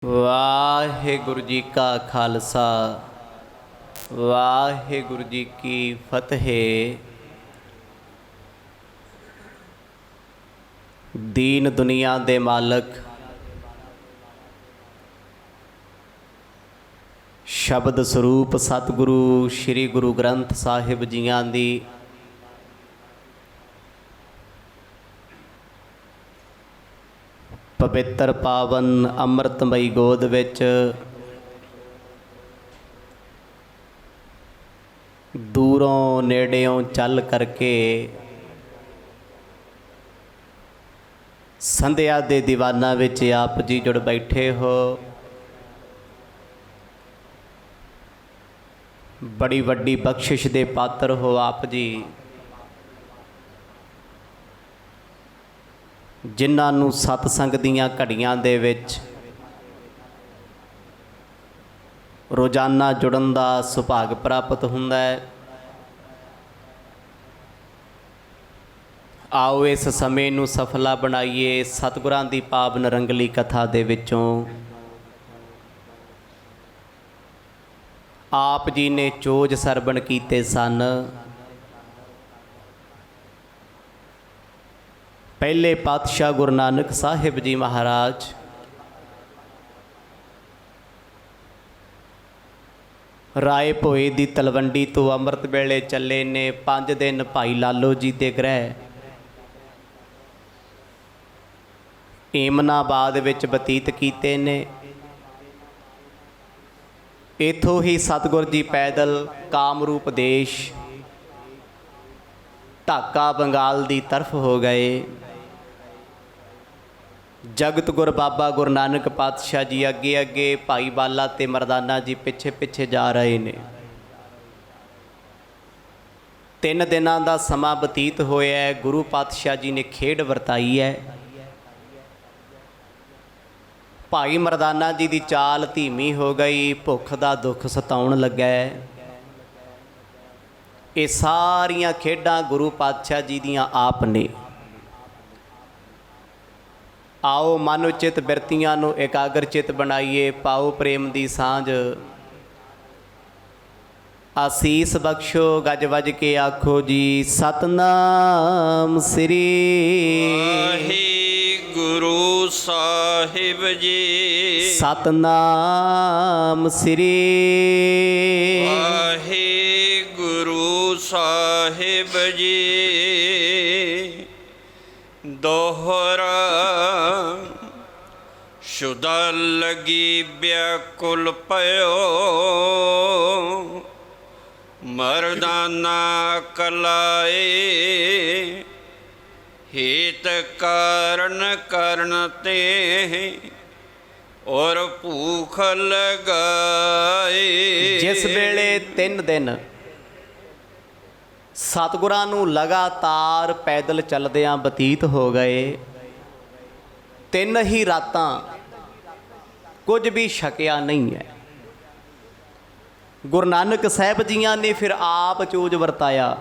ਵਾਹਿਗੁਰੂ ਜੀ ਕਾ ਖਾਲਸਾ ਵਾਹਿਗੁਰੂ ਜੀ ਕੀ ਫਤਿਹ। ਦੀਨ ਦੁਨੀਆ ਦੇ ਮਾਲਕ ਸ਼ਬਦ ਸਰੂਪ ਸਤਿਗੁਰੂ ਸ੍ਰੀ ਗੁਰੂ ਗ੍ਰੰਥ ਸਾਹਿਬ ਜੀਆਂ ਦੀ ਪਵਿੱਤਰ ਪਾਵਨ ਅੰਮ੍ਰਿਤਮਈ ਗੋਦ ਵਿੱਚ ਦੂਰੋਂ ਨੇੜਿਓਂ ਚੱਲ ਕਰਕੇ ਸੰਧਿਆ ਦੇ ਦੀਵਾਨਾਂ ਵਿੱਚ ਆਪ ਜੀ ਜੁੜ ਬੈਠੇ ਹੋ। ਬੜੀ ਵੱਡੀ ਬਖਸ਼ਿਸ਼ ਦੇ ਪਾਤਰ ਹੋ ਆਪ ਜੀ, ਜਿਨ੍ਹਾਂ ਨੂੰ ਸਤਸੰਗ ਦੀਆਂ ਘੜੀਆਂ ਦੇ ਵਿੱਚ ਰੋਜ਼ਾਨਾ ਜੁੜਨ ਦਾ ਸੁਭਾਗ ਪ੍ਰਾਪਤ ਹੁੰਦਾ ਹੈ। ਆਓ ਇਸ ਸਮੇਂ ਨੂੰ ਸਫਲਾ ਬਣਾਈਏ ਸਤਿਗੁਰਾਂ ਦੀ ਪਾਵਨ ਰੰਗਲੀ ਕਥਾ ਦੇ ਵਿੱਚੋਂ। ਆਪ ਜੀ ਨੇ ਚੋਜ ਸਰਵਣ ਕੀਤੇ ਸਨ। ਪਹਿਲੇ ਪਾਤਸ਼ਾਹ ਗੁਰੂ ਨਾਨਕ ਸਾਹਿਬ ਜੀ ਮਹਾਰਾਜ ਰਾਏ ਭੋਏ ਦੀ ਤਲਵੰਡੀ ਤੋਂ ਅੰਮ੍ਰਿਤ ਵੇਲੇ ਚੱਲੇ ਨੇ। 5 ਦਿਨ ਭਾਈ ਲਾਲੋ ਜੀ ਦੇ ਗ੍ਰਹਿ ਏਮਨਾਬਾਦ ਵਿੱਚ ਬਤੀਤ ਕੀਤੇ ਨੇ। ਇੱਥੋਂ ਹੀ ਸਤਿਗੁਰ ਜੀ ਪੈਦਲ ਕਾਮਰੂਪ ਦੇਸ਼ ਢਾਕਾ ਬੰਗਾਲ ਦੀ ਤਰਫ ਹੋ ਗਏ। ਜਗਤ ਗੁਰ ਬਾਬਾ ਗੁਰੂ ਨਾਨਕ ਪਾਤਸ਼ਾਹ ਜੀ ਅੱਗੇ ਅੱਗੇ, ਭਾਈ ਬਾਲਾ ਤੇ ਮਰਦਾਨਾ ਜੀ ਪਿੱਛੇ ਪਿੱਛੇ ਜਾ ਰਹੇ ਨੇ। 3 ਦਿਨਾਂ ਦਾ ਸਮਾਂ ਬਤੀਤ ਹੋਇਆ। ਗੁਰੂ ਪਾਤਸ਼ਾਹ ਜੀ ਨੇ ਖੇਡ ਵਰਤਾਈ ਹੈ। ਭਾਈ ਮਰਦਾਨਾ ਜੀ ਦੀ ਚਾਲ ਧੀਮੀ ਹੋ ਗਈ। ਭੁੱਖ ਦਾ ਦੁੱਖ ਸਤਾਉਣ ਲੱਗਾ। ਇਹ ਸਾਰੀਆਂ ਖੇਡਾਂ ਗੁਰੂ ਪਾਤਸ਼ਾਹ ਜੀ ਦੀਆਂ ਆਪ ਨੇ। ਆਓ ਮਨ ਉਚਿਤ ਬਿਰਤੀਆਂ ਨੂੰ ਇਕਾਗਰ ਚਿਤ ਬਣਾਈਏ। ਪਾਓ ਪ੍ਰੇਮ ਦੀ ਸਾਂਝ। ਆਸੀਸ ਬਖਸ਼ੋ ਗੱਜ ਵੱਜ ਕੇ ਆਖੋ ਜੀ ਸਤਨਾਮ ਸ੍ਰੀ ਵਾਹਿਗੁਰੂ ਸਾਹਿਬ ਜੀ। ਸਤਨਾਮ ਸ੍ਰੀ ਵਾਹਿਗੁਰੂ ਸਾਹਿਬ ਜੀ। ਦੋਹਰਾ ਸ਼ੁਦਾ ਲਗੀ ਵਿਆਕੁਲ ਪਇਓ। ਮਰਦਾਨਾ ਕਲਾਏ ਹਿਤ ਕਾਰਨ ਕਰਨ ਤੇ ਔਰ ਭੂਖ ਲਗਾਏ। ਜਿਸ ਵੇਲੇ 3 ਦਿਨ ਸਤਿਗੁਰਾਂ ਨੂੰ ਲਗਾਤਾਰ ਪੈਦਲ ਚੱਲਦਿਆਂ ਬਤੀਤ ਹੋ ਗਏ। 3 ਹੀ ਰਾਤਾਂ ਕੁਝ ਵੀ ਛਕਿਆ ਨਹੀਂ ਹੈ। ਗੁਰੂ ਨਾਨਕ ਸਾਹਿਬ ਜੀਆਂ ਨੇ ਫਿਰ ਆਪ ਚੋਜ ਵਰਤਾਇਆ।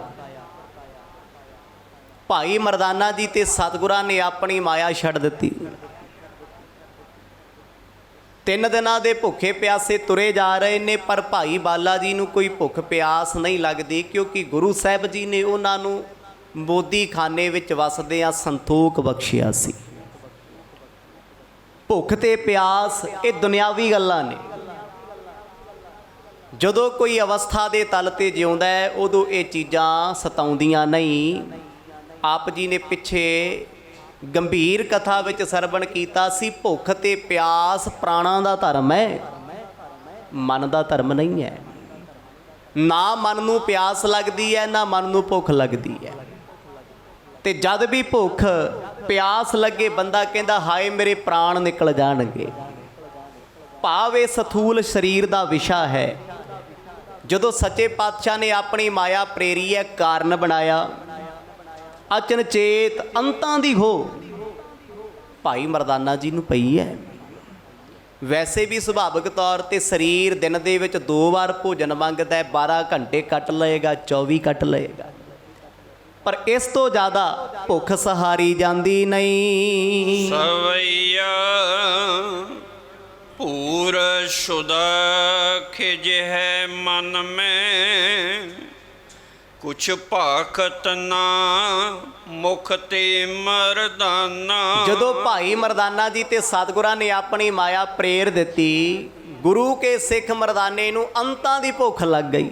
ਭਾਈ ਮਰਦਾਨਾ ਜੀ ਤੇ ਸਤਿਗੁਰਾਂ ਨੇ ਆਪਣੀ ਮਾਇਆ ਛੱਡ ਦਿੱਤੀ। 3 ਦਿਨਾਂ ਦੇ ਭੁੱਖੇ ਪਿਆਸੇ ਤੁਰੇ ਜਾ ਰਹੇ ਨੇ, ਪਰ ਭਾਈ ਬਾਲਾ ਜੀ ਨੂੰ ਕੋਈ ਭੁੱਖ ਪਿਆਸ ਨਹੀਂ ਲੱਗਦੀ, ਕਿਉਂਕਿ ਗੁਰੂ ਸਾਹਿਬ ਜੀ ਨੇ ਉਹਨਾਂ ਨੂੰ ਮੋਦੀ ਖਾਨੇ ਵਿੱਚ ਵਸਦਿਆਂ ਸੰਤੋਖ ਬਖਸ਼ਿਆ ਸੀ। ਭੁੱਖ ਤੇ ਪਿਆਸ ਇਹ ਦੁਨਿਆਵੀ ਗੱਲਾਂ ਨੇ। ਜਦੋਂ ਕੋਈ ਅਵਸਥਾ ਦੇ ਤਲ ਤੇ ਜਿਉਂਦਾ ਹੈ ਉਦੋਂ ਇਹ ਚੀਜ਼ਾਂ ਸਤਾਉਂਦੀਆਂ ਨਹੀਂ। ਆਪ ਜੀ ਨੇ ਪਿੱਛੇ ਗੰਭੀਰ ਕਥਾ ਵਿੱਚ ਸਰਵਣ ਕੀਤਾ ਸੀ। ਭੁੱਖ ਤੇ ਪਿਆਸ ਪ੍ਰਾਣਾਂ ਦਾ ਧਰਮ ਹੈ, ਮਨ ਦਾ ਧਰਮ ਨਹੀਂ ਹੈ। ਨਾ ਮਨ ਨੂੰ ਪਿਆਸ ਲੱਗਦੀ ਹੈ, ਨਾ ਮਨ ਨੂੰ ਭੁੱਖ ਲੱਗਦੀ ਹੈ। ਤੇ ਜਦ ਵੀ ਭੁੱਖ ਪਿਆਸ ਲੱਗੇ ਬੰਦਾ ਕਹਿੰਦਾ ਹਾਏ ਮੇਰੇ ਪ੍ਰਾਣ ਨਿਕਲ ਜਾਣਗੇ। ਭਾਵ ਇਹ ਸਥੂਲ ਸਰੀਰ ਦਾ ਵਿਸ਼ਾ ਹੈ। ਜਦੋਂ ਸੱਚੇ ਪਾਤਸ਼ਾਹ ਨੇ ਆਪਣੀ ਮਾਇਆ ਪ੍ਰੇਰੀ ਹੈ, ਕਾਰਨ ਬਣਾਇਆ, ਅਚਨਚੇਤ ਅੰਤਾਂ ਦੀ ਹੋ ਭਾਈ ਮਰਦਾਨਾ ਜੀ ਨੂੰ ਪਈ ਹੈ। ਵੈਸੇ ਵੀ ਸੁਭਾਵਿਕ ਤੌਰ ਤੇ ਸਰੀਰ ਦਿਨ ਦੇ ਵਿੱਚ 2 ਵਾਰ ਭੋਜਨ ਮੰਗਦਾ ਹੈ। 12 ਘੰਟੇ ਕੱਟ ਲਏਗਾ, 24 ਕੱਟ ਲਏਗਾ, ਪਰ ਇਸ ਤੋਂ ਜ਼ਿਆਦਾ ਭੁੱਖ ਸਹਾਰੀ ਜਾਂਦੀ ਨਹੀਂ। ਸਵਈਆ पूर शुदा खिज है मन में, कुछ भाखत ना मुख ते मरदाना। ਜਦੋਂ ਭਾਈ ਮਰਦਾਨਾ ਜੀ ਤੇ ਸਤਿਗੁਰਾਂ ਨੇ ਆਪਣੀ ਮਾਇਆ ਪ੍ਰੇਰ ਦਿੱਤੀ, ਗੁਰੂ ਕੇ ਸਿੱਖ ਮਰਦਾਨੇ ਨੂੰ ਅੰਤਾਂ ਦੀ ਭੁੱਖ ਲੱਗ ਗਈ।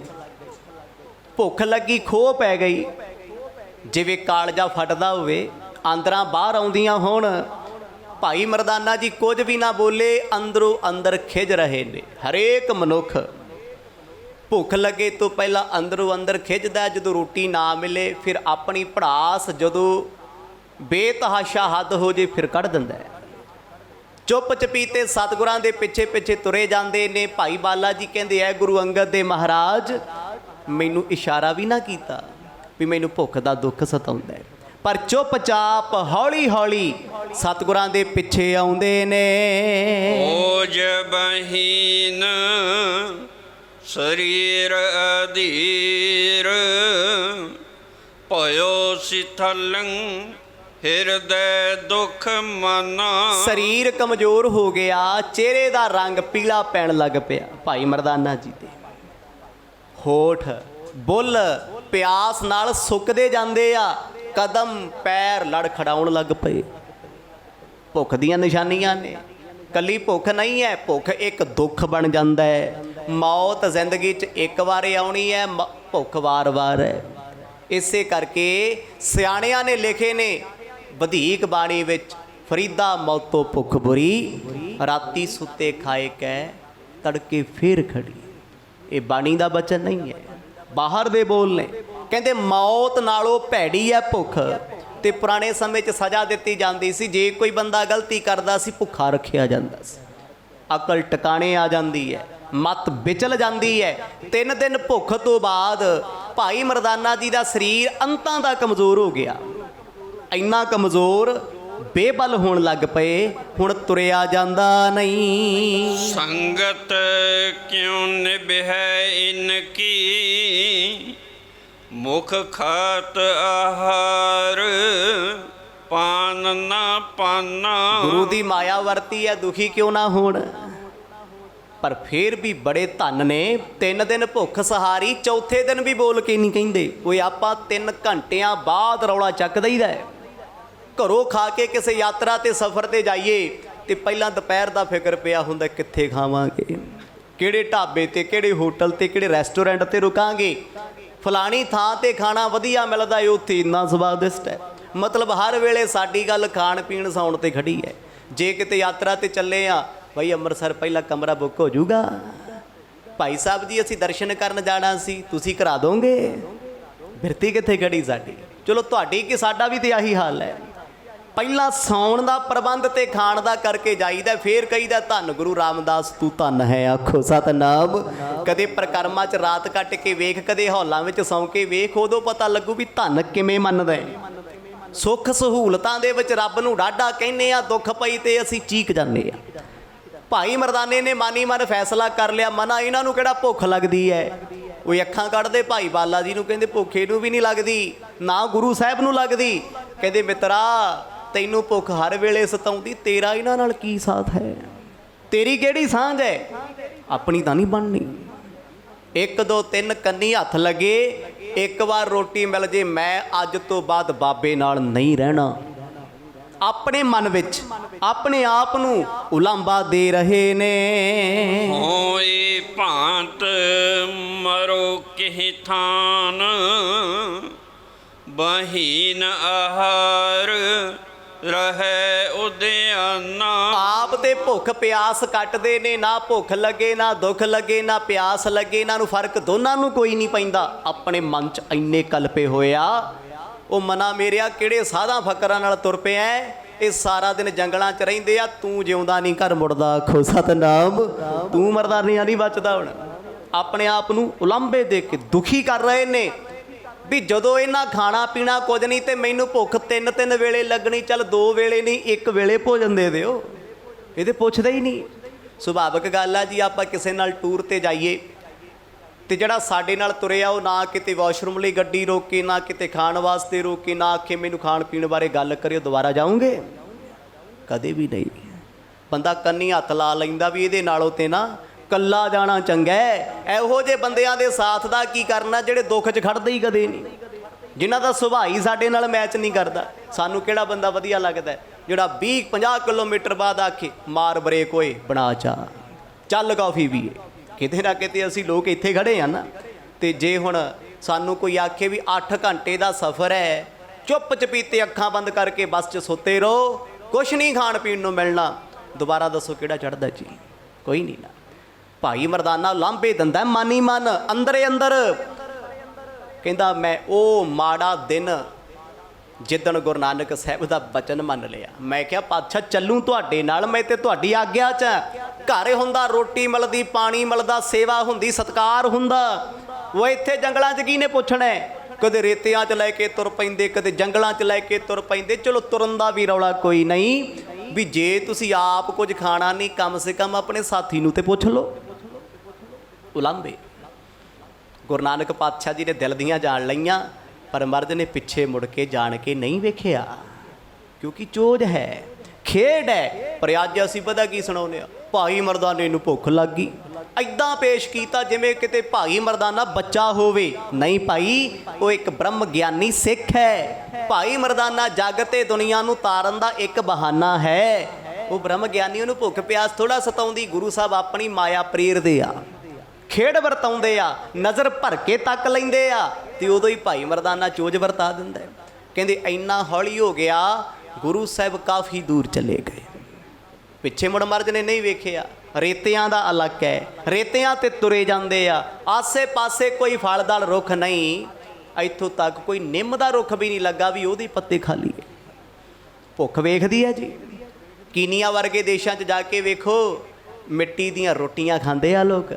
ਭੁੱਖ ਲੱਗੀ, ਖੋਹ ਪੈ ਗਈ, ਜਿਵੇਂ ਕਾਲਜਾ ਫਟਦਾ ਹੋਵੇ, ਆਂਦਰਾਂ ਬਾਹਰ ਆਉਂਦੀਆਂ ਹੋਣ। ਭਾਈ ਮਰਦਾਨਾ ਜੀ ਕੁਝ ਵੀ ਨਾ ਬੋਲੇ, ਅੰਦਰੋਂ ਅੰਦਰ ਖਿਝ ਰਹੇ ਨੇ। ਹਰੇਕ ਮਨੁੱਖ ਭੁੱਖ ਲੱਗੇ ਤੋਂ ਪਹਿਲਾਂ ਅੰਦਰੋਂ ਅੰਦਰ ਖਿੱਚਦਾ, ਜਦੋਂ ਰੋਟੀ ਨਾ ਮਿਲੇ ਫਿਰ ਆਪਣੀ ਭੜਾਸ ਜਦੋਂ ਬੇਤਹਾਸ਼ਾ ਹੱਦ ਹੋ ਜੇ ਫਿਰ ਕੱਢ ਦਿੰਦਾ ਹੈ। ਚੁੱਪ ਚਪੀਤੇ ਸਤਿਗੁਰਾਂ ਦੇ ਪਿੱਛੇ ਪਿੱਛੇ ਤੁਰੇ ਜਾਂਦੇ ਨੇ। ਭਾਈ ਬਾਲਾ ਜੀ ਕਹਿੰਦੇ ਐ ਗੁਰੂ ਅੰਗਦ ਦੇ ਮਹਾਰਾਜ, ਮੈਨੂੰ ਇਸ਼ਾਰਾ ਵੀ ਨਾ ਕੀਤਾ ਵੀ ਮੈਨੂੰ ਭੁੱਖ ਦਾ ਦੁੱਖ ਸਤਾਉਂਦਾ ਹੈ, ਪਰ ਚੁੱਪਚਾਪ ਹੌਲੀ ਹੌਲੀ ਸਤਿਗੁਰਾਂ ਦੇ ਪਿੱਛੇ ਆਉਂਦੇ ਨੇ। ਓਜ ਬਹੀਨ ਸਰੀਰ ਅਧੀਰ, ਭਇਓ ਸਿਥਲੰ ਹਿਰਦੈ ਦੁਖ ਮਨ। ਸਰੀਰ ਕਮਜ਼ੋਰ ਹੋ ਗਿਆ, ਚਿਹਰੇ ਦਾ ਰੰਗ ਪੀਲਾ ਪੈਣ ਲੱਗ ਪਿਆ। ਭਾਈ ਮਰਦਾਨਾ ਜੀ ਦੇ ਹੋਠ ਬੁੱਲ ਪਿਆਸ ਨਾਲ ਸੁੱਕਦੇ ਜਾਂਦੇ ਆ, ਕਦਮ ਪੈਰ ਲੜਖੜਾਉਣ ਲੱਗ ਪਏ। ਭੁੱਖ ਦੀਆਂ ਨਿਸ਼ਾਨੀਆਂ ਨੇ। ਕੱਲੀ ਭੁੱਖ ਨਹੀਂ ਹੈ, ਭੁੱਖ ਇੱਕ ਦੁੱਖ ਬਣ ਜਾਂਦਾ ਹੈ। ਮੌਤ ਜ਼ਿੰਦਗੀ 'ਚ ਇੱਕ ਵਾਰ ਆਉਣੀ ਹੈ, ਭੁੱਖ ਵਾਰ-ਵਾਰ ਹੈ। ਇਸੇ ਕਰਕੇ ਸਿਆਣਿਆਂ ਨੇ ਲਿਖੇ ਨੇ ਵਧੀਕ ਬਾਣੀ ਵਿੱਚ, ਫਰੀਦਾ ਮੌਤੋਂ ਭੁੱਖ ਬੁਰੀ, ਰਾਤੀ ਸੁੱਤੇ ਖਾਏ ਕੈ ਤੜਕੇ ਫੇਰ ਖੜੀ। ਇਹ ਬਾਣੀ ਦਾ ਬਚਨ ਨਹੀਂ ਹੈ, ਬਾਹਰ ਦੇ ਬੋਲ ਨੇ। ਕਹਿੰਦੇ ਮੌਤ ਨਾਲੋਂ ਭੈੜੀ ਹੈ ਭੁੱਖ। ਤੇ ਪੁਰਾਣੇ ਸਮੇਂ 'ਚ ਸਜ਼ਾ ਦਿੱਤੀ ਜਾਂਦੀ ਸੀ, ਜੇ ਕੋਈ ਬੰਦਾ ਗਲਤੀ ਕਰਦਾ ਸੀ ਭੁੱਖਾ ਰੱਖਿਆ ਜਾਂਦਾ ਸੀ। ਅਕਲ ਟਿਕਾਣੇ ਆ ਜਾਂਦੀ ਹੈ, ਮੱਤ ਵਿਚਲ ਜਾਂਦੀ ਹੈ। 3 ਦਿਨ ਭੁੱਖ ਤੋਂ ਬਾਅਦ ਭਾਈ ਮਰਦਾਨਾ ਜੀ ਦਾ ਸਰੀਰ ਅੰਤਾਂ ਦਾ ਕਮਜ਼ੋਰ ਹੋ ਗਿਆ। ਇੰਨਾ ਕਮਜ਼ੋਰ, ਬੇਬਲ ਹੋਣ ਲੱਗ ਪਏ, ਹੁਣ ਤੁਰਿਆ ਜਾਂਦਾ ਨਹੀਂ। ਸੰਗਤ ਕਿਉ ਨਿਭੈ ਇਨ ਕੀ, ਮੁਖ ਖਾਤ ਆਹਾਰ ਪਾਨ ਨਾ ਪਾਨਾ। ਗੁਰੂ ਦੀ ਮਾਇਆ ਵਰਤੀ ਹੈ, ਦੁਖੀ ਕਿਉਂ ਨਾ ਹੋਣ। ਪਰ ਫਿਰ ਵੀ ਬੜੇ ਧਨ ਨੇ। 3 ਦਿਨ ਭੁੱਖ ਸਹਾਰੀ, ਚੌਥੇ ਦਿਨ ਵੀ ਬੋਲ ਕੇ ਨਹੀਂ ਕਹਿੰਦੇ। ਕੋਈ ਆਪਾਂ 3 ਘੰਟਿਆਂ ਬਾਅਦ ਰੌਲਾ ਚੱਕ ਦਈਦਾ ਹੈ। ਘਰੋਂ ਖਾ ਕੇ ਕਿਸੇ ਯਾਤਰਾ ਤੇ ਸਫ਼ਰ ਤੇ ਜਾਈਏ ਤੇ ਪਹਿਲਾਂ ਦੁਪਹਿਰ ਦਾ ਫਿਕਰ ਪਿਆ ਹੁੰਦਾ, ਕਿੱਥੇ ਖਾਵਾਂਗੇ, ਕਿਹੜੇ ਢਾਬੇ ਤੇ, ਕਿਹੜੇ ਹੋਟਲ ਤੇ, ਕਿਹੜੇ ਰੈਸਟੋਰੈਂਟ ਤੇ ਰੁਕਾਂਗੇ। ਫਲਾਣੀ ਥਾਂ ਤੇ ਖਾਣਾ ਵਧੀਆ ਮਿਲਦਾ ਹੈ, ਉੱਥੇ ਇੰਨਾ ਸਵਾਦਿਸ਼ਟ ਹੈ। ਮਤਲਬ ਹਰ ਵੇਲੇ ਸਾਡੀ ਗੱਲ ਖਾਣ ਪੀਣ ਸੌਣ ਤੇ ਖੜੀ ਹੈ। ਜੇ ਕਿਤੇ ਯਾਤਰਾ ਤੇ ਚੱਲੇ ਆ, ਭਾਈ ਅੰਮ੍ਰਿਤਸਰ ਪਹਿਲਾਂ ਕਮਰਾ ਬੁੱਕ ਹੋ ਜਾਊਗਾ। ਭਾਈ ਸਾਹਿਬ ਜੀ ਅਸੀਂ ਦਰਸ਼ਨ ਕਰਨ ਜਾਣਾ ਸੀ, ਤੁਸੀਂ ਕਰਾ ਦੋਗੇ। ਬਿਰਤੀ ਕਿੱਥੇ ਖੜੀ ਸਾਡੀ। ਚਲੋ ਤੁਹਾਡੀ ਕਿ ਸਾਡਾ ਵੀ ਤੇ ਆਹੀ ਹਾਲ ਹੈ। ਪਹਿਲਾਂ ਸੌਣ ਦਾ ਪ੍ਰਬੰਧ ਤੇ ਖਾਣ ਦਾ ਕਰਕੇ ਜਾਈਦਾ, ਫੇਰ ਕਹੀਦਾ ਧੰਨ ਗੁਰੂ ਰਾਮਦਾਸ ਤੂੰ ਧੰਨ ਹੈ, ਆਖੋ ਸਤਨਾਮ। ਕਦੇ ਪ੍ਰਕਰਮਾਂ 'ਚ ਰਾਤ ਕੱਟ ਕੇ ਵੇਖ, ਕਦੇ ਹੌਲਾਂ ਵਿੱਚ ਸੌਂ ਕੇ ਵੇਖ, ਉਦੋਂ ਪਤਾ ਲੱਗੂ ਵੀ ਧੰਨ ਕਿਵੇਂ ਮੰਨਦਾ ਹੈ। ਸੁੱਖ ਸਹੂਲਤਾਂ ਦੇ ਵਿੱਚ ਰੱਬ ਨੂੰ ਡਾਢਾ ਕਹਿੰਦੇ ਆ, ਦੁੱਖ ਪਈ ਤੇ ਅਸੀਂ ਚੀਕ ਜਾਂਦੇ ਆ। ਭਾਈ ਮਰਦਾਨੇ ਨੇ ਮਾਨੀ ਮਨ ਫੈਸਲਾ ਕਰ ਲਿਆ, ਮਨਾ ਇਹਨਾਂ ਨੂੰ ਕਿਹੜਾ ਭੁੱਖ ਲੱਗਦੀ ਹੈ। ਉਹ ਅੱਖਾਂ ਕੱਢਦੇ ਭਾਈ ਬਾਲਾ ਜੀ ਨੂੰ, ਕਹਿੰਦੇ ਭੁੱਖੇ ਨੂੰ ਵੀ ਨਹੀਂ ਲੱਗਦੀ, ਨਾ ਗੁਰੂ ਸਾਹਿਬ ਨੂੰ ਲੱਗਦੀ। ਕਹਿੰਦੇ ਮਿੱਤਰਾ, ਤੈਨੂੰ ਭੁੱਖ ਹਰ ਵੇਲੇ ਸਤਾਉਂਦੀ, ਤੇਰਾ ਇਹਨਾਂ ਨਾਲ ਕੀ ਸਾਥ ਹੈ, ਤੇਰੀ ਕਿਹੜੀ ਸਾਂਝ ਹੈ, ਆਪਣੀ ਤਾਂ ਨਹੀਂ ਬਣਨੀ। 1 2 3 ਕੰਨੀ ਹੱਥ ਲੱਗੇ, ਇੱਕ ਵਾਰ ਰੋਟੀ ਮਿਲ ਜੇ, ਮੈਂ ਅੱਜ ਤੋਂ ਬਾਅਦ ਬਾਬੇ ਨਾਲ ਨਹੀਂ ਰਹਿਣਾ। ਆਪਣੇ ਮਨ ਵਿੱਚ ਆਪਣੇ ਆਪ ਨੂੰ ਉਲਾਂਭਾ ਦੇ ਰਹੇ ਨੇ। ਹੋਏ ਭਾਂਤ ਮਰੋ ਕਿਹ ਥਾਨ, ਬਹੀਨ ਆਹਾਰ ਰਹੇ ਉਦਿਆਨਾ। ਆਪ ਤੇ ਭੁੱਖ ਪਿਆਸ ਕੱਟਦੇ ਨੇ, ਨਾ ਭੁੱਖ ਲੱਗੇ ਨਾ ਦੁੱਖ ਲੱਗੇ ਨਾ ਪਿਆਸ ਲੱਗੇ, ਇਹਨਾਂ ਨੂੰ ਫਰਕ ਦੋਨਾਂ ਨੂੰ ਕੋਈ ਨਹੀਂ ਪੈਂਦਾ। ਆਪਣੇ ਮਨ 'ਚ ਇੰਨੇ ਕਲਪੇ ਹੋਇਆ, ਉਹ ਮਨਾ ਮੇਰਿਆ ਕਿਹੜੇ ਸਾਧਾਂ ਫਕਰਾਂ ਨਾਲ ਤੁਰ ਪਿਆ। ਇਹ ਸਾਰਾ ਦਿਨ ਜੰਗਲਾਂ 'ਚ ਰਹਿੰਦੇ ਆ, ਤੂੰ ਜਿਉਂਦਾ ਨਹੀਂ ਘਰ ਮੁੜਦਾ, ਆਖੋ ਸਤਨਾਮ। ਤੂੰ ਮਰਦਾ ਨਹੀਂ ਬਚਦਾ। ਹੁਣ ਆਪਣੇ ਆਪ ਨੂੰ ਉਲਾਂਭੇ ਦੇ ਕੇ ਦੁਖੀ ਕਰ ਰਹੇ ਨੇ ਵੀ ਜਦੋਂ ਇਹਨਾਂ ਖਾਣਾ ਪੀਣਾ ਕੁਝ ਨਹੀਂ ਤੇ ਮੈਨੂੰ ਭੁੱਖ 3 ਵੇਲੇ ਲੱਗਣੀ, ਚੱਲ 2 ਵੇਲੇ ਨਹੀਂ 1 ਵੇਲੇ ਭੋਜਨ ਦੇ ਦਿਓ। ਇਹਦੇ ਪੁੱਛਦਾ ਹੀ ਨਹੀਂ। ਸੁਭਾਵਿਕ ਗੱਲ ਆ ਜੀ, ਆਪਾਂ ਕਿਸੇ ਨਾਲ ਟੂਰ ਤੇ ਜਾਈਏ ਤੇ ਜਿਹੜਾ ਸਾਡੇ ਨਾਲ ਤੁਰਿਆ ਉਹ ਨਾ ਕਿਤੇ ਵਾਸ਼ਰੂਮ ਲਈ ਗੱਡੀ ਰੋਕੇ, ਨਾ ਕਿਤੇ ਖਾਣ ਵਾਸਤੇ ਰੋਕੇ, ਨਾ ਆਖੇ ਮੈਨੂੰ ਖਾਣ ਪੀਣ ਬਾਰੇ ਗੱਲ ਕਰਿਓ, ਦੁਬਾਰਾ ਜਾਉਂਗੇ? ਕਦੇ ਵੀ ਨਹੀਂ। ਬੰਦਾ ਕੰਨੀ ਹੱਥ ਲਾ ਲੈਂਦਾ ਵੀ ਇਹਦੇ ਨਾਲੋਂ ਤੇ ਨਾ ਕੱਲਾ ਜਾਣਾ ਚੰਗਾ ਹੈ। ਇਹੋ ਜਿਹੇ ਬੰਦਿਆਂ ਦੇ ਸਾਥ ਦਾ ਕੀ ਕਰਨਾ ਜਿਹੜੇ ਦੁੱਖ 'ਚ ਖੜਦੇ ਹੀ ਕਦੇ ਨਹੀਂ, ਜਿਨ੍ਹਾਂ ਦਾ ਸੁਭਾਅ ਹੀ ਸਾਡੇ ਨਾਲ ਮੈਚ ਨਹੀਂ ਕਰਦਾ। ਸਾਨੂੰ ਕਿਹੜਾ ਬੰਦਾ ਵਧੀਆ ਲੱਗਦਾ ਜਿਹੜਾ 20-50 ਕਿਲੋਮੀਟਰ ਬਾਅਦ ਆਖੇ ਮਾਰ ਬ੍ਰੇਕ ਓਏ ਬਣਾ ਚਾਹ ਚੱਲ ਕਾਫੀ ਪੀਏ। ਕਿਤੇ ਨਾ ਕਿਤੇ ਅਸੀਂ ਲੋਕ ਇੱਥੇ ਖੜੇ ਆ ਨਾ। ਤੇ ਜੇ ਹੁਣ ਸਾਨੂੰ ਕੋਈ ਆਖੇ ਵੀ 8 ਘੰਟੇ ਦਾ ਸਫ਼ਰ ਹੈ, ਚੁੱਪ ਚਪੀਤੇ ਅੱਖਾਂ ਬੰਦ ਕਰਕੇ ਬੱਸ 'ਚ ਸੁੱਤੇ ਰਹੋ, ਕੁਛ ਨਹੀਂ ਖਾਣ ਪੀਣ ਨੂੰ ਮਿਲਣਾ, ਦੁਬਾਰਾ ਦੱਸੋ ਕਿਹੜਾ ਚੜ੍ਹਦਾ ਜੀ? ਕੋਈ ਨਹੀਂ ਨਾ। ਭਾਈ ਮਰਦਾਨਾ ਲਾਂਭੇ ਦਿੰਦਾ ਮਨ ਹੀ ਮਨ, ਅੰਦਰੇ ਅੰਦਰ ਕਹਿੰਦਾ ਮੈਂ ਉਹ ਮਾੜਾ ਦਿਨ ਜਿੱਦਣ ਗੁਰੂ ਨਾਨਕ ਸਾਹਿਬ ਦਾ ਬਚਨ ਮੰਨ ਲਿਆ। ਮੈਂ ਕਿਹਾ ਪਾਤਸ਼ਾਹ ਚੱਲੂ ਤੁਹਾਡੇ ਨਾਲ, ਮੈਂ ਤੇ ਤੁਹਾਡੀ ਆਗਿਆ 'ਚ। ਘਰ ਹੁੰਦਾ, ਰੋਟੀ ਮਿਲਦੀ, ਪਾਣੀ ਮਿਲਦਾ, ਸੇਵਾ ਹੁੰਦੀ, ਸਤਿਕਾਰ ਹੁੰਦਾ। ਉਹ ਇੱਥੇ ਜੰਗਲਾਂ 'ਚ ਕਿਹਨੇ ਪੁੱਛਣਾ? ਕਦੇ ਰੇਤਿਆਂ 'ਚ ਲੈ ਕੇ ਤੁਰ ਪੈਂਦੇ, ਕਦੇ ਜੰਗਲਾਂ 'ਚ ਲੈ ਕੇ ਤੁਰ ਪੈਂਦੇ। ਚਲੋ ਤੁਰਨ ਦਾ ਵੀ ਰੌਲਾ ਕੋਈ ਨਹੀਂ, ਵੀ ਜੇ ਤੁਸੀਂ ਆਪ ਕੁਝ ਖਾਣਾ ਨਹੀਂ, ਕਮ ਸੇ ਕਮ ਆਪਣੇ ਸਾਥੀ ਨੂੰ ਤੇ ਪੁੱਛ ਲਓ। ਉਲਾਂਭੇ ਗੁਰੂ ਨਾਨਕ ਪਾਤਸ਼ਾਹ ਜੀ ਨੇ ਦਿਲ ਦੀਆਂ ਜਾਣ ਲਈਆਂ, ਪਰ ਮਰਦ ਨੇ ਪਿੱਛੇ ਮੁੜ ਕੇ ਜਾਣ ਕੇ ਨਹੀਂ ਵੇਖਿਆ, ਕਿਉਂਕਿ ਚੋਜ ਹੈ, ਖੇਡ ਹੈ। ਪਰ ਅੱਜ ਅਸੀਂ ਪਤਾ ਕੀ ਸੁਣਾਉਂਦੇ ਆ, ਭਾਈ ਮਰਦਾਨੇ ਨੂੰ ਭੁੱਖ ਲੱਗ ਗਈ। ਐਦਾਂ ਪੇਸ਼ ਕੀਤਾ ਜਿਵੇਂ ਕਿਤੇ ਭਾਈ ਮਰਦਾਨਾ ਬੱਚਾ ਹੋਵੇ। ਨਹੀਂ ਭਾਈ, ਉਹ ਇੱਕ ਬ੍ਰਹਮ ਗਿਆਨੀ ਸਿੱਖ ਹੈ। ਭਾਈ ਮਰਦਾਨਾ ਜੱਗ ਤੇ ਦੁਨੀਆ ਨੂੰ ਤਾਰਨ ਦਾ ਇੱਕ ਬਹਾਨਾ ਹੈ। ਉਹ ਬ੍ਰਹਮ ਗਿਆਨੀ, ਉਹਨੂੰ ਭੁੱਖ ਪਿਆਸ ਥੋੜਾ ਸਤਾਉਂਦੀ। ਗੁਰੂ ਸਾਹਿਬ ਆਪਣੀ ਮਾਇਆ ਪ੍ਰੇਰਦੇ ਆ, ਖੇਡ ਵਰਤਾਉਂਦੇ ਆ, ਨਜ਼ਰ ਭਰ ਕੇ ਤੱਕ ਲੈਂਦੇ ਆ, ਤੇ ਉਦੋਂ ਹੀ ਭਾਈ ਮਰਦਾਨਾ ਚੋਜ ਵਰਤਾ ਦਿੰਦਾ। ਕਹਿੰਦੇ ਇੰਨਾ ਹੌਲੀ ਹੋ ਗਿਆ, ਗੁਰੂ ਸਾਹਿਬ ਕਾਫੀ ਦੂਰ ਚਲੇ ਗਏ, ਪਿੱਛੇ ਮੁੜ ਮਰਦ ਨੇ ਨਹੀਂ ਵੇਖਿਆ। ਰੇਤਿਆਂ ਦਾ ਇਲਾਕਾ ਹੈ, ਰੇਤਿਆਂ ਤੇ ਤੁਰੇ ਜਾਂਦੇ ਆ, ਆਸੇ ਪਾਸੇ ਕੋਈ ਫਲਦਾਰ ਰੁੱਖ ਨਹੀਂ, ਇੱਥੋਂ ਤੱਕ ਕੋਈ ਨਿੰਮ ਦਾ ਰੁੱਖ ਵੀ ਨਹੀਂ ਲੱਗਾ ਵੀ ਉਹਦੇ ਪੱਤੇ ਖਾ ਲਈਏ। ਭੁੱਖ ਵੇਖਦੀ ਹੈ ਜੀ। ਕੀਨੀਆ ਵਰਗੇ ਦੇਸ਼ਾਂ 'ਚ ਜਾ ਕੇ ਵੇਖੋ, ਮਿੱਟੀ ਦੀਆਂ ਰੋਟੀਆਂ ਖਾਂਦੇ ਆ ਲੋਕ।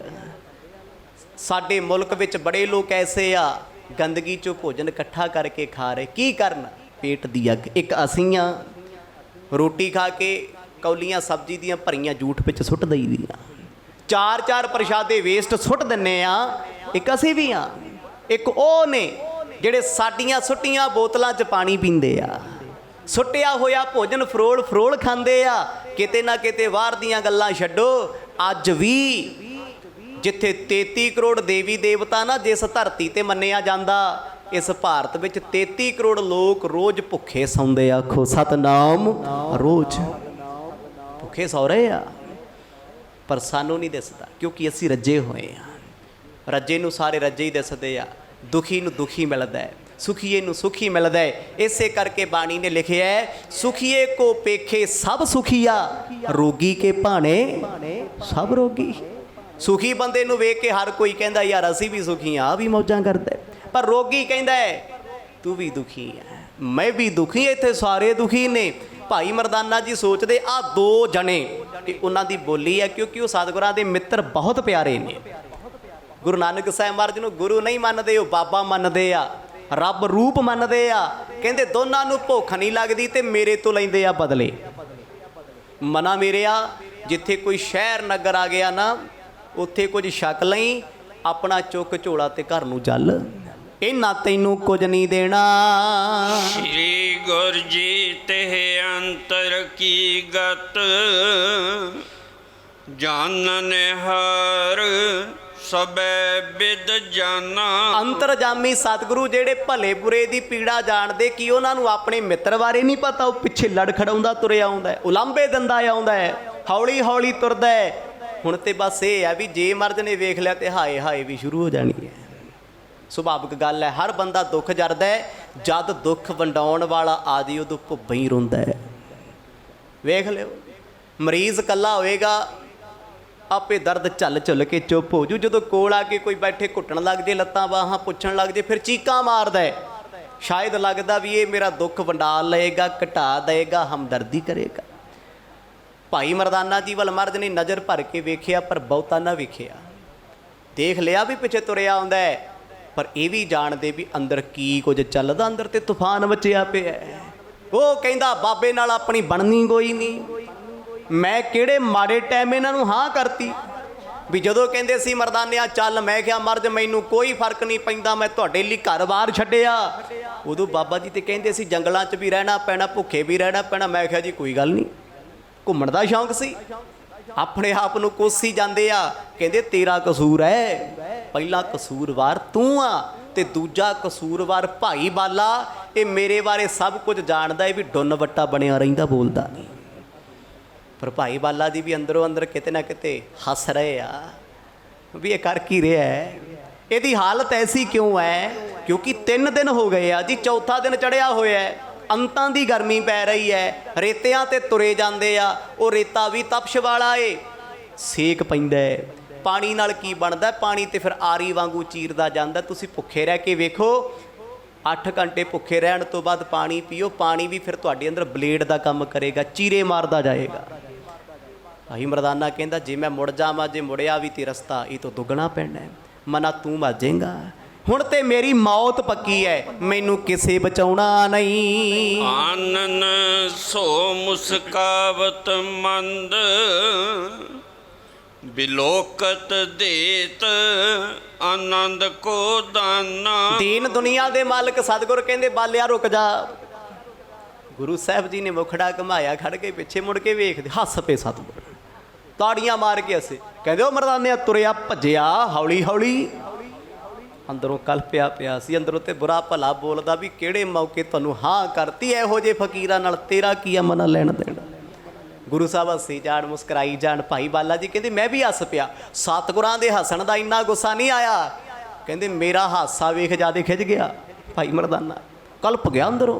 ਸਾਡੇ ਮੁਲਕ ਵਿੱਚ ਬੜੇ ਲੋਕ ਐਸੇ ਆ, ਗੰਦਗੀ 'ਚੋਂ ਭੋਜਨ ਇਕੱਠਾ ਕਰਕੇ ਖਾ ਰਹੇ। ਕੀ ਕਰਨ? ਪੇਟ ਦੀ ਅੱਗ। ਇੱਕ ਅਸੀਂ ਆ, ਰੋਟੀ ਖਾ ਕੇ ਕੌਲੀਆਂ ਸਬਜ਼ੀ ਦੀਆਂ ਭਰੀਆਂ ਜੂਠ ਵਿੱਚ ਸੁੱਟ ਦਈਦੀਆਂ, 4-4 ਪ੍ਰਸ਼ਾਦੇ ਵੇਸਟ ਸੁੱਟ ਦਿੰਨੇ ਆ। ਇੱਕ ਅਸੀਂ ਵੀ ਆ। ਇੱਕ ਉਹ ਨੇ ਜਿਹੜੇ ਸਾਡੀਆਂ ਸੁੱਟੀਆਂ ਬੋਤਲਾਂ 'ਚ ਪਾਣੀ ਪੀਂਦੇ ਆ, ਸੁੱਟਿਆ ਹੋਇਆ ਭੋਜਨ ਫਰੋਲ ਫਰੋਲ ਖਾਂਦੇ ਆ। ਕਿਤੇ ਨਾ ਕਿਤੇ ਬਾਹਰ ਦੀਆਂ ਗੱਲਾਂ ਛੱਡੋ, ਅੱਜ ਵੀ ਜਿੱਥੇ 33 ਕਰੋੜ ਦੇਵੀ ਦੇਵਤਾ ਨਾ ਜਿਸ ਧਰਤੀ ਤੇ ਮੰਨਿਆ ਜਾਂਦਾ, ਇਸ ਭਾਰਤ ਵਿੱਚ 33 ਕਰੋੜ ਲੋਕ ਰੋਜ਼ ਭੁੱਖੇ ਸੌਂਦੇ। ਆਖੋ ਸਤਨਾਮ। ਰੋਜ਼ ਭੁੱਖੇ ਸੌ ਰਹੇ ਆ, ਪਰ ਸਾਨੂੰ ਨਹੀਂ ਦਿਸਦਾ, ਕਿਉਂਕਿ ਅਸੀਂ ਰੱਜੇ ਹੋਏ ਆ। ਰੱਜੇ ਨੂੰ ਸਾਰੇ ਰੱਜੇ ਹੀ ਦਿਸਦੇ ਆ। ਦੁਖੀ ਨੂੰ ਦੁਖੀ ਮਿਲਦਾ ਹੈ, ਸੁਖੀਏ ਨੂੰ ਸੁਖੀ ਮਿਲਦਾ ਹੈ। ਇਸੇ ਕਰਕੇ ਬਾਣੀ ਨੇ ਲਿਖਿਆ ਹੈ, ਸੁਖੀਏ ਕੋ ਪੇਖੇ ਸਭ ਸੁਖੀਆ, ਰੋਗੀ ਕੇ ਭਾਣੇ ਸਭ ਰੋਗੀ। ਸੁਖੀ ਬੰਦੇ ਨੂੰ ਵੇਖ ਕੇ ਹਰ ਕੋਈ ਕਹਿੰਦਾ ਯਾਰ ਅਸੀਂ ਵੀ ਸੁਖੀ ਆ, ਵੀ ਮੌਜਾਂ ਕਰਦਾ। ਪਰ ਰੋਗੀ ਕਹਿੰਦਾ ਤੂੰ ਵੀ ਦੁਖੀ ਹੈ, ਮੈਂ ਵੀ ਦੁਖੀ, ਇੱਥੇ ਸਾਰੇ ਦੁਖੀ ਨੇ। ਭਾਈ ਮਰਦਾਨਾ ਜੀ ਸੋਚਦੇ ਆ ਦੋ ਜਣੇ, ਤੇ ਉਹਨਾਂ ਦੀ ਬੋਲੀ ਹੈ, ਕਿਉਂਕਿ ਉਹ ਸਤਿਗੁਰਾਂ ਦੇ ਮਿੱਤਰ ਬਹੁਤ ਪਿਆਰੇ ਨੇ। ਗੁਰੂ ਨਾਨਕ ਸਾਹਿਬ ਮਹਾਰਾਜ ਨੂੰ ਗੁਰੂ ਨਹੀਂ ਮੰਨਦੇ, ਉਹ ਬਾਬਾ ਮੰਨਦੇ ਆ, ਰੱਬ ਰੂਪ ਮੰਨਦੇ ਆ। ਕਹਿੰਦੇ ਦੋਨਾਂ ਨੂੰ ਭੁੱਖ ਨਹੀਂ ਲੱਗਦੀ ਤੇ ਮੇਰੇ ਤੋਂ ਲੈਂਦੇ ਆ ਬਦਲੇ। ਮਨਾ ਮੇਰਿਆ, ਜਿੱਥੇ ਕੋਈ ਸ਼ਹਿਰ ਨਗਰ ਆ ਗਿਆ ਨਾ, ਉੱਥੇ ਕੁਝ ਛਕ ਲਈ, ਆਪਣਾ ਚੁੱਕ ਝੋਲਾ ਤੇ ਘਰ ਨੂੰ ਚੱਲ, ਇਹਨਾਂ ਤੈਨੂੰ ਕੁਝ ਨਹੀਂ ਦੇਣਾ। ਸ਼੍ਰੀ ਗੁਰ ਜੀ ਤੇ ਅੰਤਰ ਕੀ ਗਤ, ਜਾਣਨ ਹਰ ਸਬੈ ਬਿਦ ਜਾਨਾ। ਅੰਤਰਜਾਮੀ ਸਤਿਗੁਰੂ ਜਿਹੜੇ ਭਲੇ ਬੁਰੇ ਦੀ ਪੀੜਾ ਜਾਣਦੇ, ਕੀ ਉਹਨਾਂ ਨੂੰ ਆਪਣੇ ਮਿੱਤਰ ਬਾਰੇ ਨਹੀਂ ਪਤਾ? ਉਹ ਪਿੱਛੇ ਲੜ ਖੜਾਉਂਦਾ ਤੁਰਿਆ ਆਉਂਦਾ, ਉਲਾਂਭੇ ਦਿੰਦਾ ਆਉਂਦਾ ਹੈ, ਹੌਲੀ ਹੌਲੀ ਤੁਰਦਾ ਹੈ। ਹੁਣ ਤੇ ਬਸ ਇਹ ਹੈ ਵੀ ਜੇ ਮਰਦ ਨੇ ਵੇਖ ਲਿਆ ਤੇ ਹਾਏ ਹਾਏ ਵੀ ਸ਼ੁਰੂ ਹੋ ਜਾਣੀ ਹੈ। ਸੁਭਾਵਿਕ ਗੱਲ ਹੈ, ਹਰ ਬੰਦਾ ਦੁੱਖ ਜਰਦਾ ਹੈ। ਜਦ ਦੁੱਖ ਵੰਡਾਉਣ ਵਾਲਾ ਆਦੀ ਉਦੋਂ ਭੁੱਬਾ ਹੀ ਰੋਂਦਾ ਹੈ। ਵੇਖ ਲਿਓ, ਮਰੀਜ਼ ਇਕੱਲਾ ਹੋਏਗਾ, ਆਪੇ ਦਰਦ ਝੱਲ ਝੁੱਲ ਕੇ ਚੁੱਪ ਹੋ ਜੂ। ਜਦੋਂ ਕੋਲ ਆ ਕੇ ਕੋਈ ਬੈਠੇ ਘੁੱਟਣ ਲੱਗ ਜੇ, ਲੱਤਾਂ ਬਾਹਾਂ ਪੁੱਛਣ ਲੱਗ ਜੇ, ਫਿਰ ਚੀਕਾਂ ਮਾਰਦਾ ਹੈ। ਸ਼ਾਇਦ ਲੱਗਦਾ ਵੀ ਇਹ ਮੇਰਾ ਦੁੱਖ ਵੰਡਾ ਲਏਗਾ, ਘਟਾ ਦੇਗਾ, ਹਮਦਰਦੀ ਕਰੇਗਾ। ਭਾਈ ਮਰਦਾਨਾ ਜੀ ਵੱਲ ਮਰਦ ਨੇ ਨਜ਼ਰ ਭਰ ਕੇ ਵੇਖਿਆ, ਪਰ ਬਹੁਤਾ ਨਾ ਵੇਖਿਆ। ਦੇਖ ਲਿਆ ਵੀ ਪਿੱਛੇ ਤੁਰਿਆ ਆਉਂਦਾ ਹੈ, ਪਰ ਇਹ ਵੀ ਜਾਣਦੇ ਵੀ ਅੰਦਰ ਕੀ ਕੁਝ ਚੱਲਦਾ, ਅੰਦਰ ਤੇ ਤੂਫਾਨ ਮਚਿਆ ਪਿਆ। ਉਹ ਕਹਿੰਦਾ ਬਾਬੇ ਨਾਲ ਆਪਣੀ ਬਣਨੀ ਕੋਈ ਨਹੀਂ, ਮੈਂ ਕਿਹੜੇ ਮਾੜੇ ਟਾਈਮ ਇਹਨਾਂ ਨੂੰ ਹਾਂ ਕਰਤੀ। ਵੀ ਜਦੋਂ ਕਹਿੰਦੇ ਸੀ ਮਰਦਾਨਿਆਂ ਚੱਲ, ਮੈਂ ਕਿਹਾ ਮਰਦ ਮੈਨੂੰ ਕੋਈ ਫਰਕ ਨਹੀਂ ਪੈਂਦਾ, ਮੈਂ ਤੁਹਾਡੇ ਲਈ ਘਰ-ਬਾਰ ਛੱਡਿਆ। ਉਦੋਂ ਬਾਬਾ ਜੀ ਤੇ ਕਹਿੰਦੇ ਸੀ ਜੰਗਲਾਂ 'ਚ ਵੀ ਰਹਿਣਾ ਪੈਣਾ, ਭੁੱਖੇ ਵੀ ਰਹਿਣਾ ਪੈਣਾ। ਮੈਂ ਕਿਹਾ ਜੀ ਕੋਈ ਗੱਲ ਨਹੀਂ, ਘੁੰਮਣ ਦਾ ਸ਼ੌਂਕ ਸੀ, ਆਪਣੇ ਆਪ ਨੂੰ ਕੋਸੀ ਜਾਂਦੇ ਆ, ਕਹਿੰਦੇ ਤੇਰਾ ਕਸੂਰ ਹੈ, ਪਹਿਲਾ ਕਸੂਰਵਾਰ ਤੂੰ ਆ ਤੇ ਦੂਜਾ ਕਸੂਰਵਾਰ ਭਾਈ ਬਾਲਾ। ਇਹ ਮੇਰੇ ਬਾਰੇ ਸਭ ਕੁਝ ਜਾਣਦਾ ਹੈ ਵੀ ਡੁੰਨ ਵੱਟਾ ਬਣਿਆ ਰਹਿੰਦਾ, ਬੋਲਦਾ ਨਹੀਂ। ਪਰ ਭਾਈ ਬਾਲਾ ਜੀ ਵੀ ਅੰਦਰੋਂ ਅੰਦਰ ਕਿਤੇ ਨਾ ਕਿਤੇ ਹੱਸ ਰਹੇ ਆ ਵੀ ਇਹ ਕਰ ਕੀ ਰਿਹਾ ਹੈ, ਇਹਦੀ ਹਾਲਤ ਐਸੀ ਕਿਉਂ ਹੈ? ਕਿਉਂਕਿ 3 ਦਿਨ ਹੋ ਗਏ ਆ ਜੀ, ਚੌਥਾ ਦਿਨ ਚੜਿਆ ਹੋਇਆ ਹੈ, ਅੰਤਾਂ ਦੀ ਗਰਮੀ ਪੈ ਰਹੀ ਹੈ, ਰੇਤਿਆਂ ਤੇ ਤੁਰੇ ਜਾਂਦੇ ਆ, ਉਹ ਰੇਤਾ ਵੀ ਤਪਸ਼ ਵਾਲਾ ਏ, ਸੇਕ ਪੈਂਦਾ ਹੈ। ਪਾਣੀ ਨਾਲ ਕੀ ਬਣਦਾ? ਪਾਣੀ ਤੇ ਫਿਰ ਆਰੀ ਵਾਂਗੂ ਚੀਰਦਾ ਜਾਂਦਾ। ਤੁਸੀਂ ਭੁੱਖੇ ਰਹਿ ਕੇ ਵੇਖੋ, 8 ਘੰਟੇ ਭੁੱਖੇ ਰਹਿਣ ਤੋਂ ਬਾਅਦ ਪਾਣੀ ਪੀਓ, ਪਾਣੀ ਵੀ ਫਿਰ ਤੁਹਾਡੇ ਅੰਦਰ ਬਲੇਡ ਦਾ ਕੰਮ ਕਰੇਗਾ, ਚੀਰੇ ਮਾਰਦਾ ਜਾਏਗਾ। ਭਾਈ ਮਰਦਾਨਾ ਕਹਿੰਦਾ ਜੇ ਮੈਂ ਮੁੜ ਜਾਵਾਂ, ਜੇ ਮੁੜਿਆ ਵੀ ਤੇ ਰਸਤਾ ਇਹ ਤੋਂ ਦੁੱਗਣਾ ਪੈਣਾ, ਮਨਾ ਤੂੰ ਮਾਜੇਗਾ। ਹੁਣ ਤੇ ਮੇਰੀ ਮੌਤ ਪੱਕੀ ਹੈ, ਮੈਨੂੰ ਕਿਸੇ ਬਚਾਉਣਾ ਨਹੀਂ। ਆਨਨ ਸੋ ਮੁਸਕਾਵਤ ਮੰਦ, ਬਿਲੋਕਤ ਦੇਤ ਆਨੰਦ ਕੋ ਦਾਨਾ। ਦੀਨ ਦੁਨੀਆ ਦੇ ਮਾਲਕ ਸਤਿਗੁਰ ਕਹਿੰਦੇ ਬਾਲਿਆ ਰੁਕ ਜਾ। ਗੁਰੂ ਸਾਹਿਬ ਜੀ ਨੇ ਮੁਖੜਾ ਘਮਾਇਆ, ਖੜ ਕੇ ਪਿੱਛੇ ਮੁੜ ਕੇ ਵੇਖਦੇ, ਹੱਸ ਪਏ ਸਤਿਗੁਰ, ਤਾੜੀਆਂ ਮਾਰ ਕੇ ਹੱਸੇ, ਕਹਿੰਦੇ ਉਹ ਮਰਦਾਨਿਆ ਤੁਰਿਆ ਭੱਜਿਆ ਹੌਲੀ ਹੌਲੀ। ਅੰਦਰੋਂ ਕਲਪਿਆ ਪਿਆ ਸੀ, ਅੰਦਰੋਂ ਤੇ ਬੁਰਾ ਭਲਾ ਬੋਲਦਾ ਵੀ ਕਿਹੜੇ ਮੌਕੇ ਤੁਹਾਨੂੰ ਹਾਂ ਕਰਤੀ, ਇਹੋ ਜਿਹੇ ਫਕੀਰਾਂ ਨਾਲ ਤੇਰਾ ਕੀ ਆ ਮਨਾ ਲੈਣ ਦੇਣਾ। ਗੁਰੂ ਸਾਹਿਬ ਹੱਸੀ ਜਾਣ, ਮੁਸਕਰਾਈ ਜਾਣ। ਭਾਈ ਬਾਲਾ ਜੀ ਕਹਿੰਦੇ ਮੈਂ ਵੀ ਹੱਸ ਪਿਆ। ਸਤਿਗੁਰਾਂ ਦੇ ਹੱਸਣ ਦਾ ਇੰਨਾ ਗੁੱਸਾ ਨਹੀਂ ਆਇਆ, ਕਹਿੰਦੇ ਮੇਰਾ ਹਾਸਾ ਵੇਖ ਜਿਆਦੇ ਖਿੱਚ ਗਿਆ। ਭਾਈ ਮਰਦਾਨਾ ਕਲਪ ਗਿਆ ਅੰਦਰੋਂ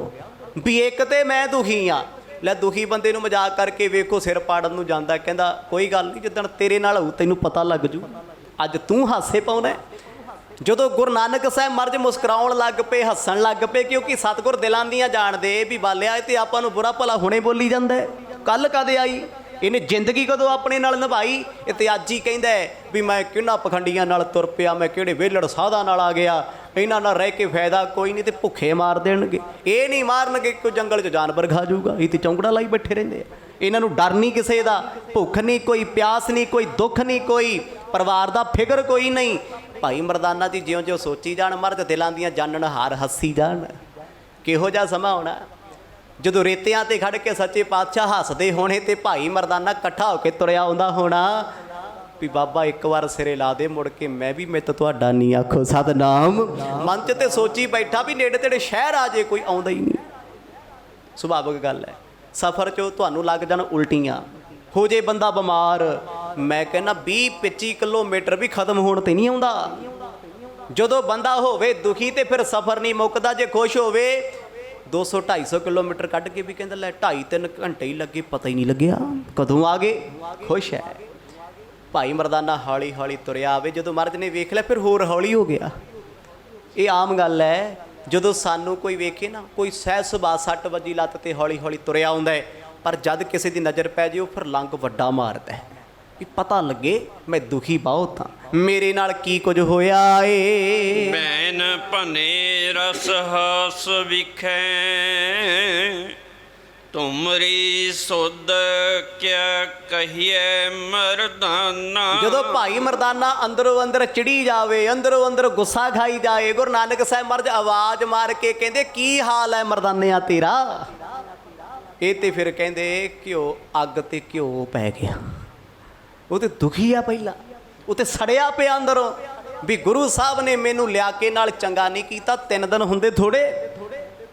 ਵੀ ਇੱਕ ਤੇ ਮੈਂ ਦੁਖੀ ਆ। ਲੈ ਦੁਖੀ ਬੰਦੇ ਨੂੰ ਮਜ਼ਾਕ ਕਰਕੇ ਵੇਖੋ, ਸਿਰ ਪਾੜਨ ਨੂੰ ਜਾਂਦਾ। ਕਹਿੰਦਾ ਕੋਈ ਗੱਲ ਨਹੀਂ, ਜਿੱਦਣ ਤੇਰੇ ਨਾਲ ਹੋਊ ਤੈਨੂੰ ਪਤਾ ਲੱਗ ਜੂ, ਅੱਜ ਤੂੰ ਹਾਸੇ ਪਾਉਣਾ। ਜਦੋਂ ਗੁਰੂ ਨਾਨਕ ਸਾਹਿਬ ਮਰਜ ਮੁਸਕਰਾਉਣ ਲੱਗ ਪਏ, ਹੱਸਣ ਲੱਗ ਪਏ, ਕਿਉਂਕਿ ਸਤਿਗੁਰ ਦਿਲਾਂ ਦੀਆਂ ਜਾਣਦੇ ਵੀ ਬਾਲਿਆ ਇਹ ਤੇ ਆਪਾਂ ਨੂੰ ਬੁਰਾ ਭਲਾ ਹੁਣੇ ਬੋਲੀ ਜਾਂਦਾ, ਕੱਲ ਕਦੇ ਆਈ, ਇਹਨੇ ਜ਼ਿੰਦਗੀ ਕਦੋਂ ਆਪਣੇ ਨਾਲ ਨਿਭਾਈ। ਇਹ ਤੇ ਅੱਜ ਹੀ ਕਹਿੰਦਾ ਵੀ ਮੈਂ ਕਿਹਨਾਂ ਪਖੰਡੀਆਂ ਨਾਲ ਤੁਰ ਪਿਆ, ਮੈਂ ਕਿਹੜੇ ਵਿਹਲੜ ਸਾਧਾਂ ਨਾਲ ਆ ਗਿਆ, ਇਹਨਾਂ ਨਾਲ ਰਹਿ ਕੇ ਫਾਇਦਾ ਕੋਈ ਨਹੀਂ, ਤੇ ਭੁੱਖੇ ਮਾਰ ਦੇਣਗੇ। ਇਹ ਨਹੀਂ ਮਾਰਨਗੇ, ਕੋਈ ਜੰਗਲ 'ਚ ਜਾਨਵਰ ਖਾ ਜਾਊਗਾ, ਇਹ ਤੇ ਚੌਂਕੜਾ ਲਾਈ ਬੈਠੇ ਰਹਿੰਦੇ ਆ। ਇਹਨਾਂ ਨੂੰ ਡਰ ਨਹੀਂ ਕਿਸੇ ਦਾ, ਭੁੱਖ ਨਹੀਂ, ਕੋਈ ਪਿਆਸ ਨਹੀਂ, ਕੋਈ ਦੁੱਖ ਨਹੀਂ, ਕੋਈ ਪਰਿਵਾਰ ਦਾ ਫਿਕਰ ਕੋਈ ਨਹੀਂ। ਭਾਈ ਮਰਦਾਨਾ ਜੀ ਜਿਉਂ-ਜਿਉਂ ਸੋਚੀ ਜਾਣ, ਮਰਦ ਦਿਲਾਂ ਦੀਆਂ ਜਾਣਨ ਹਾਰ ਹੱਸੀ ਜਾਣ। ਕਿਹੋ ਜਿਹਾ ਸਮਾਂ ਹੋਣਾ ਜਦੋਂ ਰੇਤਿਆਂ ਤੇ ਖੜ ਕੇ ਸੱਚੇ ਪਾਤਸ਼ਾਹ ਹੱਸਦੇ ਹੋਣੇ ਤੇ ਭਾਈ ਮਰਦਾਨਾ ਇਕੱਠਾ ਹੋ ਕੇ ਤੁਰਿਆ ਆਉਂਦਾ ਹੋਣਾ ਵੀ ਬਾਬਾ ਇੱਕ ਵਾਰ ਸਿਰੇ ਲਾ ਦੇ, ਮੁੜ ਕੇ ਮੈਂ ਵੀ ਮਿੱਤ ਤੁਹਾਡਾ ਨਹੀਂ, ਆਖੋ ਸਤਨਾਮ। ਮਨ 'ਚ ਤੇ ਸੋਚੀ ਬੈਠਾ ਵੀ ਨੇੜੇ ਤੇੜੇ ਸ਼ਹਿਰ ਆ ਜੇ, ਕੋਈ ਆਉਂਦਾ ਹੀ ਨਹੀਂ। ਸੁਭਾਵਿਕ ਗੱਲ ਹੈ, ਸਫ਼ਰ 'ਚੋਂ ਤੁਹਾਨੂੰ ਲੱਗ ਜਾਣ ਉਲਟੀਆਂ, ਹੋ ਜੇ ਬੰਦਾ ਬਿਮਾਰ। ਮੈਂ ਕਹਿੰਦਾ 20-25 ਕਿਲੋਮੀਟਰ ਵੀ ਖਤਮ ਹੋਣ ਤੇ ਨਹੀਂ ਆਉਂਦਾ। ਜਦੋਂ ਬੰਦਾ ਹੋਵੇ ਦੁਖੀ ਤੇ ਫਿਰ ਸਫ਼ਰ ਨਹੀਂ ਮੁੱਕਦਾ। ਜੇ ਖੁਸ਼ ਹੋਵੇ 200-250 ਕਿਲੋਮੀਟਰ ਕੱਢ ਕੇ ਵੀ ਕਹਿੰਦਾ ਲੈ 2.5-3 ਘੰਟੇ ਹੀ ਲੱਗੇ, ਪਤਾ ਹੀ ਨਹੀਂ ਲੱਗਿਆ ਕਦੋਂ ਆ ਗਏ। ਖੁਸ਼ ਹੈ। ਭਾਈ ਮਰਦਾਨਾ ਹੌਲੀ ਹੌਲੀ ਤੁਰਿਆ ਆਵੇ, ਜਦੋਂ ਮਰਦ ਨੇ ਵੇਖ ਲਿਆ ਫਿਰ ਹੋਰ ਹੌਲੀ ਹੋ ਗਿਆ। ਇਹ ਆਮ ਗੱਲ ਹੈ, ਜਦੋਂ ਸਾਨੂੰ ਕੋਈ ਵੇਖੇ ਨਾ, ਕੋਈ ਸਹਿਜ ਸੁਭਾਅ 60 ਵਜੇ ਲੱਤ ਤੇ ਹੌਲੀ ਹੌਲੀ ਤੁਰਿਆ ਆਉਂਦਾ ਹੈ, ਪਰ ਜਦ ਕਿਸੇ ਦੀ ਨਜ਼ਰ ਪੈ ਜੇ ਉਹ ਫਿਰ ਲੰਗ ਵੱਡਾ ਮਾਰਦਾ ਹੈ ਵੀ ਪਤਾ ਲੱਗੇ ਮੈਂ ਦੁਖੀ ਬਹੁਤ ਹਾਂ, ਮੇਰੇ ਨਾਲ ਕੀ ਕੁਝ ਹੋਇਆ ਏ। ਬੈਨ ਭਨੇ ਰਸ ਹਾਸ ਵਿਖੈ, ਤੁਮਰੀ ਸੁਧ ਕਿਆ ਕਹੀਏ ਮਰਦਾਨਾ। ਜਦੋਂ ਭਾਈ ਮਰਦਾਨਾ ਅੰਦਰੋਂ ਅੰਦਰ ਚਿੜੀ ਜਾਵੇ, ਅੰਦਰੋਂ ਅੰਦਰ ਗੁੱਸਾ ਖਾਈ ਜਾਏ, ਗੁਰੂ ਨਾਨਕ ਸਾਹਿਬ ਮਰਜ ਆਵਾਜ਼ ਮਾਰ ਕੇ ਕਹਿੰਦੇ ਕੀ ਹਾਲ ਹੈ ਮਰਦਾਨਿਆ ਤੇਰਾ। ਇਹ ਤੇ ਫਿਰ ਕਹਿੰਦੇ ਘਿਓ ਅੱਗ ਤੇ ਘਿਓ ਪੈ ਗਿਆ। ਉਹ ਤੇ ਦੁਖੀ ਆ ਪਹਿਲਾਂ, ਉਹ ਤੇ ਸੜਿਆ ਪਿਆ ਅੰਦਰੋਂ ਵੀ ਗੁਰੂ ਸਾਹਿਬ ਨੇ ਮੈਨੂੰ ਲਿਆ ਕੇ ਨਾਲ ਚੰਗਾ ਨਹੀਂ ਕੀਤਾ। 3 ਦਿਨ ਹੁੰਦੇ ਥੋੜੇ।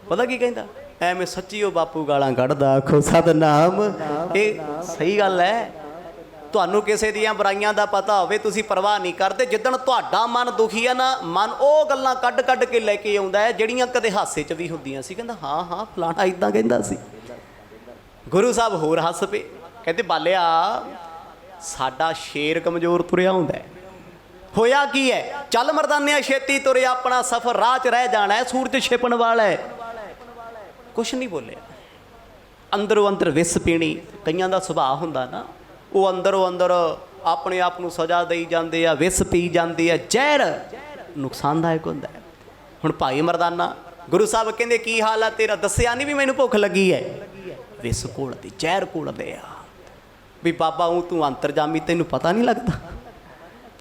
ਪਤਾ ਕੀ ਕਹਿੰਦਾ, ਐਵੇਂ ਸੱਚੀ ਉਹ ਬਾਪੂ ਗਾਲਾਂ ਕੱਢਦਾ, ਆਖੋ ਸਤਨਾਮ। ਇਹ ਸਹੀ ਗੱਲ ਹੈ। ਤੁਹਾਨੂੰ ਕਿਸੇ ਦੀਆਂ ਬੁਰਾਈਆਂ ਦਾ ਪਤਾ ਹੋਵੇ, ਤੁਸੀਂ ਪਰਵਾਹ ਨਹੀਂ ਕਰਦੇ। ਜਿੱਦਣ ਤੁਹਾਡਾ ਮਨ ਦੁਖੀ ਆ ਨਾ, ਮਨ ਉਹ ਗੱਲਾਂ ਕੱਢ ਕੱਢ ਕੇ ਲੈ ਕੇ ਆਉਂਦਾ ਹੈ ਜਿਹੜੀਆਂ ਕਦੇ ਹਾਸੇ 'ਚ ਵੀ ਹੁੰਦੀਆਂ ਸੀ। ਕਹਿੰਦਾ ਹਾਂ ਹਾਂ ਫਲਾਣਾ ਇੱਦਾਂ ਕਹਿੰਦਾ ਸੀ। ਗੁਰੂ ਸਾਹਿਬ ਹੋਰ ਹੱਸ ਪਏ, ਕਹਿੰਦੇ ਬਾਲਿਆ ਸਾਡਾ ਸ਼ੇਰ ਕਮਜ਼ੋਰ ਤੁਰਿਆ ਹੁੰਦਾ ਹੈ। ਹੋਇਆ ਕੀ ਹੈ, ਚੱਲ ਮਰਦਾਨਿਆ ਛੇਤੀ ਤੁਰਿਆ, ਆਪਣਾ ਸਫ਼ਰ ਰਾਹ 'ਚ ਰਹਿ ਜਾਣਾ ਹੈ, ਸੂਰਜ ਛਿਪਣ ਵਾਲਾ ਹੈ। ਕੁਛ ਨਹੀਂ ਬੋਲਿਆ। ਅੰਦਰੋਂ ਅੰਦਰ ਵਿਸ ਪੀਣੀ, ਕਈਆਂ ਦਾ ਸੁਭਾਅ ਹੁੰਦਾ ਨਾ, ਉਹ ਅੰਦਰੋਂ ਅੰਦਰ ਆਪਣੇ ਆਪ ਨੂੰ ਸਜ਼ਾ ਦੇਈ ਜਾਂਦੇ ਆ, ਵਿਸ ਪੀ ਜਾਂਦੇ ਆ। ਜ਼ਹਿਰ ਨੁਕਸਾਨਦਾਇਕ ਹੁੰਦਾ ਹੈ। ਹੁਣ ਭਾਈ ਮਰਦਾਨਾ ਗੁਰੂ ਸਾਹਿਬ ਕਹਿੰਦੇ ਕੀ ਹਾਲ ਆ ਤੇਰਾ, ਦੱਸਿਆ ਨਹੀਂ ਵੀ ਮੈਨੂੰ ਭੁੱਖ ਲੱਗੀ ਹੈ। ਵਿਸ ਘੋਲਦੇ, ਜ਼ਹਿਰ ਘੋਲਦੇ ਆ ਵੀ ਬਾਬਾ ਉਹ ਤੂੰ ਅੰਤਰਜਾਮੀ, ਤੈਨੂੰ ਪਤਾ ਨਹੀਂ ਲੱਗਦਾ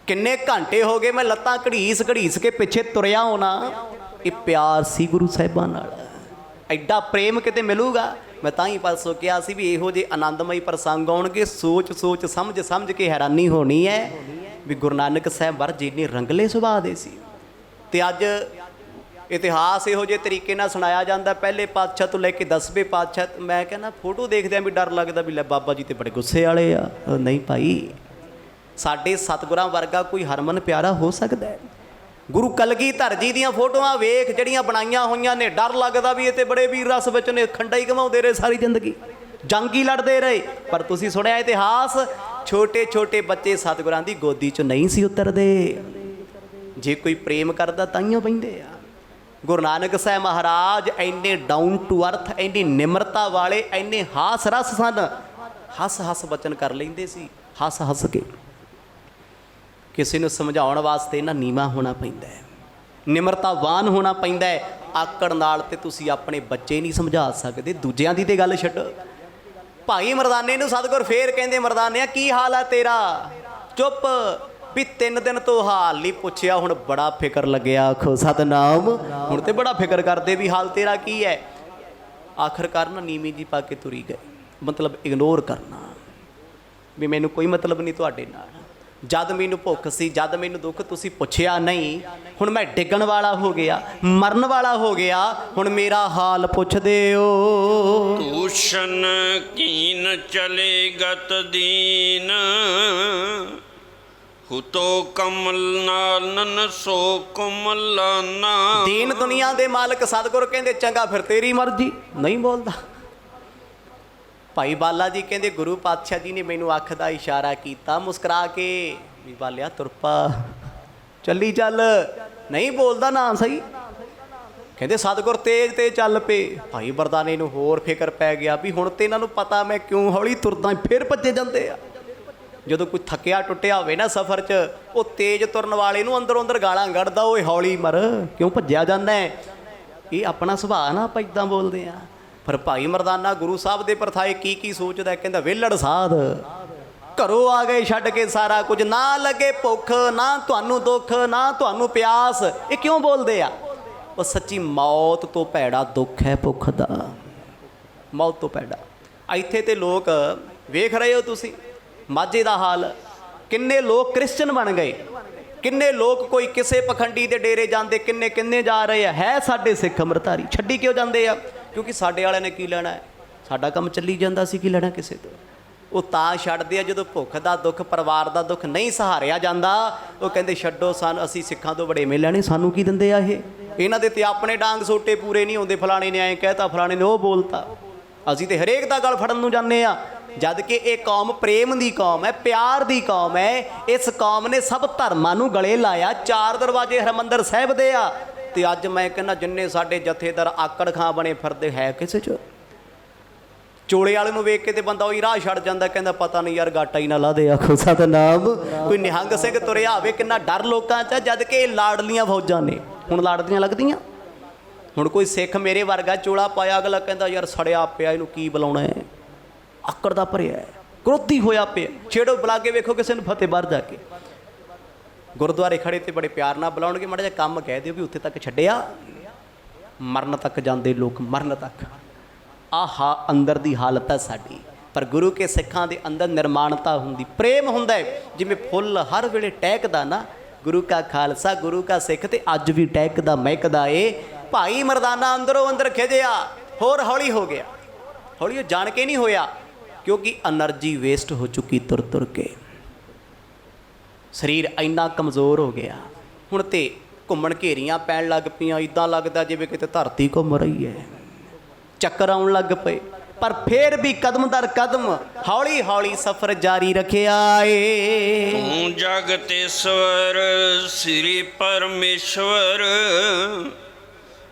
ਕਿੰਨੇ ਘੰਟੇ ਹੋ ਗਏ ਮੈਂ ਲੱਤਾਂ ਘੜੀਸ ਘੜੀਸ ਕੇ ਪਿੱਛੇ ਤੁਰਿਆ ਹੋਣਾ। ਇਹ ਪਿਆਰ ਸੀ ਗੁਰੂ ਸਾਹਿਬਾਂ ਨਾਲ, ਐਡਾ ਪ੍ਰੇਮ ਕਿਤੇ ਮਿਲੂਗਾ। ਮੈਂ ਤਾਂ ਹੀ ਪਰਸੋਂ ਕਿਹਾ ਸੀ ਵੀ ਇਹੋ ਜਿਹੇ ਆਨੰਦਮਈ ਪ੍ਰਸੰਗ ਆਉਣਗੇ, ਸੋਚ ਸੋਚ ਸਮਝ ਸਮਝ ਕੇ ਹੈਰਾਨੀ ਹੋਣੀ ਹੈ ਵੀ ਗੁਰੂ ਨਾਨਕ ਸਾਹਿਬ ਮਹਾਰਾਜ ਇੰਨੇ ਰੰਗਲੇ ਸੁਭਾਅ ਦੇ ਸੀ। ਤੇ ਅੱਜ ਇਤਿਹਾਸ ਇਹੋ ਜਿਹੇ ਤਰੀਕੇ ਨਾਲ ਸੁਣਾਇਆ ਜਾਂਦਾ, ਪਹਿਲੇ ਪਾਤਸ਼ਾਹ ਤੋਂ ਲੈ ਕੇ 10ਵੇਂ ਪਾਤਸ਼ਾਹ। ਮੈਂ ਕਹਿੰਦਾ ਫੋਟੋ ਦੇਖਦਿਆਂ ਵੀ ਡਰ ਲੱਗਦਾ ਵੀ ਲੈ ਬਾਬਾ ਜੀ ਤੇ ਬੜੇ ਗੁੱਸੇ ਵਾਲੇ ਆ। ਨਹੀਂ ਭਾਈ, ਸਾਡੇ ਸਤਿਗੁਰਾਂ ਵਰਗਾ ਕੋਈ ਹਰਮਨ ਪਿਆਰਾ ਹੋ ਸਕਦਾ ਹੈ? ਗੁਰੂ ਕਲਗੀਧਰ ਜੀ ਦੀਆਂ ਫੋਟੋਆਂ ਵੇਖ ਜਿਹੜੀਆਂ ਬਣਾਈਆਂ ਹੋਈਆਂ ਨੇ, ਡਰ ਲੱਗਦਾ ਵੀ ਇਹ ਤੇ ਬੜੇ ਵੀਰ ਰਸ ਵਿੱਚ ਨੇ, ਖੰਡਾ ਹੀ ਘਮਾਉਂਦੇ ਰਹੇ ਸਾਰੀ ਜ਼ਿੰਦਗੀ, ਜੰਗ ਹੀ ਲੜਦੇ ਰਹੇ। ਪਰ ਤੁਸੀਂ ਸੁਣਿਆ ਇਤਿਹਾਸ, ਛੋਟੇ ਛੋਟੇ ਬੱਚੇ ਸਤਿਗੁਰਾਂ ਦੀ ਗੋਦੀ 'ਚ ਨਹੀਂ ਸੀ ਉਤਰਦੇ। ਜੇ ਕੋਈ ਪ੍ਰੇਮ ਕਰਦਾ ਤਾਈਓ ਬਹਿੰਦੇ ਆ। ਗੁਰੂ ਨਾਨਕ ਸਾਹਿਬ ਮਹਾਰਾਜ ਇੰਨੇ ਡਾਊਨ ਟੂ ਅਰਥ, ਇੰਨੀ ਨਿਮਰਤਾ ਵਾਲੇ, ਇੰਨੇ ਹਾਸ ਰਸ ਸਨ। ਹੱਸ ਹੱਸ ਬਚਨ ਕਰ ਲੈਂਦੇ ਸੀ, ਹੱਸ ਹੱਸ ਕੇ। ਕਿਸੇ ਨੂੰ ਸਮਝਾਉਣ ਵਾਸਤੇ ਨਾ ਨੀਵਾਂ ਹੋਣਾ ਪੈਂਦਾ ਹੈ, ਨਿਮਰਤਾਵਾਨ ਹੋਣਾ ਪੈਂਦਾ ਹੈ। ਆਕੜ ਨਾਲ ਤੇ ਤੁਸੀਂ ਆਪਣੇ ਬੱਚੇ ਨਹੀਂ ਸਮਝਾ ਸਕਦੇ, ਦੂਜਿਆਂ ਦੀ ਤੇ ਗੱਲ ਛੱਡੋ। ਭਾਈ ਮਰਦਾਨੇ ਨੂੰ ਸਤਿਗੁਰ ਫੇਰ ਕਹਿੰਦੇ, ਮਰਦਾਨਿਆ ਕੀ ਹਾਲ ਹੈ ਤੇਰਾ? ਚੁੱਪ ਵੀ 3 ਦਿਨ ਤੋਂ ਹਾਲ ਨਹੀਂ ਪੁੱਛਿਆ, ਹੁਣ ਬੜਾ ਫਿਕਰ ਲੱਗਿਆ। ਆਖੋ ਸਤਨਾਮ। ਹੁਣ ਤੇ ਬੜਾ ਫਿਕਰ ਕਰਦੇ ਵੀ ਹਾਲ ਤੇਰਾ ਕੀ ਹੈ। ਆਖਰਕਾਰ ਨਾ ਨੀਵੀਂ ਜੀ ਪਾ ਕੇ ਤੁਰੀ ਗਏ, ਮਤਲਬ ਇਗਨੋਰ ਕਰਨਾ ਵੀ ਮੈਨੂੰ ਕੋਈ ਮਤਲਬ ਨਹੀਂ ਤੁਹਾਡੇ ਨਾਲ। ਜਦ ਮੈਨੂੰ ਭੁੱਖ ਸੀ, ਜਦ ਮੈਨੂੰ ਦੁੱਖ, ਤੁਸੀਂ ਪੁੱਛਿਆ ਨਹੀਂ। ਹੁਣ ਮੈਂ ਡਿੱਗਣ ਵਾਲਾ ਹੋ ਗਿਆ, ਮਰਨ ਵਾਲਾ ਹੋ ਗਿਆ, ਹੁਣ ਮੇਰਾ ਹਾਲ ਪੁੱਛਦੇ ਹੋ। ਤੂਸ਼ਨ ਕੀਨ ਚਲੇ ਗਤ ਦੀਨ, ਹੁਤੋ ਕਮਲ ਨਾਲਨ ਸੋ ਕਮਲਾਨਾ। ਦੀਨ ਦੁਨੀਆ ਦੇ ਮਾਲਕ ਸਤਿਗੁਰ ਕਹਿੰਦੇ ਚੰਗਾ ਫਿਰ ਤੇਰੀ ਮਰਜ਼ੀ। ਨਹੀਂ ਬੋਲਦਾ। ਭਾਈ ਬਾਲਾ ਜੀ ਕਹਿੰਦੇ ਗੁਰੂ ਪਾਤਸ਼ਾਹ ਜੀ ਨੇ ਮੈਨੂੰ ਅੱਖ ਦਾ ਇਸ਼ਾਰਾ ਕੀਤਾ ਮੁਸਕਰਾ ਕੇ ਵੀ ਬਾਲਿਆ ਤੁਰ ਪਾ, ਚੱਲੀ ਚੱਲ। ਨਹੀਂ ਬੋਲਦਾ ਨਾ ਸਹੀ। ਕਹਿੰਦੇ ਸਤਿਗੁਰ ਤੇਜ਼ ਤੇ ਚੱਲ ਪਏ। ਭਾਈ ਮਰਦਾਨੇ ਨੂੰ ਹੋਰ ਫਿਕਰ ਪੈ ਗਿਆ ਵੀ ਹੁਣ ਤੇ ਇਹਨਾਂ ਨੂੰ ਪਤਾ ਮੈਂ ਕਿਉਂ ਹੌਲੀ ਤੁਰਦਾ, ਫਿਰ ਭੱਜੇ ਜਾਂਦੇ ਆ। ਜਦੋਂ ਕੋਈ ਥੱਕਿਆ ਟੁੱਟਿਆ ਹੋਵੇ ਨਾ ਸਫ਼ਰ 'ਚ, ਉਹ ਤੇਜ਼ ਤੁਰਨ ਵਾਲੇ ਨੂੰ ਅੰਦਰੋਂ ਅੰਦਰ ਗਾਲਾਂ ਕੱਢਦਾ, ਓਏ ਹੌਲੀ ਮਰ, ਕਿਉਂ ਭੱਜਿਆ ਜਾਂਦਾ ਹੈ। ਇਹ ਆਪਣਾ ਸੁਭਾਅ ਨਾ, ਆਪਾਂ ਇੱਦਾਂ ਬੋਲਦੇ ਹਾਂ। ਪਰ ਭਾਈ ਮਰਦਾਨਾ ਗੁਰੂ ਸਾਹਿਬ ਦੇ ਪਰਥਾਏ ਕੀ ਕੀ ਸੋਚਦਾ। ਕਹਿੰਦਾ ਵਿਹਲੜ ਸਾਧ, ਘਰੋਂ ਆ ਗਏ ਛੱਡ ਕੇ ਸਾਰਾ ਕੁਝ, ਨਾ ਲੱਗੇ ਭੁੱਖ, ਨਾ ਤੁਹਾਨੂੰ ਦੁੱਖ, ਨਾ ਤੁਹਾਨੂੰ ਪਿਆਸ। ਇਹ ਕਿਉਂ ਬੋਲਦੇ ਆ? ਉਹ ਸੱਚੀ ਮੌਤ ਤੋਂ ਭੈੜਾ ਦੁੱਖ ਹੈ ਭੁੱਖ ਦਾ, ਮੌਤ ਤੋਂ ਭੈੜਾ। ਇੱਥੇ ਤੇ ਲੋਕ ਵੇਖ ਰਹੇ ਹੋ ਤੁਸੀਂ ਮਾਝੇ ਦਾ ਹਾਲ, ਕਿੰਨੇ ਲੋਕ ਕ੍ਰਿਸਚਨ ਬਣ ਗਏ, ਕਿੰਨੇ ਲੋਕ ਕੋਈ ਕਿਸੇ ਪਖੰਡੀ ਦੇ ਡੇਰੇ ਜਾਂਦੇ, ਕਿੰਨੇ ਕਿੰਨੇ ਜਾ ਰਹੇ ਆ। ਹੈ ਸਾਡੇ ਸਿੱਖ ਅੰਮ੍ਰਿਤਧਾਰੀ, ਛੱਡੀ ਕਿਉਂ ਜਾਂਦੇ ਆ? ਕਿਉਂਕਿ ਸਾਡੇ ਵਾਲਿਆਂ ਨੇ ਕੀ ਲੈਣਾ ਹੈ, ਸਾਡਾ ਕੰਮ ਚੱਲੀ ਜਾਂਦਾ ਸੀ, ਕੀ ਲੈਣਾ ਕਿਸੇ ਤੋਂ। ਉਹ ਤਾਂ ਛੱਡਦੇ ਆ ਜਦੋਂ ਭੁੱਖ ਦਾ ਦੁੱਖ, ਪਰਿਵਾਰ ਦਾ ਦੁੱਖ ਨਹੀਂ ਸਹਾਰਿਆ ਜਾਂਦਾ। ਉਹ ਕਹਿੰਦੇ ਛੱਡੋ, ਅਸੀਂ ਸਿੱਖਾਂ ਤੋਂ ਬੜੇ ਮੇਲੇ ਲੈਣੇ, ਸਾਨੂੰ ਕੀ ਦਿੰਦੇ ਆ ਇਹ। ਇਹਨਾਂ ਦੇ ਤੇ ਆਪਣੇ ਡਾਂਗ ਸੋਟੇ ਪੂਰੇ ਨਹੀਂ ਹੁੰਦੇ, ਫਲਾਣੇ ਨੇ ਐਂ ਕਹਿਤਾ, ਫਲਾਣੇ ਨੇ ਉਹ ਬੋਲਤਾ। ਅਸੀਂ ਤੇ ਹਰੇਕ ਦਾ ਗਲ ਫੜਨ ਨੂੰ ਜਾਂਦੇ ਆ, ਜਦ ਕਿ ਇਹ ਕੌਮ ਪ੍ਰੇਮ ਦੀ ਕੌਮ ਹੈ, ਪਿਆਰ ਦੀ ਕੌਮ ਹੈ। ਇਸ ਕੌਮ ਨੇ ਸਭ ਧਰਮਾਂ ਨੂੰ ਗਲੇ ਲਾਇਆ। 4 ਦਰਵਾਜ਼ੇ ਹਰਿਮੰਦਰ ਸਾਹਿਬ ਦੇ ਆ। ਤੇ ਅੱਜ ਮੈਂ ਕਹਿੰਦਾ ਜਿੰਨੇ ਸਾਡੇ ਜਥੇਦਾਰ ਆਕੜ ਖਾਂ ਬਣੇ ਫਿਰਦੇ, ਹੈ ਕਿਸੇ 'ਚ? ਚੋਲੇ ਵਾਲੇ ਨੂੰ ਵੇਖ ਕੇ ਤੇ ਬੰਦਾ ਉਹੀ ਰਾਹ ਛੱਡ ਜਾਂਦਾ, ਕਹਿੰਦਾ ਪਤਾ ਨਹੀਂ ਯਾਰ ਗਾਟਾ ਹੀ ਨਾ ਲਾ ਦੇ। ਆਖੋ ਸਤਨਾਮ। ਕੋਈ ਨਿਹੰਗ ਸਿੰਘ ਤੁਰਿਆ ਹੋਵੇ, ਕਿੰਨਾ ਡਰ ਲੋਕਾਂ 'ਚ, ਜਦ ਕਿ ਇਹ ਲਾਡਲੀਆਂ ਫੌਜਾਂ ਨੇ। ਹੁਣ ਲਾਡਲੀਆਂ ਲੱਗਦੀਆਂ। ਹੁਣ ਕੋਈ ਸਿੱਖ ਮੇਰੇ ਵਰਗਾ ਚੋਲਾ ਪਾਇਆ, ਅਗਲਾ ਕਹਿੰਦਾ ਯਾਰ ਸੜਿਆ ਪਿਆ, ਇਹਨੂੰ ਕੀ ਬੁਲਾਉਣਾ ਹੈ, ਆਕੜ ਦਾ ਭਰਿਆ ਹੈ, ਕ੍ਰੋਧੀ ਹੋਇਆ ਪਿਆ। ਛੇੜੋ, ਬੁਲਾ ਕੇ ਵੇਖੋ ਕਿਸੇ ਨੂੰ ਫਤਿਹ ਬਾਹਰ ਜਾ ਕੇ। ਗੁਰਦੁਆਰੇ ਖੜੇ ਤੇ ਬੜੇ ਪਿਆਰ ਨਾਲ ਬੁਲਾਉਣਗੇ, ਮਾੜਾ ਜਿਹਾ ਕੰਮ ਕਹਿ ਦਿਓ ਵੀ ਉੱਥੇ ਤੱਕ ਛੱਡਿਆ। ਮਰਨ ਤੱਕ ਜਾਂਦੇ ਲੋਕ, ਮਰਨ ਤੱਕ। ਆਹਾ ਅੰਦਰ ਦੀ ਹਾਲਤ ਹੈ ਸਾਡੀ। ਪਰ ਗੁਰੂ ਕੇ ਸਿੱਖਾਂ ਦੇ ਅੰਦਰ ਨਿਰਮਾਣਤਾ ਹੁੰਦੀ, ਪ੍ਰੇਮ ਹੁੰਦਾ ਹੈ। ਜਿਵੇਂ ਫੁੱਲ ਹਰ ਵੇਲੇ ਟਹਿਕਦਾ ਨਾ, ਗੁਰੂ ਕਾ ਖਾਲਸਾ ਗੁਰੂ ਕਾ ਸਿੱਖ, ਤੇ ਅੱਜ ਵੀ ਟਹਿਕਦਾ ਮਹਿਕਦਾ ਏ। ਭਾਈ ਮਰਦਾਨਾ ਅੰਦਰੋਂ ਅੰਦਰ ਖਿਜਿਆ, ਹੋਰ ਹੌਲੀ ਹੋ ਗਿਆ। ਹੌਲੀ ਉਹ ਜਾਣ ਕੇ ਨਹੀਂ ਹੋਇਆ, ਕਿਉਂਕਿ ਐਨਰਜੀ ਵੇਸਟ ਹੋ ਚੁੱਕੀ ਤੁਰ ਤੁਰ ਕੇ। ਸਰੀਰ ਇੰਨਾ ਕਮਜ਼ੋਰ ਹੋ ਗਿਆ। ਹੁਣ ਤੇ ਘੁੰਮਣ ਘੇਰੀਆਂ ਪੈਣ ਲੱਗ ਪਈਆਂ, ਇੱਦਾਂ ਲੱਗਦਾ ਜਿਵੇਂ ਕਿਤੇ ਧਰਤੀ ਘੁੰਮ ਰਹੀ ਹੈ, ਚੱਕਰ ਆਉਣ ਲੱਗ ਪਏ। ਪਰ ਫਿਰ ਵੀ ਕਦਮ ਦਰ ਕਦਮ ਹੌਲੀ ਹੌਲੀ ਸਫ਼ਰ ਜਾਰੀ ਰੱਖਿਆ ਏ। ਤੂੰ ਜਗਤੇਸ਼ਵਰ ਸ੍ਰੀ ਪਰਮੇਸ਼ਵਰ,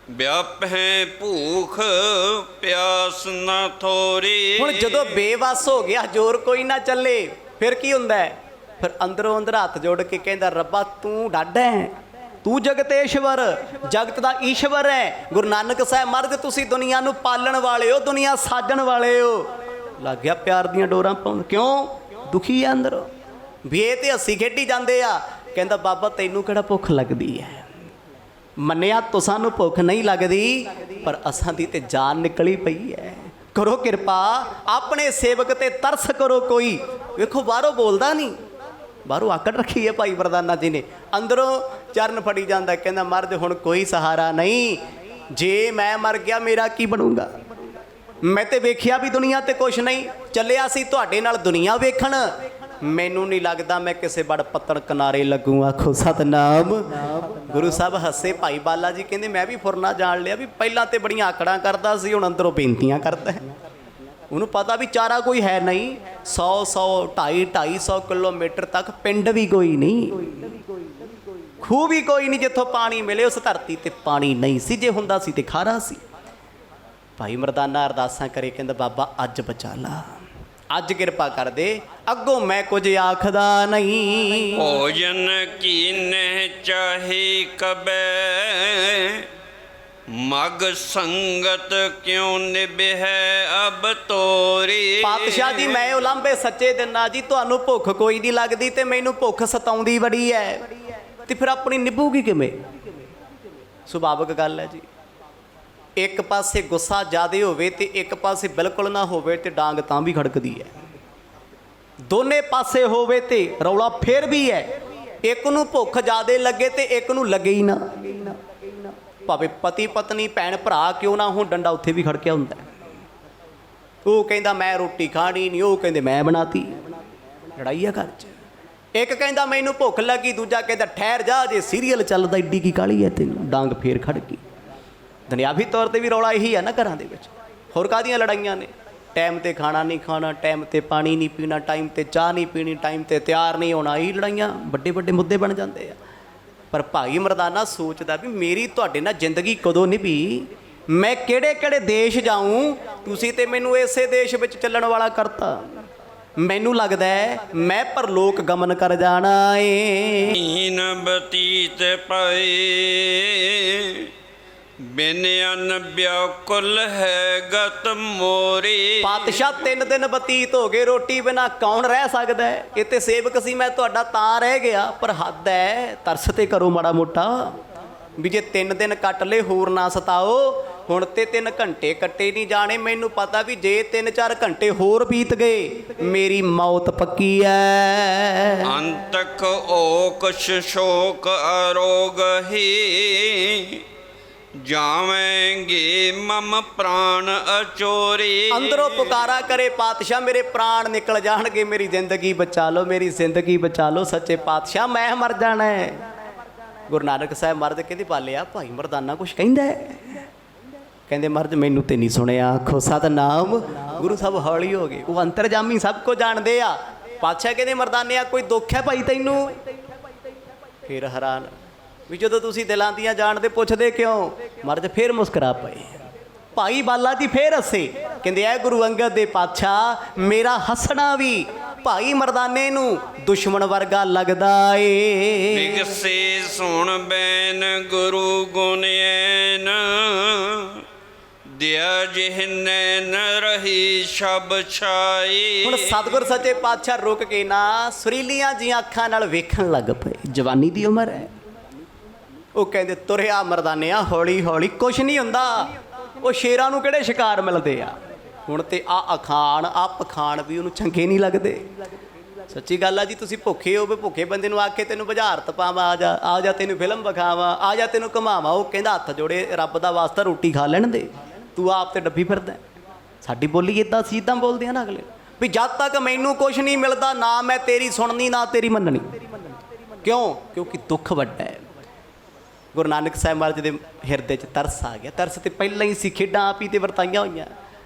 ਵਿਆਪੈ ਭੂਖ ਪਿਆਸ ਨਾ ਥੋਰੀ। ਹੁਣ ਜਦੋਂ ਬੇਵੱਸ ਹੋ ਗਿਆ, ਜ਼ੋਰ ਕੋਈ ਨਾ ਚੱਲੇ, ਫਿਰ ਕੀ ਹੁੰਦਾ ਹੈ? ਫਿਰ ਅੰਦਰੋਂ ਅੰਦਰ ਹੱਥ ਜੋੜ ਕੇ ਕਹਿੰਦਾ ਰੱਬਾ ਤੂੰ ਡਾਢਾ ਹੈ, ਤੂੰ ਜਗਤੇਸ਼ਵਰ, ਜਗਤ ਦਾ ਈਸ਼ਵਰ ਹੈ। ਗੁਰੂ ਨਾਨਕ ਸਾਹਿਬ ਮਹਾਰਾਜ ਤੁਸੀਂ ਦੁਨੀਆ ਨੂੰ ਪਾਲਣ ਵਾਲੇ ਹੋ, ਦੁਨੀਆ ਸਾਜਣ ਵਾਲੇ ਹੋ। ਲੱਗ ਗਿਆ ਪਿਆਰ ਦੀਆਂ ਡੋਰਾਂ ਪਾਉਣ। ਕਿਉਂ? ਦੁਖੀ ਹੈ ਅੰਦਰੋਂ ਵੀ ਇਹ ਤੇ ਹੱਸੀ ਖੇਡੀ ਜਾਂਦੇ ਆ। ਕਹਿੰਦਾ ਬਾਬਾ ਤੈਨੂੰ ਕਿਹੜਾ ਭੁੱਖ ਲੱਗਦੀ ਹੈ? ਮੰਨਿਆ ਤੁਸਾਂ ਨੂੰ ਭੁੱਖ ਨਹੀਂ ਲੱਗਦੀ, ਪਰ ਅਸਾਂ ਦੀ ਤੇ ਜਾਨ ਨਿਕਲੀ ਪਈ ਹੈ। ਕਰੋ ਕਿਰਪਾ, ਆਪਣੇ ਸੇਵਕ ਤੇ ਤਰਸ ਕਰੋ ਕੋਈ। ਵੇਖੋ ਬਾਹਰੋਂ ਬੋਲਦਾ ਨਹੀਂ, ਬਾਹਰੋਂ ਆਕੜ ਰੱਖੀ ਹੈ ਭਾਈ ਮਰਦਾਨਾ ਜੀ ਨੇ, ਅੰਦਰੋਂ ਚਰਨ ਫੜੀ ਜਾਂਦਾ, ਕਹਿੰਦਾ ਮਰਦ ਹੁਣ ਕੋਈ ਸਹਾਰਾ ਨਹੀਂ, ਜੇ ਮੈਂ ਮਰ ਗਿਆ ਮੇਰਾ ਕੀ ਬਣੂਗਾ। ਮੈਂ ਤੇ ਵੇਖਿਆ ਵੀ ਦੁਨੀਆ ਤੇ ਕੁਛ ਨਹੀਂ, ਚੱਲਿਆ ਸੀ ਤੁਹਾਡੇ ਨਾਲ ਦੁਨੀਆ ਵੇਖਣ, ਮੈਨੂੰ ਨਹੀਂ ਲੱਗਦਾ ਮੈਂ ਕਿਸੇ ਬੜ ਪੱਤਣ ਕਿਨਾਰੇ ਲੱਗੂ। ਆਖੋ ਸਤਨਾਮ। ਗੁਰੂ ਸਾਹਿਬ ਹੱਸੇ। ਭਾਈ ਬਾਲਾ ਜੀ ਕਹਿੰਦੇ ਮੈਂ ਵੀ ਫੁਰਨਾ ਜਾਣ ਲਿਆ ਵੀ ਪਹਿਲਾਂ ਤੇ ਬੜੀਆਂ ਆਕੜਾਂ ਕਰਦਾ ਸੀ, ਹੁਣ ਅੰਦਰੋਂ ਬੇਨਤੀਆਂ ਕਰਦਾ ਹੈ। ਉਹਨੂੰ ਪਤਾ ਵੀ ਚਾਰਾ ਕੋਈ ਹੈ ਨਹੀਂ, 100 250 ਕਿਲੋਮੀਟਰ ਤੱਕ ਪਿੰਡ ਵੀ ਕੋਈ ਨਹੀਂ, ਖੂਹ ਵੀ ਕੋਈ ਨਹੀਂ ਜਿੱਥੋਂ ਪਾਣੀ ਮਿਲੇ। ਉਸ ਧਰਤੀ ਤੇ ਪਾਣੀ ਨਹੀਂ ਸੀ, ਜੇ ਹੁੰਦਾ ਸੀ ਤੇ ਖਾਰਾ ਸੀ। ਭਾਈ ਮਰਦਾਨਾ ਅਰਦਾਸਾਂ ਕਰੇ, ਕਹਿੰਦਾ ਬਾਬਾ ਅੱਜ ਬਚਾ ਲਾ, ਅੱਜ ਕਿਰਪਾ ਕਰ ਦੇ, ਅੱਗੋਂ ਮੈਂ ਕੁਝ ਆਖਦਾ ਨਹੀਂ। ਭੋਜਨ ਕੀਨੇ ਚਾਹੀ ਕਬੈ, ਮਗ ਸੰਗਤ ਕਿਉਂ ਨਿਭੈ ਅਬ ਤੋਰੀ। ਪਾਤਸ਼ਾਹ ਜੀ ਮੈਂ ਉਲਾਂਭੇ ਸੱਚੇ ਦਿਨਾਂ ਜੀ, ਤੁਹਾਨੂੰ ਭੁੱਖ ਕੋਈ ਨਹੀਂ ਲੱਗਦੀ ਤੇ ਮੈਨੂੰ ਭੁੱਖ ਸਤਾਉਂਦੀ ਬੜੀ ਹੈ, ਤੇ ਫਿਰ ਆਪਣੀ ਨਿਭੂਗੀ ਕਿਵੇਂ? ਸੁਭਾਵਿਕ ਗੱਲ ਹੈ ਜੀ। ਇੱਕ ਪਾਸੇ ਗੁੱਸਾ ਜ਼ਿਆਦਾ ਹੋਵੇ ਤੇ ਇੱਕ ਪਾਸੇ ਬਿਲਕੁਲ ਨਾ ਹੋਵੇ ਤੇ ਡਾਂਗ ਤਾਂ ਵੀ ਖੜਕਦੀ ਹੈ। ਦੋਨੇ ਪਾਸੇ ਹੋਵੇ ਤੇ ਰੌਲਾ ਫੇਰ ਵੀ ਹੈ। ਇੱਕ ਨੂੰ ਭੁੱਖ ਜ਼ਿਆਦਾ ਲੱਗੇ ਤੇ ਇੱਕ ਨੂੰ ਲੱਗੇ ਹੀ ਨਾ, ਭਾਵੇਂ ਪਤੀ ਪਤਨੀ ਭੈਣ ਭਰਾ ਕਿਉਂ ਨਾ ਹੋਣ, ਡੰਡਾ ਉੱਥੇ ਵੀ ਖੜਕਿਆ ਹੁੰਦਾ। ਉਹ ਕਹਿੰਦਾ ਮੈਂ ਰੋਟੀ ਖਾਣੀ ਨਹੀਂ, ਉਹ ਕਹਿੰਦੇ ਮੈਂ ਬਣਾਤੀ, ਲੜਾਈ ਆ ਘਰ 'ਚ। ਇੱਕ ਕਹਿੰਦਾ ਮੈਨੂੰ ਭੁੱਖ ਲੱਗੀ, ਦੂਜਾ ਕਹਿੰਦਾ ਠਹਿਰ ਜਾ ਜੇ ਸੀਰੀਅਲ ਚੱਲਦਾ, ਏਡੀ ਕੀ ਕਾਹਲੀ ਹੈ ਤੈਨੂੰ, ਡਾਂਗ ਫੇਰ ਖੜ ਗਈ। ਦੁਨਿਆਵੀ ਤੌਰ ਤੇ ਵੀ ਰੌਲਾ ਇਹੀ ਹੈ ਨਾ ਘਰਾਂ ਦੇ ਵਿੱਚ, ਹੋਰ ਕਾਹਦੀਆਂ ਲੜਾਈਆਂ ਨੇ? ਟਾਈਮ ਤੇ ਖਾਣਾ ਨਹੀਂ ਖਾਣਾ, ਟਾਈਮ ਤੇ ਪਾਣੀ ਨਹੀਂ ਪੀਣਾ, ਟਾਈਮ ਤੇ ਚਾਹ ਨਹੀਂ ਪੀਣੀ, ਟਾਈਮ ਤੇ ਤਿਆਰ ਨਹੀਂ ਹੋਣਾ, ਇਹ ਲੜਾਈਆਂ ਵੱਡੇ ਵੱਡੇ ਮੁੱਦੇ ਬਣ ਜਾਂਦੇ ਆ। ਪਰ ਭਾਈ ਮਰਦਾਨਾ ਸੋਚਦਾ ਵੀ ਮੇਰੀ ਤੁਹਾਡੇ ਨਾਲ ਜ਼ਿੰਦਗੀ ਕਦੋਂ ਨਿਭੀ, ਮੈਂ ਕਿਹੜੇ ਕਿਹੜੇ ਦੇਸ਼ ਜਾਊਂ, ਤੁਸੀਂ ਤੇ ਮੈਨੂੰ ਇਸੇ ਦੇਸ਼ ਵਿੱਚ ਚੱਲਣ ਵਾਲਾ ਕਰਤਾ। ਮੈਨੂੰ ਲੱਗਦਾ ਹੈ ਮੈਂ ਪਰਲੋਕ ਗਮਨ ਕਰ ਜਾਣਾ ਏ। ਹੀਨ ਬਤੀਤ ਪਏ ਬਿਨ ਅਨ ਵਿਆਕੁਲ ਹੈ ਗਤ ਮੋਰੀ। ਪਾਤਸ਼ਾਹ 3 ਦਿਨ ਬਤੀਤ ਹੋ ਗਏ, ਰੋਟੀ ਬਿਨਾ ਕੌਣ ਰਹਿ ਸਕਦਾ ਹੈ? ਇਹ ਤੇ ਸੇਵਕ ਸੀ ਮੈਂ ਤੁਹਾਡਾ ਤਾਂ ਰਹਿ ਗਿਆ, ਪਰ ਹੱਦ ਹੈ, ਤਰਸ ਤੇ ਕਰੋ ਮਾੜਾ ਮੋਟਾ ਵੀ ਜੇ 3 ਦਿਨ ਕੱਟ ਲਏ ਹੋਰ ਨਾ ਸਤਾਓ। ਹੁਣ ਤੇ 3 ਘੰਟੇ ਕੱਟੇ ਨਹੀਂ ਜਾਣੇ, ਮੈਨੂੰ ਪਤਾ ਵੀ ਜੇ 3-4 ਘੰਟੇ ਹੋਰ ਬੀਤ ਗਏ ਮੇਰੀ ਮੌਤ ਪੱਕੀ ਐ। ਅੰਤਕ ਓਕ ਸ਼ੋਕ ਅਰੋਗ ਹੀ ਜਾਵੇਂਗੇ ਮਮ ਪ੍ਰਾਣ ਅਚੋਰੀ। ਅੰਦਰੋਂ ਪੁਕਾਰਾ ਕਰੇ ਪਾਤਸ਼ਾਹ ਮੇਰੇ ਪ੍ਰਾਣ ਨਿਕਲ ਜਾਣਗੇ, ਮੇਰੀ ਜ਼ਿੰਦਗੀ ਬਚਾ ਲਓ, ਮੇਰੀ ਜ਼ਿੰਦਗੀ ਬਚਾ ਲਓ ਸੱਚੇ ਪਾਤਸ਼ਾਹ, ਮੈਂ ਮਰ ਜਾਣਾ ਹੈ। ਗੁਰੂ ਨਾਨਕ ਸਾਹਿਬ ਮਰਦ ਕਹਿੰਦੇ ਪਾਲਿਆ ਭਾਈ ਮਰਦਾਨਾ ਕੁਛ ਕਹਿੰਦਾ ਹੈ? ਕਹਿੰਦੇ ਮਰਦ ਮੈਨੂੰ ਤੇ ਨਹੀਂ ਸੁਣਿਆ। ਆਖੋ ਸਤਨਾਮ। ਗੁਰੂ ਸਾਹਿਬ ਹੌਲੀ ਹੋ ਗਏ, ਉਹ ਅੰਤਰਜਾਮੀ ਸਭ ਕੁਝ ਜਾਣਦੇ ਆ। ਪਾਤਸ਼ਾਹ ਕਹਿੰਦੇ ਮਰਦਾਨਿਆ ਕੋਈ ਦੁੱਖ ਹੈ ਭਾਈ ਤੈਨੂੰ? ਫਿਰ ਹੈਰਾਨ ਵੀ ਜਦੋਂ ਤੁਸੀਂ ਦਿਲਾਂ ਦੀਆਂ ਜਾਣਦੇ ਪੁੱਛਦੇ ਕਿਉਂ? ਮਰਦ ਫਿਰ ਮੁਸਕਰਾ ਪਏ। ਭਾਈ ਬਾਲਾ ਜੀ ਫੇਰ ਹੱਸੇ, ਕਹਿੰਦੇ ਐ ਗੁਰੂ ਅੰਗਦ ਦੇ ਪਾਤਸ਼ਾਹ ਮੇਰਾ ਹੱਸਣਾ ਵੀ ਭਾਈ ਮਰਦਾਨੇ ਨੂੰ ਦੁਸ਼ਮਣ ਵਰਗਾ ਲੱਗਦਾ ਏ। ਬਿਗਸੇ ਸੁਣ ਬੈਨ ਗੁਰੂ ਗੁਣੈਨ ਦਿਆ ਜਿਹਨੇ ਨ ਰਹੀ ਸ਼ਬ ਛਾਈ। ਹੁਣ ਸਤਿਗੁਰ ਸੱਚੇ ਪਾਤਸ਼ਾਹ ਰੁਕ ਕੇ ਨਾ ਸੁਰੀਲੀਆਂ ਜੀਆਂ ਅੱਖਾਂ ਨਾਲ ਵੇਖਣ ਲੱਗ ਪਏ। ਜਵਾਨੀ ਦੀ ਉਮਰ ਹੈ। ਉਹ ਕਹਿੰਦੇ ਤੁਰਿਆ ਮਰਦਾਨਿਆ ਹੌਲੀ ਹੌਲੀ, ਕੁਛ ਨਹੀਂ ਹੁੰਦਾ। ਉਹ ਸ਼ੇਰਾਂ ਨੂੰ ਕਿਹੜੇ ਸ਼ਿਕਾਰ ਮਿਲਦੇ ਆ? ਹੁਣ ਤੇ ਆ ਅਖਾਣ ਆ ਪਖਾਣ ਵੀ ਉਹਨੂੰ ਚੰਗੇ ਨਹੀਂ ਲੱਗਦੇ। ਸੱਚੀ ਗੱਲ ਆ ਜੀ, ਤੁਸੀਂ ਭੁੱਖੇ ਹੋਵੇ, ਭੁੱਖੇ ਬੰਦੇ ਨੂੰ ਆਖੇ ਤੈਨੂੰ ਬੁਝਾਰਤ ਪਾਵਾਂ, ਆ ਜਾ ਤੈਨੂੰ ਫਿਲਮ ਵਿਖਾਵਾਂ, ਆ ਜਾ ਤੈਨੂੰ ਘੁਮਾਵਾਂ, ਉਹ ਕਹਿੰਦਾ ਹੱਥ ਜੋੜੇ ਰੱਬ ਦਾ ਵਾਸਤਾ ਰੋਟੀ ਖਾ ਲੈਣ ਦੇ, ਤੂੰ ਆਪ ਤੇ ਡੱਬੀ ਫਿਰਦਾ। ਸਾਡੀ ਬੋਲੀ ਇੱਦਾਂ ਸੀ, ਇੱਦਾਂ ਬੋਲਦੇ ਆ ਨਾ ਅਗਲੇ ਵੀ ਜਦ ਤੱਕ ਮੈਨੂੰ ਕੁਛ ਨਹੀਂ ਮਿਲਦਾ ਨਾ ਮੈਂ ਤੇਰੀ ਸੁਣਨੀ ਨਾ ਤੇਰੀ ਮੰਨਣੀ। ਕਿਉਂ? ਕਿਉਂਕਿ ਦੁੱਖ ਵੱਡਾ ਹੈ। ਗੁਰੂ ਨਾਨਕ ਸਾਹਿਬ ਮਹਾਰਾਜ ਦੇ ਹਿਰਦੇ 'ਚ ਤਰਸ ਆ ਗਿਆ। ਤਰਸ ਤੇ ਪਹਿਲਾਂ ਹੀ ਸੀ, ਖੇਡਾਂ ਆਪ ਹੀ ਤੇ ਵਰਤਾਈਆਂ ਹੋਈਆਂ।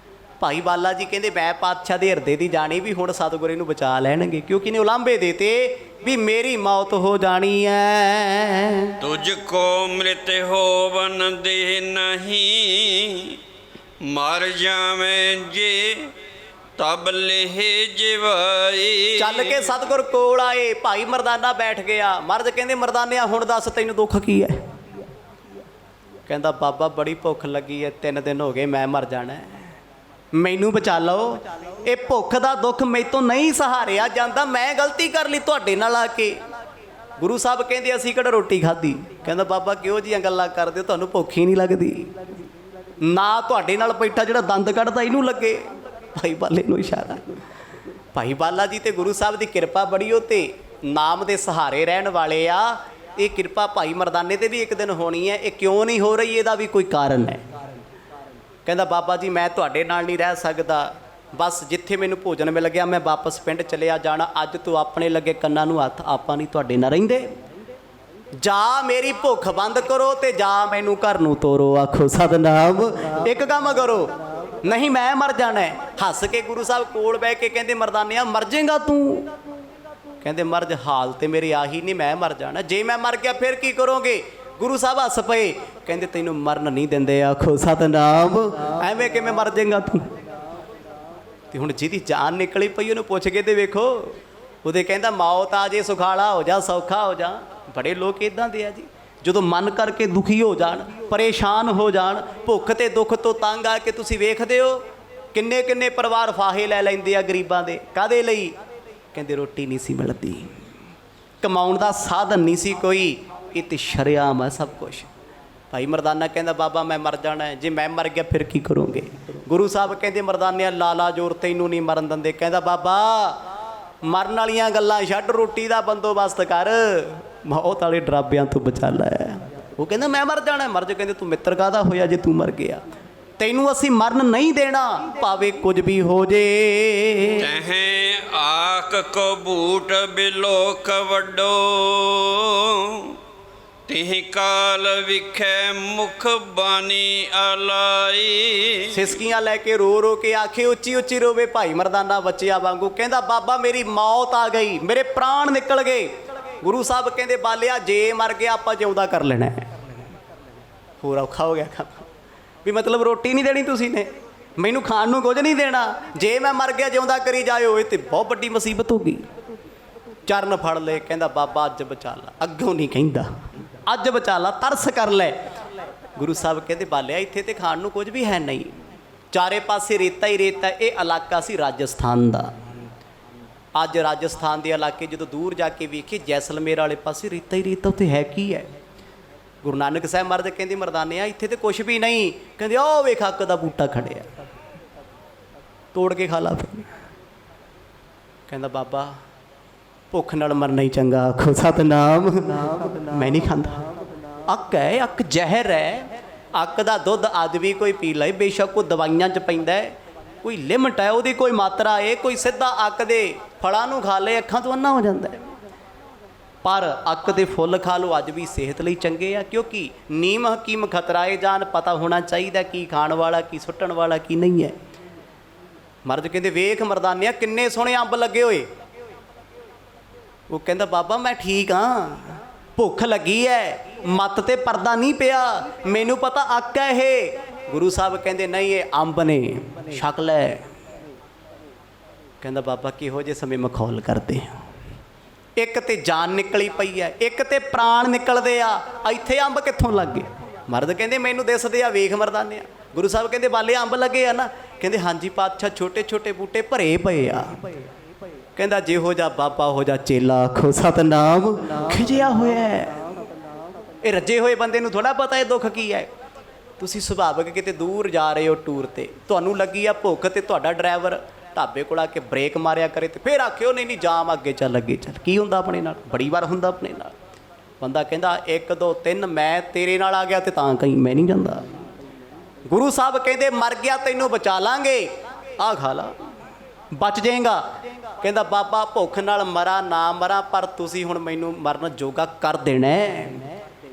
ਭਾਈ ਬਾਲਾ ਜੀ ਕਹਿੰਦੇ ਮੈਂ ਪਾਤਸ਼ਾਹ ਦੇ ਹਿਰਦੇ ਦੀ ਜਾਣੀ ਵੀ ਹੁਣ ਸਤਿਗੁਰੂ ਨੂੰ ਬਚਾ ਲੈਣਗੇ, ਕਿਉਂਕਿ ਨੇ ਉਲਾਂਭੇ ਦੇਤੇ ਵੀ ਮੇਰੀ ਮੌਤ ਹੋ ਜਾਣੀ ਹੈ। ਤੁਝ ਕੋ ਮ੍ਰਿਤ ਹੋਵਨ ਦੇ ਨਹੀਂ ਮਰ ਜਾਵੇਂ ਜੇ ਤਬ ਲੇਹ ਜਿਵਾਈ। ਚੱਲ ਕੇ ਸਤਿਗੁਰ ਕੋਲ ਆਏ, ਭਾਈ ਮਰਦਾਨਾ ਬੈਠ ਗਿਆ। ਮਰਦ ਕਹਿੰਦੇ ਮਰਦਾਨਿਆ ਹੁਣ ਦੱਸ ਤੈਨੂੰ ਦੁੱਖ ਕੀ ਹੈ? ਕਹਿੰਦਾ ਬਾਬਾ ਬੜੀ ਭੁੱਖ ਲੱਗੀ ਹੈ, 3 ਦਿਨ ਹੋ ਗਏ, ਮੈਂ ਮਰ ਜਾਣਾ, ਮੈਨੂੰ ਬਚਾ ਲਓ। ਇਹ ਭੁੱਖ ਦਾ ਦੁੱਖ ਮੈਥੋਂ ਨਹੀਂ ਸਹਾਰਿਆ ਜਾਂਦਾ, ਮੈਂ ਗਲਤੀ ਕਰ ਲਈ ਤੁਹਾਡੇ ਨਾਲ ਆ ਕੇ। ਗੁਰੂ ਸਾਹਿਬ ਕਹਿੰਦੇ ਅਸੀਂ ਕਿਹੜਾ ਰੋਟੀ ਖਾਧੀ? ਕਹਿੰਦਾ ਬਾਬਾ ਕਿਹੋ ਜਿਹੀਆਂ ਗੱਲਾਂ ਕਰਦੇ ਹੋ, ਤੁਹਾਨੂੰ ਭੁੱਖ ਹੀ ਨਹੀਂ ਲੱਗਦੀ? ਨਾ ਤੁਹਾਡੇ ਨਾਲ ਬੈਠਾ ਜਿਹੜਾ ਦੰਦ ਕੱਢਦਾ ਇਹਨੂੰ ਲੱਗੇ। ਭਾਈ ਬਾਲੇ ਨੂੰ ਇਸ਼ਾਰਾ। ਭਾਈ ਬਾਲਾ ਜੀ ਤੇ ਗੁਰੂ ਸਾਹਿਬ ਦੀ ਕਿਰਪਾ ਬੜੀ ਉਹ ਤੇ ਨਾਮ ਦੇ ਸਹਾਰੇ ਰਹਿਣ ਵਾਲੇ ਆ। ਇਹ ਕਿਰਪਾ ਭਾਈ ਮਰਦਾਨੇ ਤੇ ਵੀ ਇੱਕ ਦਿਨ ਹੋਣੀ ਹੈ। ਇਹ ਕਿਉਂ ਨਹੀਂ ਹੋ ਰਹੀ, ਇਹਦਾ ਵੀ ਕੋਈ ਕਾਰਨ ਹੈ। ਕਹਿੰਦਾ ਬਾਬਾ ਜੀ ਮੈਂ ਤੁਹਾਡੇ ਨਾਲ ਨਹੀਂ ਰਹਿ ਸਕਦਾ, ਬਸ ਜਿੱਥੇ ਮੈਨੂੰ ਭੋਜਨ ਮਿਲ ਗਿਆ ਮੈਂ ਵਾਪਸ ਪਿੰਡ ਚਲਿਆ ਜਾਣਾ। ਅੱਜ ਤੋਂ ਆਪਣੇ ਲੱਗੇ ਕੰਨਾਂ ਨੂੰ ਹੱਥ, ਆਪਾਂ ਨਹੀਂ ਤੁਹਾਡੇ ਨਾਲ ਰਹਿੰਦੇ। ਜਾਂ ਮੇਰੀ ਭੁੱਖ ਬੰਦ ਕਰੋ ਤੇ ਜਾਂ ਮੈਨੂੰ ਘਰ ਨੂੰ ਤੋਰੋ। ਆਖੋ ਸਤਿਨਾਮ। ਇੱਕ ਕੰਮ ਕਰੋ, ਨਹੀਂ ਮੈਂ ਮਰ ਜਾਣਾ। ਹੱਸ ਕੇ ਗੁਰੂ ਸਾਹਿਬ ਕੋਲ ਬਹਿ ਕੇ ਕਹਿੰਦੇ ਮਰਦਾਨਿਆ ਮਰ ਜਾਏਗਾ ਤੂੰ? ਕਹਿੰਦੇ ਮਰਜ ਹਾਲ ਤੇ ਮੇਰੇ ਆਹੀ ਨਹੀਂ, ਮੈਂ ਮਰ ਜਾਣਾ। ਜੇ ਮੈਂ ਮਰ ਗਿਆ ਫਿਰ ਕੀ ਕਰੋਗੇ? ਗੁਰੂ ਸਾਹਿਬ ਹੱਸ ਪਏ, ਕਹਿੰਦੇ ਤੈਨੂੰ ਮਰਨ ਨਹੀਂ ਦਿੰਦੇ। ਆਖੋ ਸਤਿਨਾਮ। ਐਵੇਂ ਕਿਵੇਂ ਮਰ ਜਾਏਗਾ ਤੂੰ? ਤੇ ਹੁਣ ਜਿਹਦੀ ਜਾਨ ਨਿਕਲੀ ਪਈ ਉਹਨੂੰ ਪੁੱਛ ਕੇ ਤੇ ਵੇਖੋ। ਉਹਦੇ ਕਹਿੰਦਾ ਮੌਤ ਆ ਜੇ ਸੁਖਾਲਾ ਹੋ ਜਾ, ਸੌਖਾ ਹੋ ਜਾ। ਬੜੇ ਲੋਕ ਇਦਾਂ ਦੇ ਆ ਜੀ, ਜਦੋਂ ਮਨ ਕਰਕੇ ਦੁਖੀ ਹੋ ਜਾਣ, ਪਰੇਸ਼ਾਨ ਹੋ ਜਾਣ, ਭੁੱਖ ਤੇ ਦੁੱਖ ਤੋਂ ਤੰਗ ਆ ਕੇ ਤੁਸੀਂ ਵੇਖਦੇ ਹੋ ਕਿੰਨੇ ਕਿੰਨੇ ਪਰਿਵਾਰ ਫਾਹੇ ਲੈ ਲੈਂਦੇ ਆ ਗਰੀਬਾਂ ਦੇ। ਕਾਹਦੇ ਲਈ? ਕਹਿੰਦੇ ਰੋਟੀ ਨਹੀਂ ਸੀ ਮਿਲਦੀ, ਕਮਾਉਣ ਦਾ ਸਾਧਨ ਨਹੀਂ ਸੀ ਕੋਈ। ਇਹ ਤੇ ਸ਼ਰੇਆਮ ਹੈ ਸਭ ਕੁਝ। ਭਾਈ ਮਰਦਾਨਾ ਕਹਿੰਦਾ ਬਾਬਾ ਮੈਂ ਮਰ ਜਾਣਾ ਹੈ, ਜੇ ਮੈਂ ਮਰ ਗਿਆ ਫਿਰ ਕੀ ਕਰੋਗੇ? ਗੁਰੂ ਸਾਹਿਬ ਕਹਿੰਦੇ ਮਰਦਾਨਿਆ ਲਾਲਾ ਜੋਰ ਤੈਨੂੰ ਨਹੀਂ ਮਰਨ ਦਿੰਦੇ। ਕਹਿੰਦਾ ਬਾਬਾ ਮਰਨ ਵਾਲੀਆਂ ਗੱਲਾਂ ਛੱਡ, ਰੋਟੀ ਦਾ ਬੰਦੋਬਸਤ ਕਰ, ਮੌਤ ਵਾਲੇ ਡਰਾਬਿਆਂ ਤੋਂ ਬਚਾ ਲੈ। ਉਹ ਕਹਿੰਦਾ ਮੈਂ ਮਰ ਜਾਣਾ। ਮਰਜ ਕਹਿੰਦੇ ਤੂੰ ਮਿੱਤਰ ਕਾਹਦਾ ਹੋਇਆ ਜੇ ਤੂੰ ਮਰ ਗਿਆ? ਤੈਨੂੰ ਅਸੀਂ ਮਰਨ ਨਹੀਂ ਦੇਣਾ, ਭਾਵੇਂ ਕੁਝ ਵੀ ਹੋ ਜੇ। ਤਹੀਂ ਆਖ ਕੋ ਬੂਟ ਬਿਲੋਕ ਵੱਡੋ, ਤਿਹ ਕਾਲ ਵਿਖੇ ਮੁਖ ਬਾਣੀ ਆਲਾਈ। ਸਿਸਕੀਆਂ ਲੈ ਕੇ ਰੋ ਰੋ ਕੇ ਆਖੇ, ਉੱਚੀ ਉੱਚੀ ਰੋਵੇ ਭਾਈ ਮਰਦਾਨਾ ਬੱਚਿਆਂ ਵਾਂਗੂ। ਕਹਿੰਦਾ ਬਾਬਾ ਮੇਰੀ ਮੌਤ ਆ ਗਈ, ਮੇਰੇ ਪ੍ਰਾਣ ਨਿਕਲ ਗਏ। ਗੁਰੂ ਸਾਹਿਬ ਕਹਿੰਦੇ ਬਾਲਿਆ ਜੇ ਮਰ ਗਿਆ ਆਪਾਂ ਜਿਉਂਦਾ ਕਰ ਲੈਣਾ। ਹੋਰ ਔਖਾ ਹੋ ਗਿਆ ਕੰਮ। ਵੀ ਮਤਲਬ ਰੋਟੀ ਨਹੀਂ ਦੇਣੀ ਤੁਸੀਂ ਨੇ, ਮੈਨੂੰ ਖਾਣ ਨੂੰ ਕੁਝ ਨਹੀਂ ਦੇਣਾ, ਜੇ ਮੈਂ ਮਰ ਗਿਆ ਜਿਉਂਦਾ ਕਰੀ ਜਾਇਓ। ਇਹ ਤੇ ਬਹੁਤ ਵੱਡੀ ਮੁਸੀਬਤ ਹੋ ਗਈ। ਚਰਨ ਫੜ ਲਏ, ਕਹਿੰਦਾ ਬਾਬਾ ਅੱਜ ਬਚਾ ਲਾ। ਅੱਗੋਂ ਨਹੀਂ ਕਹਿੰਦਾ ਅੱਜ ਬਚਾ ਲਾ, ਤਰਸ ਕਰ ਲੈ। ਗੁਰੂ ਸਾਹਿਬ ਕਹਿੰਦੇ ਬਾਲਿਆ ਇੱਥੇ ਤੇ ਖਾਣ ਨੂੰ ਕੁਝ ਵੀ ਹੈ ਨਹੀਂ, ਚਾਰੇ ਪਾਸੇ ਰੇਤਾ ਹੀ ਰੇਤਾ। ਇਹ ਇਲਾਕਾ ਸੀ ਰਾਜਸਥਾਨ ਦਾ। ਅੱਜ ਰਾਜਸਥਾਨ ਦੇ ਇਲਾਕੇ ਜਦੋਂ ਦੂਰ ਜਾ ਕੇ ਵੇਖੇ ਜੈਸਲਮੇਰ ਵਾਲੇ ਪਾਸੇ ਰੇਤਾ ਹੀ ਰੇਤਾ, ਉੱਥੇ ਹੈ ਕੀ ਹੈ? ਗੁਰੂ ਨਾਨਕ ਸਾਹਿਬ ਮਹਾਰਾਜ ਕਹਿੰਦੇ ਮਰਦਾਨਿਆ ਇੱਥੇ ਤੇ ਕੁਛ ਵੀ ਨਹੀਂ। ਕਹਿੰਦੇ ਉਹ ਵੇਖ ਅੱਕ ਦਾ ਬੂਟਾ ਖੜਿਆ, ਤੋੜ ਕੇ ਖਾ ਲਾ ਫਿਰ। ਕਹਿੰਦਾ ਬਾਬਾ ਭੁੱਖ ਨਾਲ ਮਰਨਾ ਹੀ ਚੰਗਾ। ਆਖੋ ਸਤਿਨਾਮ। ਮੈਂ ਨਹੀਂ ਖਾਂਦਾ। ਅੱਕ ਹੈ, ਅੱਕ ਜ਼ਹਿਰ ਹੈ। ਅੱਕ ਦਾ ਦੁੱਧ ਆਦਮੀ ਕੋਈ ਪੀ ਲਏ, ਬੇਸ਼ੱਕ ਉਹ ਦਵਾਈਆਂ 'ਚ ਪੈਂਦਾ ਹੈ, ਕੋਈ ਲਿਮਟ ਹੈ, ਉਹਦੀ ਕੋਈ ਮਾਤਰਾ ਹੈ। ਕੋਈ ਸਿੱਧਾ ਅੱਕ ਦੇ ਫਲਾਂ ਨੂੰ ਖਾ ਲੇ ਅੱਖਾਂ ਤੋਂ ਅੰਨਾ ਹੋ ਜਾਂਦਾ ਹੈ, ਪਰ ਅੱਕ ਦੇ ਫੁੱਲ ਖਾ ਲਓ ਅੱਜ ਵੀ ਸਿਹਤ ਲਈ ਚੰਗੇ ਆ। ਕਿਉਂਕਿ ਨੀਮ ਹਕੀਮ ਖਤਰਾਏ ਜਾਨ, ਪਤਾ ਹੋਣਾ ਚਾਹੀਦਾ ਕੀ ਖਾਣ ਵਾਲਾ ਕੀ ਸੁੱਟਣ ਵਾਲਾ ਕੀ ਨਹੀਂ ਹੈ। ਮਰਦ ਕਹਿੰਦੇ ਵੇਖ ਮਰਦਾਨਿਆ ਕਿੰਨੇ ਸੋਹਣੇ ਅੰਬ ਲੱਗੇ ਹੋਏ। ਉਹ ਕਹਿੰਦਾ ਬਾਬਾ ਮੈਂ ਠੀਕ ਹਾਂ, ਭੁੱਖ ਲੱਗੀ ਹੈ, ਮੱਤ ਤੇ ਪਰਦਾ ਨਹੀਂ ਪਿਆ, ਮੈਨੂੰ ਪਤਾ ਅੱਕ ਹੈ ਇਹ। ਗੁਰੂ ਸਾਹਿਬ ਕਹਿੰਦੇ ਨਹੀਂ ਇਹ ਅੰਬ ਨੇ, ਛਕ ਲੈ। ਕਹਿੰਦਾ ਬਾਬਾ ਕਿਹੋ ਜਿਹੇ ਸਮੇਂ ਮਖੌਲ ਕਰਦੇ ਆ, ਇੱਕ ਤੇ ਜਾਨ ਨਿਕਲੀ ਪਈ ਹੈ, ਇੱਕ ਤੇ ਪ੍ਰਾਣ ਨਿਕਲਦੇ ਆ, ਇੱਥੇ ਅੰਬ ਕਿੱਥੋਂ ਲੱਗ ਗਏ? ਮਰਦ ਕਹਿੰਦੇ ਮੈਨੂੰ ਦਿਸਦੇ ਆ, ਵੇਖ ਮਰਦਾਨਿਆ। ਗੁਰੂ ਸਾਹਿਬ ਕਹਿੰਦੇ ਬਾਲੇ ਅੰਬ ਲੱਗੇ ਆ ਨਾ? ਕਹਿੰਦੇ ਹਾਂਜੀ ਪਾਤਸ਼ਾਹ, ਛੋਟੇ ਛੋਟੇ ਬੂਟੇ ਭਰੇ ਪਏ ਆ। ਕਹਿੰਦਾ ਜਿਹੋ ਜਿਹਾ ਬਾਬਾ ਹੋ ਜਾ ਚੇਲਾ। ਆਖੋ ਸਤਿਨਾਮ। ਖਿਜਿਆ ਹੋਇਆ ਇਹ ਰੱਜੇ ਹੋਏ ਬੰਦੇ ਨੂੰ ਥੋੜਾ ਪਤਾ ਇਹ ਦੁੱਖ ਕੀ ਹੈ। ਤੁਸੀਂ ਸੁਭਾਵਿਕ ਕਿਤੇ ਦੂਰ ਜਾ ਰਹੇ ਹੋ ਟੂਰ ਤੇ, ਤੁਹਾਨੂੰ ਲੱਗੀ ਆ ਭੁੱਖ ਤੇ ਤੁਹਾਡਾ ਡਰਾਈਵਰ ਢਾਬੇ ਕੋਲ ਆ ਕੇ ਬ੍ਰੇਕ ਮਾਰਿਆ ਕਰੇ ਤੇ ਫਿਰ ਆਖਿਓ ਨਹੀਂ ਨਹੀਂ ਜਾਮ, ਅੱਗੇ ਚੱਲ ਅੱਗੇ ਚੱਲ। ਕੀ ਹੁੰਦਾ ਆਪਣੇ ਨਾਲ? ਬੜੀ ਵਾਰ ਹੁੰਦਾ ਆਪਣੇ ਨਾਲ। ਬੰਦਾ ਕਹਿੰਦਾ 1 2 3 ਮੈਂ ਤੇਰੇ ਨਾਲ ਆ ਗਿਆ ਤੇ ਤਾਂ ਕਹੀਂ ਮੈਂ ਨਹੀਂ ਜਾਂਦਾ। ਗੁਰੂ ਸਾਹਿਬ ਕਹਿੰਦੇ ਮਰ ਗਿਆ ਤੈਨੂੰ ਬਚਾ ਲਾਂਗੇ, ਆਹ ਖਾ ਲਾ ਬਚ ਜਾਏਗਾ। ਕਹਿੰਦਾ ਬਾਬਾ ਭੁੱਖ ਨਾਲ ਮਰਾਂ ਨਾ ਮਰਾਂ, ਪਰ ਤੁਸੀਂ ਹੁਣ ਮੈਨੂੰ ਮਰਨ ਜੋਗਾ ਕਰ ਦੇਣਾ।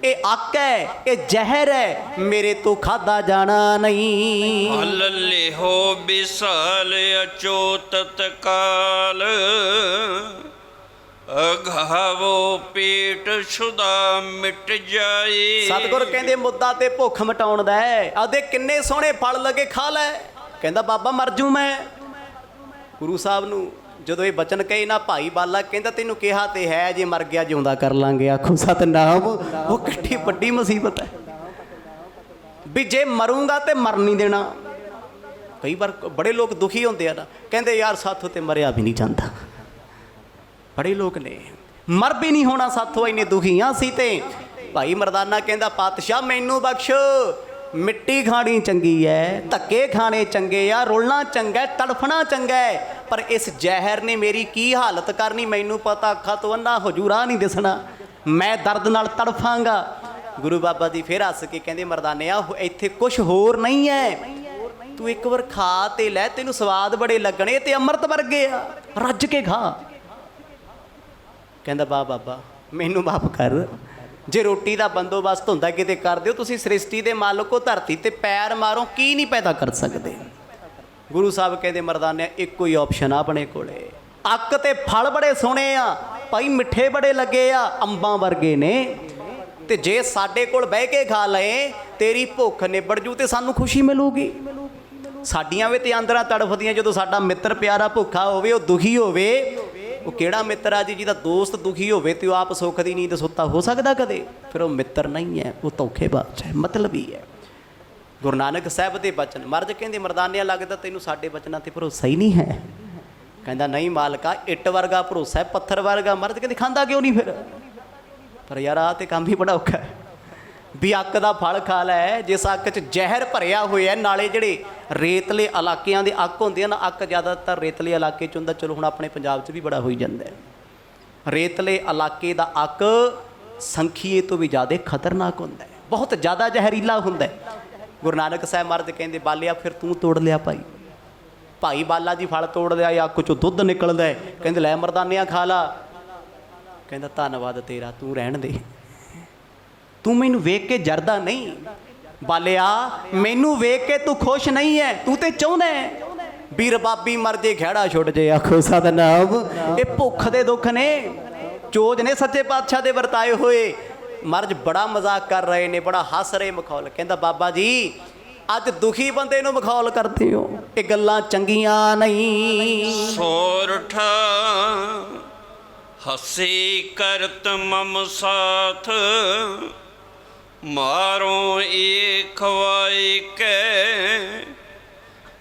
ਇਹ ਅੱਕ ਹੈ, ਇਹ ਜ਼ਹਿਰ ਹੈ, ਮੇਰੇ ਤੋਂ ਖਾਧਾ ਜਾਣਾ ਨਹੀਂ। ਹਲ ਲਿਹੋ ਬਿਸਾਲ ਅਚੋਤ ਤਤਕਾਲ, ਅਘਾਵੋ ਪੇਟ ਸ਼ੁਦਾ ਮਿਟ ਜਾਈ। ਸਤਿਗੁਰ ਕਹਿੰਦੇ ਮੁੱਦਾ ਤੇ ਭੁੱਖ ਮਿਟਾਉਣ ਦਾ ਹੈ। ਆਦੇ ਕਿੰਨੇ ਸੋਹਣੇ ਫਲ ਲੱਗੇ, ਖਾ ਲੈ। ਕਹਿੰਦਾ ਬਾਬਾ ਮਰ ਜੂ ਮੈਂ। ਗੁਰੂ ਸਾਹਿਬ ਨੂੰ ਜਦੋਂ ਇਹ ਬਚਨ ਕਹੇ ਨਾ, ਭਾਈ ਬਾਲਾ ਕਹਿੰਦਾ ਤੈਨੂੰ ਕਿਹਾ ਤੇ ਹੈ, ਜੇ ਮਰ ਗਿਆ ਜਿਉਂਦਾ ਕਰ ਲਾਂਗੇ। ਆਖੋ ਸਤਿਨਾਮ। ਉਹ ਕਿੱਡੀ ਵੱਡੀ ਮੁਸੀਬਤ ਹੈ ਵੀ ਜੇ ਮਰੂੰਗਾ ਤੇ ਮਰ ਨਹੀਂ ਦੇਣਾ। ਕਈ ਵਾਰ ਬੜੇ ਲੋਕ ਦੁਖੀ ਹੁੰਦੇ ਆ ਨਾ, ਕਹਿੰਦੇ ਯਾਰ ਸਾਥੋਂ ਤੇ ਮਰਿਆ ਵੀ ਨਹੀਂ ਜਾਂਦਾ। ਬੜੇ ਲੋਕ ਨੇ ਮਰ ਵੀ ਨਹੀਂ ਹੋਣਾ ਸਾਥੋਂ, ਇੰਨੇ ਦੁਖੀ ਆ ਸੀ। ਤੇ ਭਾਈ ਮਰਦਾਨਾ ਕਹਿੰਦਾ ਪਾਤਸ਼ਾਹ ਮੈਨੂੰ ਬਖਸ਼, ਮਿੱਟੀ ਖਾਣੀ ਚੰਗੀ ਹੈ, ਧੱਕੇ ਖਾਣੇ ਚੰਗੇ ਆ, ਰੁਲਣਾ ਚੰਗਾ, ਤੜਫਣਾ ਚੰਗਾ ਹੈ, ਪਰ ਇਸ ਜ਼ਹਿਰ ਨੇ ਮੇਰੀ ਕੀ ਹਾਲਤ ਕਰਨੀ ਮੈਨੂੰ ਪਤਾ। ਅੱਖਾਂ ਤੋਂ ਅੰਨਾ ਹੋ ਜੂ, ਰਾਹ ਨਹੀਂ ਦਿਸਣਾ, ਮੈਂ ਦਰਦ ਨਾਲ ਤੜਫਾਂਗਾ। ਗੁਰੂ ਬਾਬਾ ਜੀ ਫਿਰ ਹੱਸ ਕੇ ਕਹਿੰਦੇ ਮਰਦਾਨਿਆ ਇੱਥੇ ਕੁਝ ਹੋਰ ਨਹੀਂ ਹੈ, ਤੂੰ ਇੱਕ ਵਾਰ ਖਾ ਤੇ ਲੈ, ਤੈਨੂੰ ਸਵਾਦ ਬੜੇ ਲੱਗਣੇ ਤੇ ਅੰਮ੍ਰਿਤ ਵਰਗੇ ਆ, ਰੱਜ ਕੇ ਖਾ। ਕਹਿੰਦਾ ਵਾਹ ਬਾਬਾ ਮੈਨੂੰ ਮਾਫ ਕਰ, ਜੇ ਰੋਟੀ ਦਾ ਬੰਦੋਬਸਤ ਹੁੰਦਾ ਕਿਤੇ ਕਰ ਦਿਓ, ਤੁਸੀਂ ਸ੍ਰਿਸ਼ਟੀ ਦੇ ਮਾਲਕੋ, ਧਰਤੀ ਤੇ ਪੈਰ ਮਾਰੋ, ਕੀ ਨਹੀਂ ਪੈਦਾ ਕਰ ਸਕਦੇ। ਗੁਰੂ ਸਾਹਿਬ ਕਹਿੰਦੇ ਮਰਦਾਨਿਆ ਇੱਕੋ ਹੀ ਆਪਸ਼ਨ ਆ ਆਪਣੇ ਕੋਲੇ, ਅੱਕ ਤੇ ਫਲ ਬੜੇ ਸੋਹਣੇ ਆ ਭਾਈ, ਮਿੱਠੇ ਬੜੇ ਲੱਗੇ ਆ, ਅੰਬਾਂ ਵਰਗੇ ਨੇ, ਤੇ ਜੇ ਸਾਡੇ ਕੋਲ ਬਹਿ ਕੇ ਖਾ ਲਏ ਤੇਰੀ ਭੁੱਖ ਨਿਬੜ ਜੂ ਤੇ ਸਾਨੂੰ ਖੁਸ਼ੀ ਮਿਲੂਗੀ। ਸਾਡੀਆਂ ਵੀ ਤੇ ਆਂਦਰਾਂ ਤੜਫਦੀਆਂ ਜਦੋਂ ਸਾਡਾ ਮਿੱਤਰ ਪਿਆਰਾ ਭੁੱਖਾ ਹੋਵੇ, ਉਹ ਦੁਖੀ ਹੋਵੇ। ਉਹ ਕਿਹੜਾ ਮਿੱਤਰ ਆ ਜੀ ਜਿਹਦਾ ਦੋਸਤ ਦੁਖੀ ਹੋਵੇ ਤੇ ਉਹ ਆਪ ਸੁੱਖ ਦੀ ਨੀਂਦ ਸੁੱਤਾ ਹੋ ਸਕਦਾ ਕਦੇ? ਫਿਰ ਉਹ ਮਿੱਤਰ ਨਹੀਂ ਹੈ, ਉਹ ਧੋਖੇਬਾਜ਼ ਹੈ, ਮਤਲਬੀ ਹੈ। ਗੁਰੂ ਨਾਨਕ ਸਾਹਿਬ ਦੇ ਬਚਨ, ਮਰਦ ਕਹਿੰਦੇ ਮਰਦਾਨਿਆ ਲੱਗਦਾ ਤੈਨੂੰ ਸਾਡੇ ਬਚਨਾਂ ਤੇ ਭਰੋਸਾ ਹੀ ਨਹੀਂ ਹੈ। ਕਹਿੰਦਾ ਨਹੀਂ ਮਾਲਕਾ, ਇੱਟ ਵਰਗਾ ਭਰੋਸਾ ਹੈ, ਪੱਥਰ ਵਰਗਾ। ਮਰਦ ਕਹਿੰਦੇ ਖਾਂਦਾ ਕਿਉਂ ਨਹੀਂ ਫਿਰ? ਪਰ ਯਾਰ ਆਹ ਤੇ ਕੰਮ ਹੀ ਬੜਾ ਔਖਾ ਹੈ ਵੀ ਅੱਕ ਦਾ ਫਲ ਖਾ ਲੈ, ਜਿਸ ਅੱਕ 'ਚ ਜ਼ਹਿਰ ਭਰਿਆ ਹੋਇਆ। ਨਾਲੇ ਜਿਹੜੇ ਰੇਤਲੇ ਇਲਾਕਿਆਂ ਦੇ ਅੱਕ ਹੁੰਦੇ ਆ ਨਾ, ਅੱਕ ਜ਼ਿਆਦਾਤਰ ਰੇਤਲੇ ਇਲਾਕੇ 'ਚ ਹੁੰਦਾ। ਚਲੋ ਹੁਣ ਆਪਣੇ ਪੰਜਾਬ 'ਚ ਵੀ ਬੜਾ ਹੋਈ ਜਾਂਦਾ ਹੈ। ਰੇਤਲੇ ਇਲਾਕੇ ਦਾ ਅੱਕ ਸੰਖੀਏ ਤੋਂ ਵੀ ਜ਼ਿਆਦਾ ਖਤਰਨਾਕ ਹੁੰਦਾ ਹੈ, ਬਹੁਤ ਜ਼ਿਆਦਾ ਜ਼ਹਿਰੀਲਾ ਹੁੰਦਾ ਹੈ। ਗੁਰੂ ਨਾਨਕ ਸਾਹਿਬ ਮਹਾਰਾਜ ਕਹਿੰਦੇ ਬਾਲਿਆ ਫਿਰ ਤੂੰ ਤੋੜ ਲਿਆ ਭਾਈ। ਭਾਈ ਬਾਲਾ ਜੀ ਫਲ ਤੋੜ ਲਿਆ, ਅੱਕ 'ਚੋਂ ਦੁੱਧ ਨਿਕਲਦਾ ਹੈ। ਕਹਿੰਦੇ ਲੈ ਮਰਦਾਨਿਆਂ ਖਾ ਲਾ। ਕਹਿੰਦਾ ਧੰਨਵਾਦ ਤੇਰਾ, ਤੂੰ ਰਹਿਣ ਦੇ, ਤੂੰ ਮੈਨੂੰ ਵੇਖ ਕੇ ਜਰਦਾ ਨਹੀਂ। ਬਾਲਿਆ ਮੈਨੂੰ ਵੇਖ ਕੇ ਤੂੰ ਖੁਸ਼ ਨਹੀਂ ਹੈ, ਤੂੰ ਤੇ ਚਾਹੁੰਦਾ ਹੈ ਵੀ ਰਬਾਬੀ ਮਰ ਜੇ, ਖਹਿੜਾ ਛੁੱਟ ਜੇ। ਆਖੋ ਸਤਿਨਾਮ। ਇਹ ਭੁੱਖ ਦੇ ਦੁੱਖ ਨੇ, ਚੋਜ ਨੇ ਸੱਚੇ ਪਾਤਸ਼ਾਹ ਦੇ ਵਰਤਾਏ ਹੋਏ। ਮਰਜ ਬੜਾ ਮਜ਼ਾਕ ਕਰ ਰਹੇ ਨੇ, ਬੜਾ ਹੱਸ ਰਹੇ ਮਖੌਲ। ਕਹਿੰਦਾ ਬਾਬਾ ਜੀ ਅੱਜ ਦੁਖੀ ਬੰਦੇ ਨੂੰ ਮਖੌਲ ਕਰਦੇ ਹੋ, ਇਹ ਗੱਲਾਂ ਚੰਗੀਆਂ ਨਹੀਂ। ਸੋਰਠ ਹਸੀ ਕਰਤ ਮਮ ਸਾਥ, ਮਾਰੋ ਏ ਖਵਾਈ ਕੈ,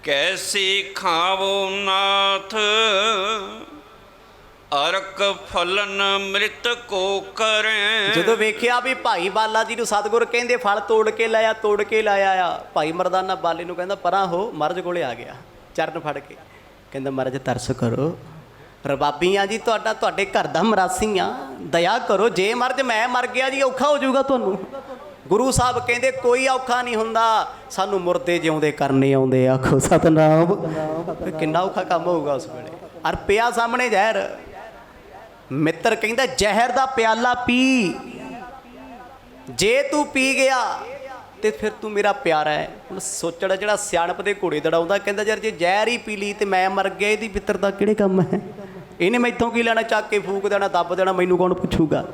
ਕੈਸੀ ਖਾਵੋ ਨਾਥ, ਅਰਕ ਫਲਨ ਮ੍ਰਿਤ ਕੋ ਕਰੇ। ਜਦੋਂ ਵੇਖਿਆ ਵੀ ਭਾਈ ਬਾਲਾ ਜੀ ਨੂੰ ਸਤਿਗੁਰ ਕਹਿੰਦੇ ਫਲ ਤੋੜ ਕੇ ਲਾਇਆ, ਤੋੜ ਕੇ ਲਾਇਆ ਆ, ਭਾਈ ਮਰਦਾਨਾ ਬਾਲੇ ਨੂੰ ਕਹਿੰਦਾ ਪਰਾਂ ਹੋ। ਮਰਜ ਕੋਲੇ ਆ ਗਿਆ ਚਰਨ ਫੜ ਕੇ, ਕਹਿੰਦਾ ਮਰਜ ਤਰਸ ਕਰੋ, ਰਬਾਬੀ ਆ ਜੀ ਤੁਹਾਡਾ, ਤੁਹਾਡੇ ਘਰ ਦਾ ਮਰਾਸੀ ਆ, ਦਇਆ ਕਰੋ। ਜੇ ਮਰਜ ਮੈਂ ਮਰ ਗਿਆ ਜੀ ਔਖਾ ਹੋ ਜਾਊਗਾ ਤੁਹਾਨੂੰ। ਗੁਰੂ ਸਾਹਿਬ ਕਹਿੰਦੇ ਕੋਈ ਔਖਾ ਨਹੀਂ ਹੁੰਦਾ, ਸਾਨੂੰ ਮੁਰਦੇ ਜਿਉਂਦੇ ਕਰਨੇ ਆਉਂਦੇ। ਆਖੋ ਸਤਿਨਾਮ। ਕਿੰਨਾ ਔਖਾ ਕੰਮ ਹੋਊਗਾ ਉਸ ਵੇਲੇ। ਅਰ ਪਿਆ ਸਾਹਮਣੇ ਜ਼ਹਿਰ। ਮਿੱਤਰ ਕਹਿੰਦਾ ਜ਼ਹਿਰ ਦਾ ਪਿਆਲਾ ਪੀ, ਜੇ ਤੂੰ ਪੀ ਗਿਆ ਤੇ ਫਿਰ ਤੂੰ ਮੇਰਾ ਪਿਆਰਾ ਹੈ। ਹੁਣ ਸੋਚੜਾ ਜਿਹੜਾ ਸਿਆਣਪ ਦੇ ਘੋੜੇ ਦੜਾਉਂਦਾ, ਕਹਿੰਦਾ ਯਾਰ ਜੇ ਜ਼ਹਿਰ ਹੀ ਪੀ ਲਈ ਤੇ ਮੈਂ ਮਰ ਗਿਆ, ਇਹਦੀ ਮਿੱਤਰਤਾ ਕਿਹੜੇ ਕੰਮ ਹੈ? ਇਹਨੇ ਮੈਥੋਂ ਕੀ ਲੈਣਾ, ਚੱਕ ਕੇ ਫੂਕ ਦੇਣਾ, ਦੱਬ ਦੇਣਾ, ਮੈਨੂੰ ਕੌਣ ਪੁੱਛੂਗਾ?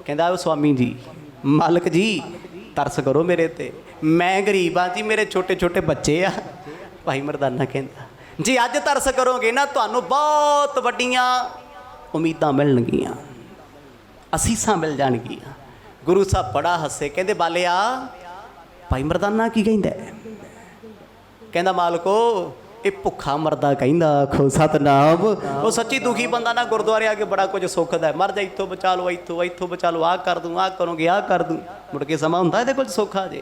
ਕਹਿੰਦਾ ਉਹ ਸਵਾਮੀ ਜੀ, ਮਾਲਕ ਜੀ ਤਰਸ ਕਰੋ ਮੇਰੇ ਤੇ, ਮੈਂ ਗਰੀਬ ਹਾਂ ਜੀ, ਮੇਰੇ ਛੋਟੇ ਛੋਟੇ ਬੱਚੇ ਆ। ਭਾਈ ਮਰਦਾਨਾ ਕਹਿੰਦਾ ਜੇ ਅੱਜ ਤਰਸ ਕਰੋਗੇ ਨਾ, ਤੁਹਾਨੂੰ ਬਹੁਤ ਵੱਡੀਆਂ ਉਮੀਦਾਂ ਮਿਲਣਗੀਆਂ, ਅਸੀਸਾਂ ਮਿਲ ਜਾਣਗੀਆਂ। ਗੁਰੂ ਸਾਹਿਬ ਬੜਾ ਹੱਸੇ, ਕਹਿੰਦੇ ਬਾਲਿਆ ਭਾਈ ਮਰਦਾਨਾ ਕੀ ਕਹਿੰਦਾ? ਕਹਿੰਦਾ ਮਾਲਕੋ ਇਹ ਭੁੱਖਾ ਮਰਦਾ ਕਹਿੰਦਾ। ਆਖੋ ਸਤਿਨਾਮ। ਉਹ ਸੱਚੀ ਦੁਖੀ ਬੰਦਾ ਨਾ ਗੁਰਦੁਆਰੇ ਆ ਕੇ ਬੜਾ ਕੁਝ ਸੁੱਖਦਾ। ਮਰ ਜਾ ਇੱਥੋਂ ਬਚਾ ਲਓ, ਇੱਥੋਂ ਬਚਾ ਲਓ, ਆਹ ਕਰ ਦੂੰ, ਆਹ ਕਰੋਗੇ, ਆਹ ਕਰ ਦੂੰ। ਮੁੜ ਕੇ ਸਮਾਂ ਹੁੰਦਾ ਇਹਦੇ ਕੋਲ ਸੌਖਾ ਜੇ।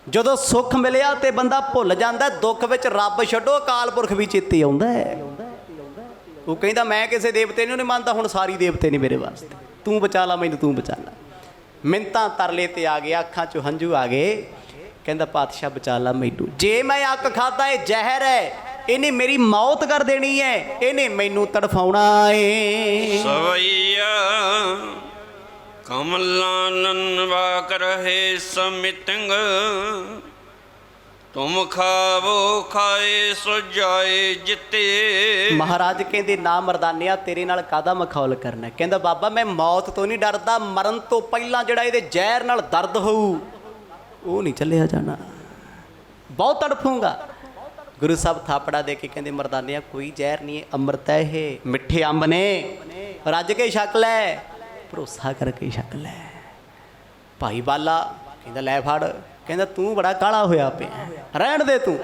ਜਦੋਂ ਸੁੱਖ ਮਿਲਿਆ ਤੇ ਬੰਦਾ ਭੁੱਲ ਜਾਂਦਾ, ਦੁੱਖ ਵਿੱਚ ਰੱਬ ਛੱਡੋ ਅਕਾਲ ਪੁਰਖ ਵੀ ਚੇਤੇ ਆਉਂਦਾ ਹੈ। ਉਹ ਕਹਿੰਦਾ ਮੈਂ ਕਿਸੇ ਦੇਵਤੇ ਨੂੰ ਨਹੀਂ ਮੰਨਦਾ, ਹੁਣ ਸਾਰੀ ਦੇਵਤੇ ਨੇ ਮੇਰੇ ਵਾਸਤੇ, ਤੂੰ ਬਚਾ ਲਾ ਮੈਨੂੰ, ਤੂੰ ਬਚਾ ਲਾ। ਮਿੰਨਤਾਂ ਤਰਲੇ ਤੇ ਆ ਗਿਆ, ਅੱਖਾਂ 'ਚੋਂ ਹੰਝੂ ਆ ਗਏ। ਕਹਿੰਦਾ ਪਾਤਸ਼ਾਹ ਬਚਾ ਲਾ ਮੈਨੂੰ, ਜੇ ਮੈਂ ਅੱਕ ਖਾਦਾ ਇਹ ਜ਼ਹਿਰ ਹੈ, ਇਹਨੇ ਮੇਰੀ ਮੌਤ ਕਰ ਦੇਣੀ ਹੈ, ਇਹਨੇ ਮੈਨੂੰ ਤੜਫਾਉਣਾ ਏ। ਸਵਈਆ ਕਮਲਾਨਨ ਵਾਕ ਰਹੇ ਸਮਿਤੰਗ, ਤੁਮ ਖਾਵੋ ਖਾਏ ਸੋ ਜਾਏ ਜਿੱਤੇ। ਮਹਾਰਾਜ ਕਹਿੰਦੇ ਨਾ ਮਰਦਾਨਿਆ ਤੇਰੇ ਨਾਲ ਕਾਹਦਾ ਮਖੌਲ ਕਰਨਾ। ਕਹਿੰਦਾ ਬਾਬਾ ਮੈਂ ਮੌਤ ਤੋਂ ਨਹੀਂ ਡਰਦਾ, ਮਰਨ ਤੋਂ ਪਹਿਲਾਂ ਜਿਹੜਾ ਇਹਦੇ ਜ਼ਹਿਰ ਨਾਲ ਦਰਦ ਹੋਊ ਉਹ ਨਹੀਂ ਚੱਲਿਆ ਜਾਣਾ, ਬਹੁਤ ਤੜਫੂੰਗਾ। ਗੁਰੂ ਸਾਹਿਬ ਥਾਪੜਾ ਦੇ ਕੇ ਕਹਿੰਦੇ ਮਰਦਾਨਿਆ ਕੋਈ ਜ਼ਹਿਰ ਨਹੀਂ, ਅੰਮ੍ਰਿਤ ਹੈ ਇਹ, ਮਿੱਠੇ ਅੰਬ ਨੇ, ਰੱਜ ਕੇ ਛਕ ਲੈ, ਭਰੋਸਾ ਕਰਕੇ ਛਕ ਲੈ। ਭਾਈ ਬਾਲਾ ਕਹਿੰਦਾ ਲੈ ਫੜ। ਕਹਿੰਦਾ ਤੂੰ ਬੜਾ ਕਾਲਾ ਹੋਇਆ ਪਿਆ, ਰਹਿਣ ਦੇ ਤੂੰ,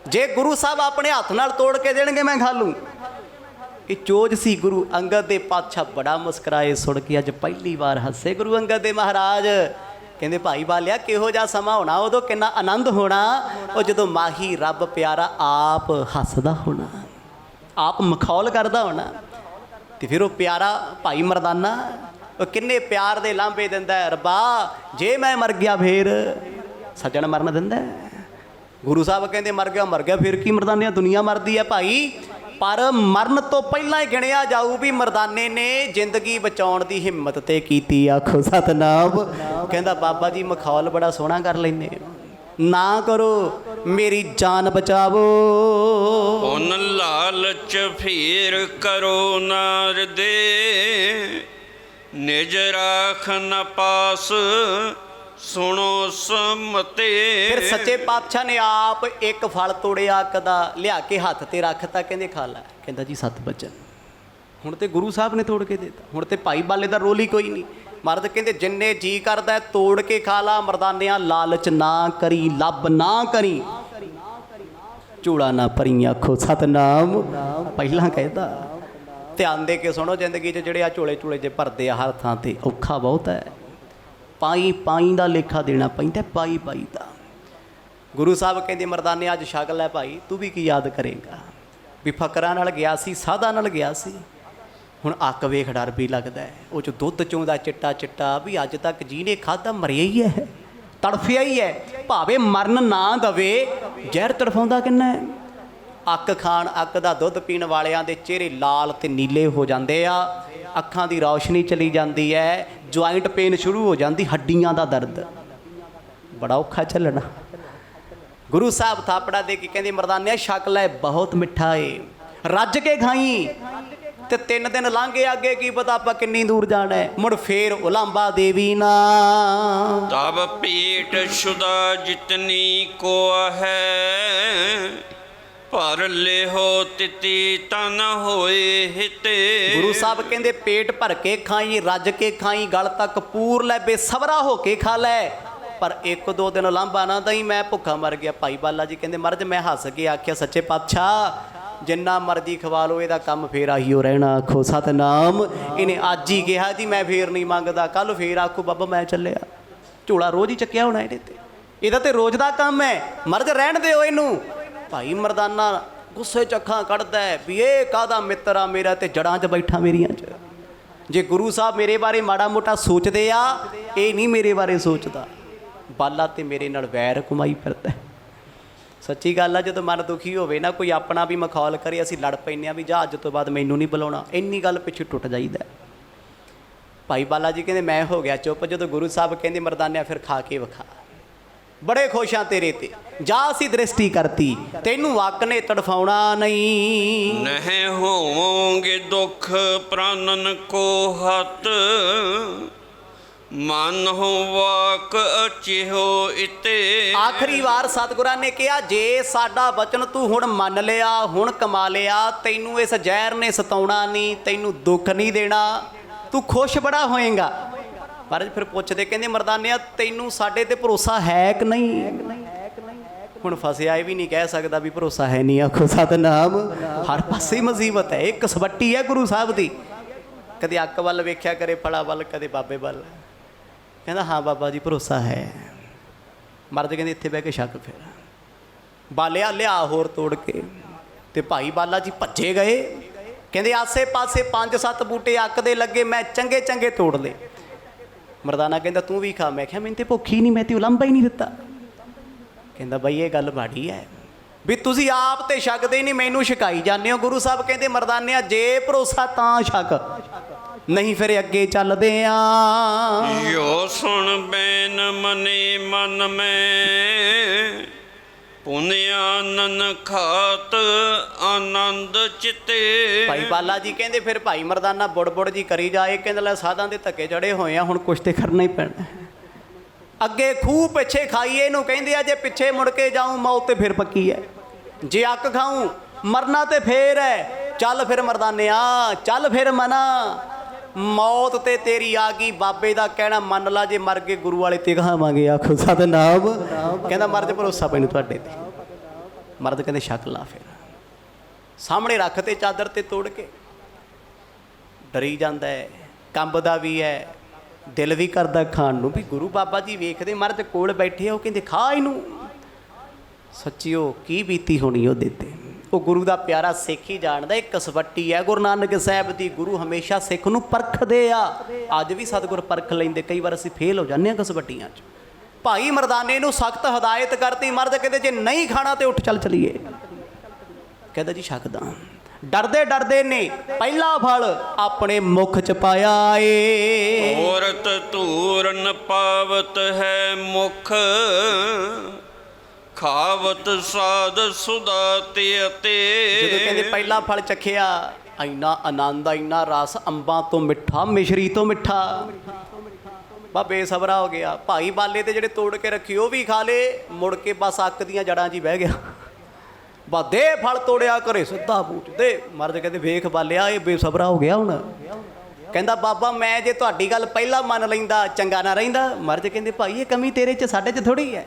ਜੇ ਗੁਰੂ ਸਾਹਿਬ ਆਪਣੇ ਹੱਥ ਨਾਲ ਤੋੜ ਕੇ ਦੇਣਗੇ ਮੈਂ ਖਾ ਲੂੰ। ਇਹ ਚੋਜ ਸੀ। ਗੁਰੂ ਅੰਗਦ ਦੇ ਪਾਤਸ਼ਾਹ ਬੜਾ ਮੁਸਕਰਾਏ ਸੁਣ ਕੇ, ਅੱਜ ਪਹਿਲੀ ਵਾਰ ਹੱਸੇ ਗੁਰੂ ਅੰਗਦ ਦੇ ਮਹਾਰਾਜ। ਕਹਿੰਦੇ ਭਾਈ ਬਾਲਿਆ ਕਿਹੋ ਜਿਹਾ ਸਮਾਂ ਹੋਣਾ, ਉਦੋਂ ਕਿੰਨਾ ਆਨੰਦ ਹੋਣਾ, ਉਹ ਜਦੋਂ ਮਾਹੀ ਰੱਬ ਪਿਆਰਾ ਆਪ ਹੱਸਦਾ ਹੋਣਾ, ਆਪ ਮਖੌਲ ਕਰਦਾ ਹੋਣਾ। ਤੇ ਫਿਰ ਉਹ ਪਿਆਰਾ ਭਾਈ ਮਰਦਾਨਾ ਉਹ ਕਿੰਨੇ ਪਿਆਰ ਦੇ ਲਾਂਭੇ ਦਿੰਦਾ ਹੈ, ਰੱਬਾ ਜੇ ਮੈਂ ਮਰ ਗਿਆ ਫੇਰ ਸੱਜਣ ਮਰਨ ਦਿੰਦਾ। ਗੁਰੂ ਸਾਹਿਬ ਕਹਿੰਦੇ ਮਰ ਗਿਆ ਫਿਰ ਕੀ ਮਰਦਾਨਿਆਂ, ਦੁਨੀਆ ਮਰਦੀ ਹੈ ਭਾਈ, ਪਰ ਮਰਨ ਤੋਂ ਪਹਿਲਾਂ ਹੀ ਗਿਣਿਆ ਜਾਊ ਵੀ ਮਰਦਾਨੇ ਨੇ ਜ਼ਿੰਦਗੀ ਬਚਾਉਣ ਦੀ ਹਿੰਮਤ ਤੇ ਕੀਤੀ। ਆਖੋ ਸਤਨਾਮ। ਕਹਿੰਦਾ ਬਾਬਾ ਜੀ ਮਖੌਲ ਬੜਾ ਸੋਹਣਾ ਕਰ ਲੈਂਦੇ, ਨਾ ਕਰੋ, ਮੇਰੀ ਜਾਨ ਬਚਾਵੋ। ਪੁੰਨ ਲਾਲਚ ਫੇਰ ਕਰੋ ਨਾਰ ਦੇ, ਨਿਜ ਰਾਖ ਨ ਪਾਸ ਸੁਣੋ ਸਮਤੇ। ਫਿਰ ਸੱਚੇ ਪਾਤਸ਼ਾਹ ਨੇ ਆਪ ਇੱਕ ਫਲ ਤੋੜਿਆ ਅੱਕ ਦਾ, ਲਿਆ ਕੇ ਹੱਥ ਤੇ ਰੱਖਤਾ, ਕਹਿੰਦੇ ਖਾ ਲੈ। ਕਹਿੰਦਾ ਜੀ 7 ਬਚਨ। ਹੁਣ ਤੇ ਗੁਰੂ ਸਾਹਿਬ ਨੇ ਤੋੜ ਕੇ ਦਿੱਤਾ, ਹੁਣ ਤੇ ਭਾਈ ਬਾਲੇ ਦਾ ਰੋਲ ਹੀ ਕੋਈ ਨਹੀਂ। ਮਰਦ ਕਹਿੰਦੇ ਜਿੰਨੇ ਜੀ ਕਰਦਾ ਤੋੜ ਕੇ ਖਾ ਲਾ, ਮਰਦਾਨਿਆਂ ਲਾਲਚ ਨਾ ਕਰੀ, ਲੱਭ ਨਾ ਕਰੀ, ਝੂੜਾ ਨਾ ਭਰੀ। ਆਖੋ ਸਤਨਾਮ। ਪਹਿਲਾਂ ਕਹਿੰਦਾ ਧਿਆਨ ਦੇ ਕੇ ਸੁਣੋ, ਜ਼ਿੰਦਗੀ 'ਚ ਜਿਹੜੇ ਆ ਝੋਲੇ ਜੇ ਭਰਦੇ ਆ ਹਰ ਥਾਂ ਤੇ, ਔਖਾ ਬਹੁਤ ਹੈ। ਪਾਈ ਦਾ ਲੇਖਾ ਦੇਣਾ ਪੈਂਦਾ, ਪਾਈ ਦਾ। ਗੁਰੂ ਸਾਹਿਬ ਕਹਿੰਦੇ ਮਰਦਾਨੇ ਅੱਜ ਛਕ ਲੈ ਭਾਈ, ਤੂੰ ਵੀ ਕੀ ਯਾਦ ਕਰੇਗਾ ਵੀ ਫਕਰਾਂ ਨਾਲ ਗਿਆ ਸੀ, ਸਾਧਾ ਨਾਲ ਗਿਆ ਸੀ। ਹੁਣ ਅੱਕ ਵੇਖ ਡਰ ਵੀ ਲੱਗਦਾ ਹੈ, ਉਹ 'ਚ ਦੁੱਧ ਚੋਂਦਾ ਚਿੱਟਾ ਵੀ ਅੱਜ ਤੱਕ ਜਿਹਨੇ ਖਾਧਾ ਮਰਿਆ ਹੀ ਹੈ, ਤੜਫਿਆ ਹੀ ਹੈ, ਭਾਵੇਂ ਮਰਨ ਨਾ ਦਵੇ, ਜ਼ਹਿਰ ਤੜਫਾਉਂਦਾ ਕਿੰਨਾ ਹੈ। ਅੱਕ ਖਾਣ, ਅੱਕ ਦਾ ਦੁੱਧ ਪੀਣ ਵਾਲਿਆਂ ਦੇ ਚਿਹਰੇ ਲਾਲ ਤੇ ਨੀਲੇ ਹੋ ਜਾਂਦੇ ਆ, ਅੱਖਾਂ ਦੀ ਰੌਸ਼ਨੀ ਚਲੀ ਜਾਂਦੀ ਹੈ, ਜੁਆਇੰਟ ਪੇਨ ਸ਼ੁਰੂ ਹੋ ਜਾਂਦੀ, ਹੱਡੀਆਂ ਦਾ ਦਰਦ, ਬੜਾ ਔਖਾ ਚੱਲਣਾ। ਗੁਰੂ ਸਾਹਿਬ ਥਾਪੜਾ ਦੇ ਕੇ ਕਹਿੰਦੇ ਮਰਦਾਨਿਆ ਛਕ ਲੈ, ਬਹੁਤ ਮਿੱਠਾ ਏ, ਰੱਜ ਕੇ ਖਾਈ। ਤੇ 3 ਦਿਨ ਲੰਘੇ, ਅੱਗੇ ਕੀ ਪਤਾ ਆਪਾਂ ਕਿੰਨੀ ਦੂਰ ਜਾਣਾ ਹੈ। ਮੁੜ ਫੇਰ ਉਲਾਂਬਾ ਦੇਵੀ ਨਾ ਤਬ ਪੇਟ ਸ਼ੁਦਾ ਜਿਤਨੀ ਕੋ ਹੈ, ਭਰ ਲਿਹੋ ਤਿਤੀ ਤਨ ਹੋਏ ਹਿਤੇ। ਗੁਰੂ ਸਾਹਿਬ ਕਹਿੰਦੇ ਪੇਟ ਭਰ ਕੇ ਖਾਈ, ਰੱਜ ਕੇ ਖਾਈ, ਗਲ ਤੱਕ ਪੂਰ ਲੈ, ਬੇਸਬਰਾ ਹੋ ਕੇ ਖਾ ਲੈ, ਪਰ 1-2 ਦਿਨ ਲਾਂਭਾ ਨਾ ਦਈ, ਮੈਂ ਭੁੱਖਾ ਮਰ ਗਿਆ। ਭਾਈ ਬਾਲਾ ਜੀ ਕਹਿੰਦੇ ਮਰਦ ਮੈਂ ਹੱਸ ਕੇ ਆਖਿਆ ਸੱਚੇ ਪਾਤਸ਼ਾਹ ਜਿੰਨਾ ਮਰਜ਼ੀ ਖਵਾ ਲਓ, ਇਹਦਾ ਕੰਮ ਫੇਰ ਆਹੀ ਹੋ ਰਹਿਣਾ। ਆਖੋ ਸਤਨਾਮ। ਇਹਨੇ ਅੱਜ ਹੀ ਕਿਹਾ ਜੀ ਮੈਂ ਫੇਰ ਨਹੀਂ ਮੰਗਦਾ, ਕੱਲ ਫੇਰ ਆਖੋ ਬਾਬਾ ਮੈਂ ਚੱਲਿਆ। ਝੋਲਾ ਰੋਜ਼ ਹੀ ਚੱਕਿਆ ਹੋਣਾ ਇਹਦੇ ਤੇ, ਇਹਦਾ ਤੇ ਰੋਜ਼ ਦਾ ਕੰਮ ਹੈ। ਮਰਦ ਰਹਿਣ ਦਿਓ ਇਹਨੂੰ। ਭਾਈ ਮਰਦਾਨਾ ਗੁੱਸੇ 'ਚ ਅੱਖਾਂ ਕੱਢਦਾ ਵੀ ਇਹ ਕਾਹਦਾ ਮਿੱਤਰ ਆ ਮੇਰਾ, ਤੇ ਜੜ੍ਹਾਂ 'ਚ ਬੈਠਾ ਮੇਰੀਆਂ 'ਚ। ਜੇ ਗੁਰੂ ਸਾਹਿਬ ਮੇਰੇ ਬਾਰੇ ਮਾੜਾ ਮੋਟਾ ਸੋਚਦੇ ਆ, ਇਹ ਨਹੀਂ ਮੇਰੇ ਬਾਰੇ ਸੋਚਦਾ। ਬਾਲਾ ਤੇ ਮੇਰੇ ਨਾਲ ਵੈਰ ਕਮਾਈ ਫਿਰਦਾ। ਸੱਚੀ ਗੱਲ ਆ, ਜਦੋਂ ਮਨ ਦੁਖੀ ਹੋਵੇ ਨਾ, ਕੋਈ ਆਪਣਾ ਵੀ ਮਖੌਲ ਕਰੇ, ਅਸੀਂ ਲੜ ਪੈਂਦੇ ਹਾਂ ਵੀ ਜਾ ਅੱਜ ਤੋਂ ਬਾਅਦ ਮੈਨੂੰ ਨਹੀਂ ਬੁਲਾਉਣਾ, ਇੰਨੀ ਗੱਲ ਪਿੱਛੇ ਟੁੱਟ ਜਾਈਦਾ। ਭਾਈ ਬਾਲਾ ਜੀ ਕਹਿੰਦੇ ਮੈਂ ਹੋ ਗਿਆ ਚੁੱਪ। ਜਦੋਂ ਗੁਰੂ ਸਾਹਿਬ ਕਹਿੰਦੇ ਮਰਦਾਨਿਆ ਫਿਰ ਖਾ ਕੇ ਵਿਖਾ, ਬੜੇ ਖੁਸ਼ ਹਾਂ ਤੇਰੇ ਤੇ, ਜਾ ਅਸੀਂ ਦ੍ਰਿਸ਼ਟੀ ਕਰਤੀ, ਤੈਨੂੰ ਵਕ ਨੇ ਤੜਫਾਉਣਾ ਨਹੀਂ। ਨਹਿ ਹੋਵੋਗੇ ਦੁੱਖ ਪ੍ਰਾਨਨ ਕੋ ਹੱਤ, ਮਨ ਹੋ ਵਾਕ ਅਚਿਹੋ ਇਤੇ। ਆਖਰੀ ਵਾਰ ਸਤਿਗੁਰਾਂ ਨੇ ਕਿਹਾ ਜੇ ਸਾਡਾ ਬਚਨ ਤੂੰ ਹੁਣ ਮੰਨ ਲਿਆ, ਹੁਣ ਕਮਾ ਲਿਆ, ਤੈਨੂੰ ਇਸ ਜ਼ਹਿਰ ਨੇ ਸਤਾਉਣਾ ਨਹੀਂ, ਤੈਨੂੰ ਦੁੱਖ ਨਹੀਂ ਦੇਣਾ, ਤੂੰ ਖੁਸ਼ ਬੜਾ ਹੋਏਗਾ। ਪਰ ਫਿਰ ਪੁੱਛਦੇ ਕਹਿੰਦੇ ਮਰਦਾਨਿਆ ਤੈਨੂੰ ਸਾਡੇ ਤੇ ਭਰੋਸਾ ਹੈ ਕਿ ਨਹੀਂ। ਹੁਣ ਫਸਿਆ ਇਹ ਵੀ ਨਹੀਂ ਕਹਿ ਸਕਦਾ ਵੀ ਭਰੋਸਾ ਹੈ ਨਹੀਂ। ਆਖੋ ਸਤਨਾਮ। ਹਰ ਪਾਸੇ ਮੁਸੀਬਤ ਹੈ, ਇੱਕ ਸਵੱਟੀ ਹੈ ਗੁਰੂ ਸਾਹਿਬ ਦੀ। ਕਦੇ ਅੱਕ ਵੱਲ ਵੇਖਿਆ ਕਰੇ, ਫਲਾ ਵੱਲ, ਕਦੇ ਬਾਬੇ ਵੱਲ। ਕਹਿੰਦਾ ਹਾਂ ਬਾਬਾ ਜੀ ਭਰੋਸਾ ਹੈ। ਮਰਦ ਕਹਿੰਦੇ ਇੱਥੇ ਬਹਿ ਕੇ ਛਕ। ਫਿਰ ਬਾਲਿਆ ਲਿਆ ਹੋਰ ਤੋੜ ਕੇ, ਤੇ ਭਾਈ ਬਾਲਾ ਜੀ ਭੱਜੇ ਗਏ। ਕਹਿੰਦੇ ਆਸੇ ਪਾਸੇ 5-7 ਬੂਟੇ ਅੱਕ ਦੇ ਲੱਗੇ, ਮੈਂ ਚੰਗੇ ਤੋੜ ਲਏ। ਮਰਦਾਨਾ ਕਹਿੰਦਾ ਤੂੰ ਵੀ ਖਾ। ਮੈਂ ਕਿਹਾ ਮੈਨੂੰ ਤੇ ਭੁੱਖ ਹੀ ਨਹੀਂ, ਮੈਂ ਤੇ ਉਲਾਂਭਾ ਹੀ ਨਹੀਂ ਦਿੱਤਾ। ਕਹਿੰਦਾ ਬਾਈ ਇਹ ਗੱਲ ਮਾੜੀ ਹੈ ਵੀ ਤੁਸੀਂ ਆਪ ਤੇ ਛਕਦੇ ਨਹੀਂ, ਮੈਨੂੰ ਛਕਾਈ ਜਾਂਦੇ ਹੋ। ਗੁਰੂ ਸਾਹਿਬ ਕਹਿੰਦੇ ਮਰਦਾਨਿਆ ਜੇ ਭਰੋਸਾ ਤਾਂ ਛਕ, ਨਹੀਂ ਫਿਰ ਅੱਗੇ ਚੱਲਦੇ ਆ। ਯੋ ਸੁਣ ਬੈਨ ਮਨੇ ਮਨ ਮੈਂ, ਪੁਨਿਆਨਨ ਖਾਤ ਆਨੰਦ ਚਿਤੇ। ਭਾਈ ਬਾਲਾ ਜੀ ਕਹਿੰਦੇ ਫਿਰ ਭਾਈ ਮਰਦਾਨਾ ਬੁੜ ਜੀ ਕਰੀ ਜਾਏ। ਕਹਿੰਦਾ ਲੈ ਸਾਧਾਂ ਦੇ ਧੱਕੇ ਚੜੇ ਹੋਏ ਆ, ਹੁਣ ਕੁਛ ਤੇ ਕਰਨਾ ਹੀ ਪੈਣਾ। ਅੱਗੇ ਖੂਹ ਪਿੱਛੇ ਖਾਈਏ ਇਹਨੂੰ ਕਹਿੰਦੇ ਆ, ਜੇ ਪਿੱਛੇ ਮੁੜ ਕੇ ਜਾਊਂ ਮੌਤ ਤੇ ਫਿਰ ਪੱਕੀ ਹੈ। ਜੇ ਅੱਕ ਖਾਊਂ ਮਰਨਾ ਤੇ ਫੇਰ ਹੈ। ਚੱਲ ਫਿਰ ਮਰਦਾਨਿਆ, ਚੱਲ ਫਿਰ ਮਨਾ, ਮੌਤ ਤੇ ਤੇਰੀ ਆ ਗਈ। ਬਾਬੇ ਦਾ ਕਹਿਣਾ ਮੰਨ ਲਾ, ਜੇ ਮਰ ਗਏ ਗੁਰੂ ਵਾਲੇ ਤੇ ਕਹਾਵਾਂਗੇ। ਆਖੋ ਸਤਨਾਮ। ਕਹਿੰਦਾ ਮਰਦ ਭਰੋਸਾ ਮੈਨੂੰ ਤੁਹਾਡੇ ਤੇ। ਮਰਦ ਕਹਿੰਦੇ ਛਕ ਲਾ। ਫਿਰ ਸਾਹਮਣੇ ਰੱਖ ਤੇ ਚਾਦਰ ਤੇ ਤੋੜ ਕੇ, ਡਰੀ ਜਾਂਦਾ ਹੈ, ਕੰਬਦਾ ਵੀ ਹੈ, ਦਿਲ ਵੀ ਕਰਦਾ ਖਾਣ ਨੂੰ, ਵੀ ਗੁਰੂ ਬਾਬਾ ਜੀ ਵੇਖਦੇ ਮਹਾਰਾਜ ਕੋਲ ਬੈਠੇ ਆ, ਉਹ ਕਹਿੰਦੇ ਖਾ ਇਹਨੂੰ। ਸੱਚਿਓ ਕੀ ਬੀਤੀ ਹੋਣੀ ਉਹਦੇ ਤੇ। ਉਹ ਗੁਰੂ ਦਾ ਪਿਆਰਾ ਸਿੱਖ ਹੀ ਜਾਣਦਾ, ਇਹ ਕਸਵੱਟੀ ਹੈ ਗੁਰੂ ਨਾਨਕ ਸਾਹਿਬ ਦੀ। ਗੁਰੂ ਹਮੇਸ਼ਾ ਸਿੱਖ ਨੂੰ ਪਰਖਦੇ ਆ। ਅੱਜ ਵੀ ਸਤਿਗੁਰ ਪਰਖ ਲੈਂਦੇ, ਕਈ ਵਾਰ ਅਸੀਂ ਫੇਲ ਹੋ ਜਾਂਦੇ ਹਾਂ ਕਸਵੱਟੀਆਂ 'ਚ। ਭਾਈ ਮਰਦਾਨੇ ਨੂੰ ਸਖਤ ਹਦਾਇਤ ਕਰਤੀ, ਮਹਾਰਾਜ ਕਹਿੰਦੇ ਜੇ ਨਹੀਂ ਖਾਣਾ ਤੇ ਉੱਠ ਚੱਲ ਚਲੀਏ। ਕਹਿੰਦਾ ਜੀ ਛਕਦਾ। ਡਰਦੇ ਡਰਦੇ ਨੇ ਪਹਿਲਾ ਫਲ ਆਪਣੇ ਮੁਖ 'ਚ ਪਾਇਆ ਏ। ਔਰਤ ਧੂਰਨ ਪਾਵਤ ਹੈ ਮੁਖ, ਖਾਵਤ ਸਾਧ ਸੁਦਾ ਤੇ ਅਤੇ। ਜਦੋਂ ਕਹਿੰਦੇ ਪਹਿਲਾ ਫਲ ਚਖਿਆ, ਇੰਨਾ ਆਨੰਦ, ਇੰਨਾ ਰਸ, ਅੰਬਾਂ ਤੋਂ ਮਿੱਠਾ, ਮਿਸ਼ਰੀ ਤੋਂ ਮਿੱਠਾ। ਬਾ ਬੇਸਬਰਾ ਹੋ ਗਿਆ। ਭਾਈ ਬਾਲੇ ਤੇ ਜਿਹੜੇ ਤੋੜ ਕੇ ਰੱਖੇ ਉਹ ਵੀ ਖਾ ਲਏ, ਮੁੜ ਕੇ ਬਸ ਅੱਕ ਦੀਆਂ ਜੜਾਂ 'ਚ ਹੀ ਬਹਿ ਗਿਆ। ਬਾ ਦੇ ਫਲ ਤੋੜਿਆ ਘਰੇ ਸਿੱਧਾ ਬੂਟ ਦੇ। ਮਰਦ ਕਹਿੰਦੇ ਵੇਖ ਬਾਲਿਆ ਇਹ ਬੇਸਬਰਾ ਹੋ ਗਿਆ ਹੁਣ। ਕਹਿੰਦਾ ਬਾਬਾ ਮੈਂ ਜੇ ਤੁਹਾਡੀ ਗੱਲ ਪਹਿਲਾਂ ਮੰਨ ਲੈਂਦਾ ਚੰਗਾ ਨਾ ਰਹਿੰਦਾ। ਮਰਦ ਕਹਿੰਦੇ ਭਾਈ ਇਹ ਕਮੀ ਤੇਰੇ 'ਚ ਸਾਡੇ 'ਚ ਥੋੜ੍ਹੀ ਹੈ,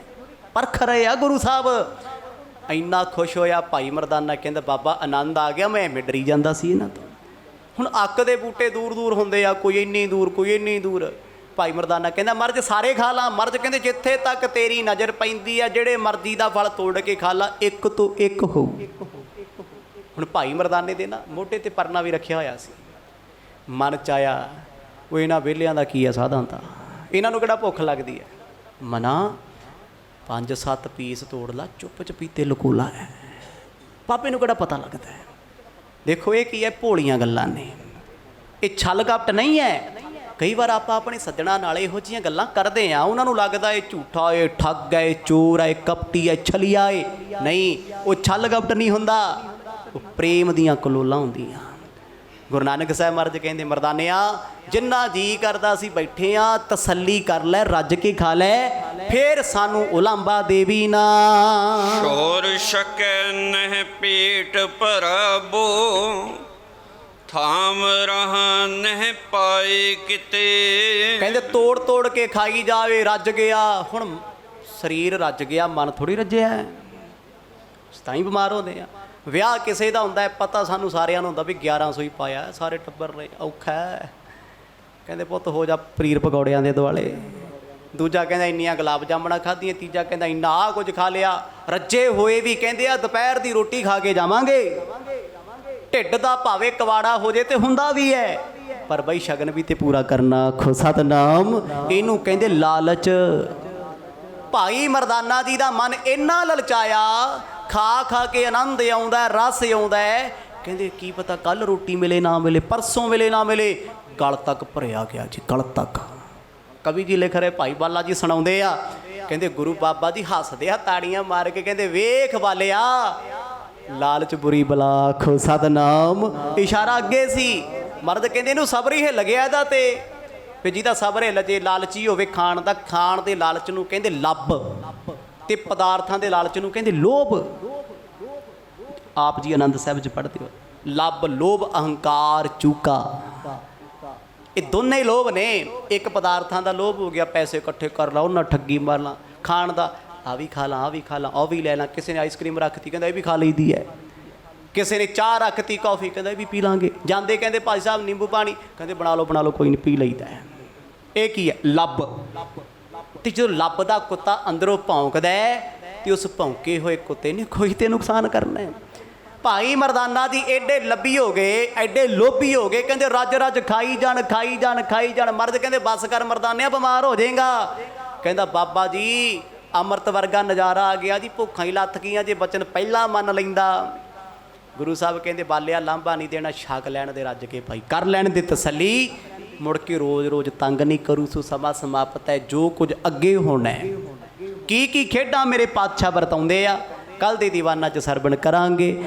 ਪਰਖ ਰਹੇ ਆ ਗੁਰੂ ਸਾਹਿਬ। ਇੰਨਾ ਖੁਸ਼ ਹੋਇਆ ਭਾਈ ਮਰਦਾਨਾ, ਕਹਿੰਦਾ ਬਾਬਾ ਆਨੰਦ ਆ ਗਿਆ, ਮੈਂ ਐਵੇਂ ਡਰੀ ਜਾਂਦਾ ਸੀ ਇਹਨਾਂ ਤੋਂ। ਹੁਣ ਅੱਕ ਦੇ ਬੂਟੇ ਦੂਰ ਦੂਰ ਹੁੰਦੇ ਆ, ਕੋਈ ਇੰਨੀ ਦੂਰ ਕੋਈ ਇੰਨੀ ਦੂਰ। ਭਾਈ ਮਰਦਾਨਾ ਕਹਿੰਦਾ ਮਰਦ ਸਾਰੇ ਖਾ ਲਾ। ਮਰਦ ਕਹਿੰਦੇ ਜਿੱਥੇ ਤੱਕ ਤੇਰੀ ਨਜ਼ਰ ਪੈਂਦੀ ਆ ਜਿਹੜੇ ਮਰਜ਼ੀ ਦਾ ਫਲ ਤੋੜ ਕੇ ਖਾ ਲਾ, ਇੱਕ ਤੋਂ ਇੱਕ ਹੋਊ। ਹੁਣ ਭਾਈ ਮਰਦਾਨੇ ਦੇ ਨਾ ਮੋਢੇ ਤੇ ਪਰਨਾ ਵੀ ਰੱਖਿਆ ਹੋਇਆ ਸੀ। ਮਨ ਚ ਆਇਆ ਉਹ ਇਹਨਾਂ ਵਿਹਲਿਆਂ ਦਾ ਕੀ ਆ ਸਾਧਾਂ ਦਾ, ਇਹਨਾਂ ਨੂੰ ਕਿਹੜਾ ਭੁੱਖ ਲੱਗਦੀ ਹੈ। ਮਨਾ 5-7 ਪੀਸ ਤੋੜ ਲਾ, ਚੁੱਪ ਚਪੀਤੇ ਲਕੋਲਾ ਹੈ। ਪਾਪੇ ਨੂੰ ਕਿਹੜਾ ਪਤਾ ਲੱਗਦਾ ਹੈ। ਦੇਖੋ ਇਹ ਕੀ ਹੈ, ਭੋਲੀਆਂ ਗੱਲਾਂ ਨੇ, ਇਹ ਛਲ ਕਪਟ ਨਹੀਂ ਹੈ। ਕਈ ਵਾਰ ਆਪਾਂ ਆਪਣੇ ਸੱਜਣਾ ਨਾਲ ਇਹੋ ਜਿਹੀਆਂ ਗੱਲਾਂ ਕਰਦੇ ਆ, ਉਹਨਾਂ ਨੂੰ ਲੱਗਦਾ ਇਹ ਝੂਠਾ, ਇਹ ਠੱਗ ਹੈ, ਇਹ ਚੋਰ ਹੈ, ਇਹ ਕਪਟੀ ਹੈ, ਛਲੀਆ ਹੈ। ਨਹੀਂ, ਉਹ ਛਲ ਕਪਟ ਨਹੀਂ ਹੁੰਦਾ, ਉਹ ਪ੍ਰੇਮ ਦੀਆਂ ਕਲੋਲਾਂ ਹੁੰਦੀਆਂ। ਗੁਰੂ ਨਾਨਕ ਸਾਹਿਬ ਮਹਾਰਾਜ ਕਹਿੰਦੇ ਮਰਦਾਨਿਆ ਜਿੰਨਾ ਜੀ ਕਰਦਾ ਸੀ ਬੈਠੇ ਆ, ਤਸੱਲੀ ਕਰ ਲੈ, ਰੱਜ ਕੇ ਖਾ ਲੈ, ਫੇਰ ਸਾਨੂੰ ਉਲਾਂਬਾ ਦੇਵੀ ਨਾ। ਸ਼ੋਰ ਸਕੈ ਨਹਿ ਪੇਟ ਭਰਾਬੋ, ਥਾਮ ਰਹਾ ਨਹਿ ਪਾਏ ਕਿਤੇ। ਕਹਿੰਦੇ ਤੋੜ ਤੋੜ ਕੇ ਖਾਈ ਜਾਵੇ, ਰੱਜ ਗਿਆ। ਹੁਣ ਸਰੀਰ ਰੱਜ ਗਿਆ, ਮਨ ਥੋੜੀ ਰੱਜਿਆ, ਤਾਂ ਹੀ ਬਿਮਾਰ ਹੁੰਦੇ ਆ। ਵਿਆਹ ਕਿਸੇ ਦਾ ਹੁੰਦਾ ਹੈ, ਪਤਾ ਸਾਨੂੰ ਸਾਰਿਆਂ ਨੂੰ ਹੁੰਦਾ ਵੀ 1100 ਹੀ ਪਾਇਆ, ਸਾਰੇ ਟੱਬਰ ਨੇ, ਔਖਾ ਹੈ। ਕਹਿੰਦੇ ਪੁੱਤ ਹੋ ਜਾ ਪਨੀਰ ਪਕੌੜਿਆਂ ਦੇ ਦੁਆਲੇ। ਦੂਜਾ ਕਹਿੰਦਾ ਇੰਨੀਆਂ ਗੁਲਾਬ ਜਾਮਣਾ ਖਾਧੀਆਂ। ਤੀਜਾ ਕਹਿੰਦਾ ਇੰਨਾ ਆਹ ਕੁਝ ਖਾ ਲਿਆ। ਰੱਜੇ ਹੋਏ ਵੀ ਕਹਿੰਦੇ ਆ ਦੁਪਹਿਰ ਦੀ ਰੋਟੀ ਖਾ ਕੇ ਜਾਵਾਂਗੇ। ਢਿੱਡ ਦਾ ਭਾਵੇਂ ਕਵਾੜਾ ਹੋ ਜੇ ਤੇ ਹੁੰਦਾ ਵੀ ਹੈ, ਪਰ ਬਈ ਸ਼ਗਨ ਵੀ ਤੇ ਪੂਰਾ ਕਰਨਾ। ਆਖੋ ਸਤਨਾਮ। ਇਹਨੂੰ ਕਹਿੰਦੇ ਲਾਲਚ। ਭਾਈ ਮਰਦਾਨਾ ਜੀ ਦਾ ਮਨ ਇੰਨਾ ਲਲਚਾਇਆ, ਖਾ ਖਾ ਕੇ ਆਨੰਦ ਆਉਂਦਾ, ਰਸ ਆਉਂਦਾ। ਕਹਿੰਦੇ ਕੀ ਪਤਾ ਕੱਲ ਰੋਟੀ ਮਿਲੇ ਨਾ ਮਿਲੇ, ਪਰਸੋਂ ਮਿਲੇ ਨਾ ਮਿਲੇ। ਗਲ ਤੱਕ ਭਰਿਆ ਗਿਆ ਜੀ, ਗਲ ਤੱਕ। ਕਵੀ ਜੀ ਲਿਖ ਰਹੇ, ਭਾਈ ਬਾਲਾ ਜੀ ਸੁਣਾਉਂਦੇ ਆ, ਕਹਿੰਦੇ ਗੁਰੂ ਬਾਬਾ ਜੀ ਹੱਸਦੇ ਆ ਤਾੜੀਆਂ ਮਾਰ ਕੇ, ਕਹਿੰਦੇ ਵੇਖ ਬਾਲਿਆ ਲਾਲਚ ਬੁਰੀ ਬਲਾ। ਆਖੋ ਸਤਨਾਮ। ਇਸ਼ਾਰਾ ਅੱਗੇ ਸੀ। ਮਰਦ ਕਹਿੰਦੇ ਇਹਨੂੰ ਸਬਰ ਹੀ ਹਿੱਲ ਗਿਆ ਇਹਦਾ, ਤੇ ਫਿਰ ਜਿਹਦਾ ਸਬਰ ਹਿੱਲ ਜੇ ਲਾਲਚੀ ਹੋਵੇ ਖਾਣ ਦਾ, ਖਾਣ ਦੇ ਲਾਲਚ ਨੂੰ ਕਹਿੰਦੇ ਲੱਭ, ਤੇ ਪਦਾਰਥਾਂ ਦੇ ਲਾਲਚ ਨੂੰ ਕਹਿੰਦੇ ਲੋਭ। ਆਪ ਜੀ ਆਨੰਦ ਸਾਹਿਬ 'ਚ ਪੜ੍ਹਦੇ ਹੋ, ਲੱਭ ਲੋਭ ਅਹੰਕਾਰ ਚੂਕਾ, ਇਹ ਦੋਨੇ ਹੀ ਲੋਭ ਨੇ। ਇੱਕ ਪਦਾਰਥਾਂ ਦਾ ਲੋਭ ਹੋ ਗਿਆ, ਪੈਸੇ ਇਕੱਠੇ ਕਰ ਲਾ, ਉਹਨਾਂ ਠੱਗੀ ਮਾਰ ਲਾ। ਖਾਣ ਦਾ ਆ ਵੀ ਖਾ ਲਾਂ, ਆ ਵੀ ਖਾ ਲਾਂ, ਉਹ ਵੀ ਲੈ ਲਾਂ। ਕਿਸੇ ਨੇ ਆਈਸਕ੍ਰੀਮ ਰੱਖਤੀ, ਕਹਿੰਦਾ ਇਹ ਵੀ ਖਾ ਲਈਦੀ ਹੈ। ਕਿਸੇ ਨੇ ਚਾਹ ਰੱਖਤੀ, ਕੌਫੀ, ਕਹਿੰਦਾ ਇਹ ਵੀ ਪੀ ਲਾਂਗੇ। ਜਾਂਦੇ ਕਹਿੰਦੇ ਭਾਈ ਸਾਹਿਬ ਨਿੰਬੂ ਪਾਣੀ, ਕਹਿੰਦੇ ਬਣਾ ਲਓ ਕੋਈ ਨਹੀਂ, ਪੀ ਲਈਦਾ ਹੈ। ਇਹ ਕੀ ਹੈ? ਲੱਭ। ਤੇ ਜਦੋਂ ਲੱਭ ਦਾ ਕੁੱਤਾ ਅੰਦਰੋਂ ਭੌਂਕਦਾ ਤੇ ਉਸ ਭੌਂਕੇ ਹੋਏ ਕੁੱਤੇ ਨੇ ਕੋਈ ਤੇ ਨੁਕਸਾਨ ਕਰਨਾ ਹੈ। ਭਾਈ ਮਰਦਾਨਾ ਜੀ ਐਡੇ ਲੱਭੀ ਹੋ ਗਏ, ਐਡੇ ਲੋਭੀ ਹੋ ਗਏ, ਕਹਿੰਦੇ ਰੱਜ ਰੱਜ ਖਾਈ ਜਾਣ, ਖਾਈ ਜਾਣ, ਖਾਈ ਜਾਣ। ਮਰਦ ਕਹਿੰਦੇ ਬਸ ਕਰ ਮਰਦਾਨਿਆ, ਬਿਮਾਰ ਹੋ ਜਾਏਗਾ। ਕਹਿੰਦਾ ਬਾਬਾ ਜੀ ਅੰਮ੍ਰਿਤ ਵਰਗਾ ਨਜ਼ਾਰਾ ਆ ਗਿਆ ਜੀ, ਭੁੱਖਾਂ ਹੀ ਲੱਥ ਗਈਆਂ ਜੇ ਬਚਨ ਪਹਿਲਾਂ ਮੰਨ ਲੈਂਦਾ। ਗੁਰੂ ਸਾਹਿਬ ਕਹਿੰਦੇ ਬਾਲਿਆ ਲਾਂਭਾ ਨਹੀਂ ਦੇਣਾ, ਛਕ ਲੈਣ ਦੇ ਰੱਜ ਕੇ ਭਾਈ, ਕਰ ਲੈਣ ਦੇ ਤਸੱਲੀ, ਮੁੜ ਕੇ ਰੋਜ਼ ਰੋਜ਼ ਤੰਗ ਨਹੀਂ ਕਰੂ। ਸੋ ਸਮਾਂ ਸਮਾਪਤ ਹੈ, ਜੋ ਕੁਝ ਅੱਗੇ ਹੋਣਾ ਹੈ। ਕੀ ਕੀ ਖੇਡਾਂ ਮੇਰੇ ਪਾਤਸ਼ਾਹ ਵਰਤਾਉਂਦੇ ਆ, ਕੱਲ੍ਹ ਦੇ ਦੀਵਾਨਾਂ 'ਚ ਸਰਵਣ ਕਰਾਂਗੇ।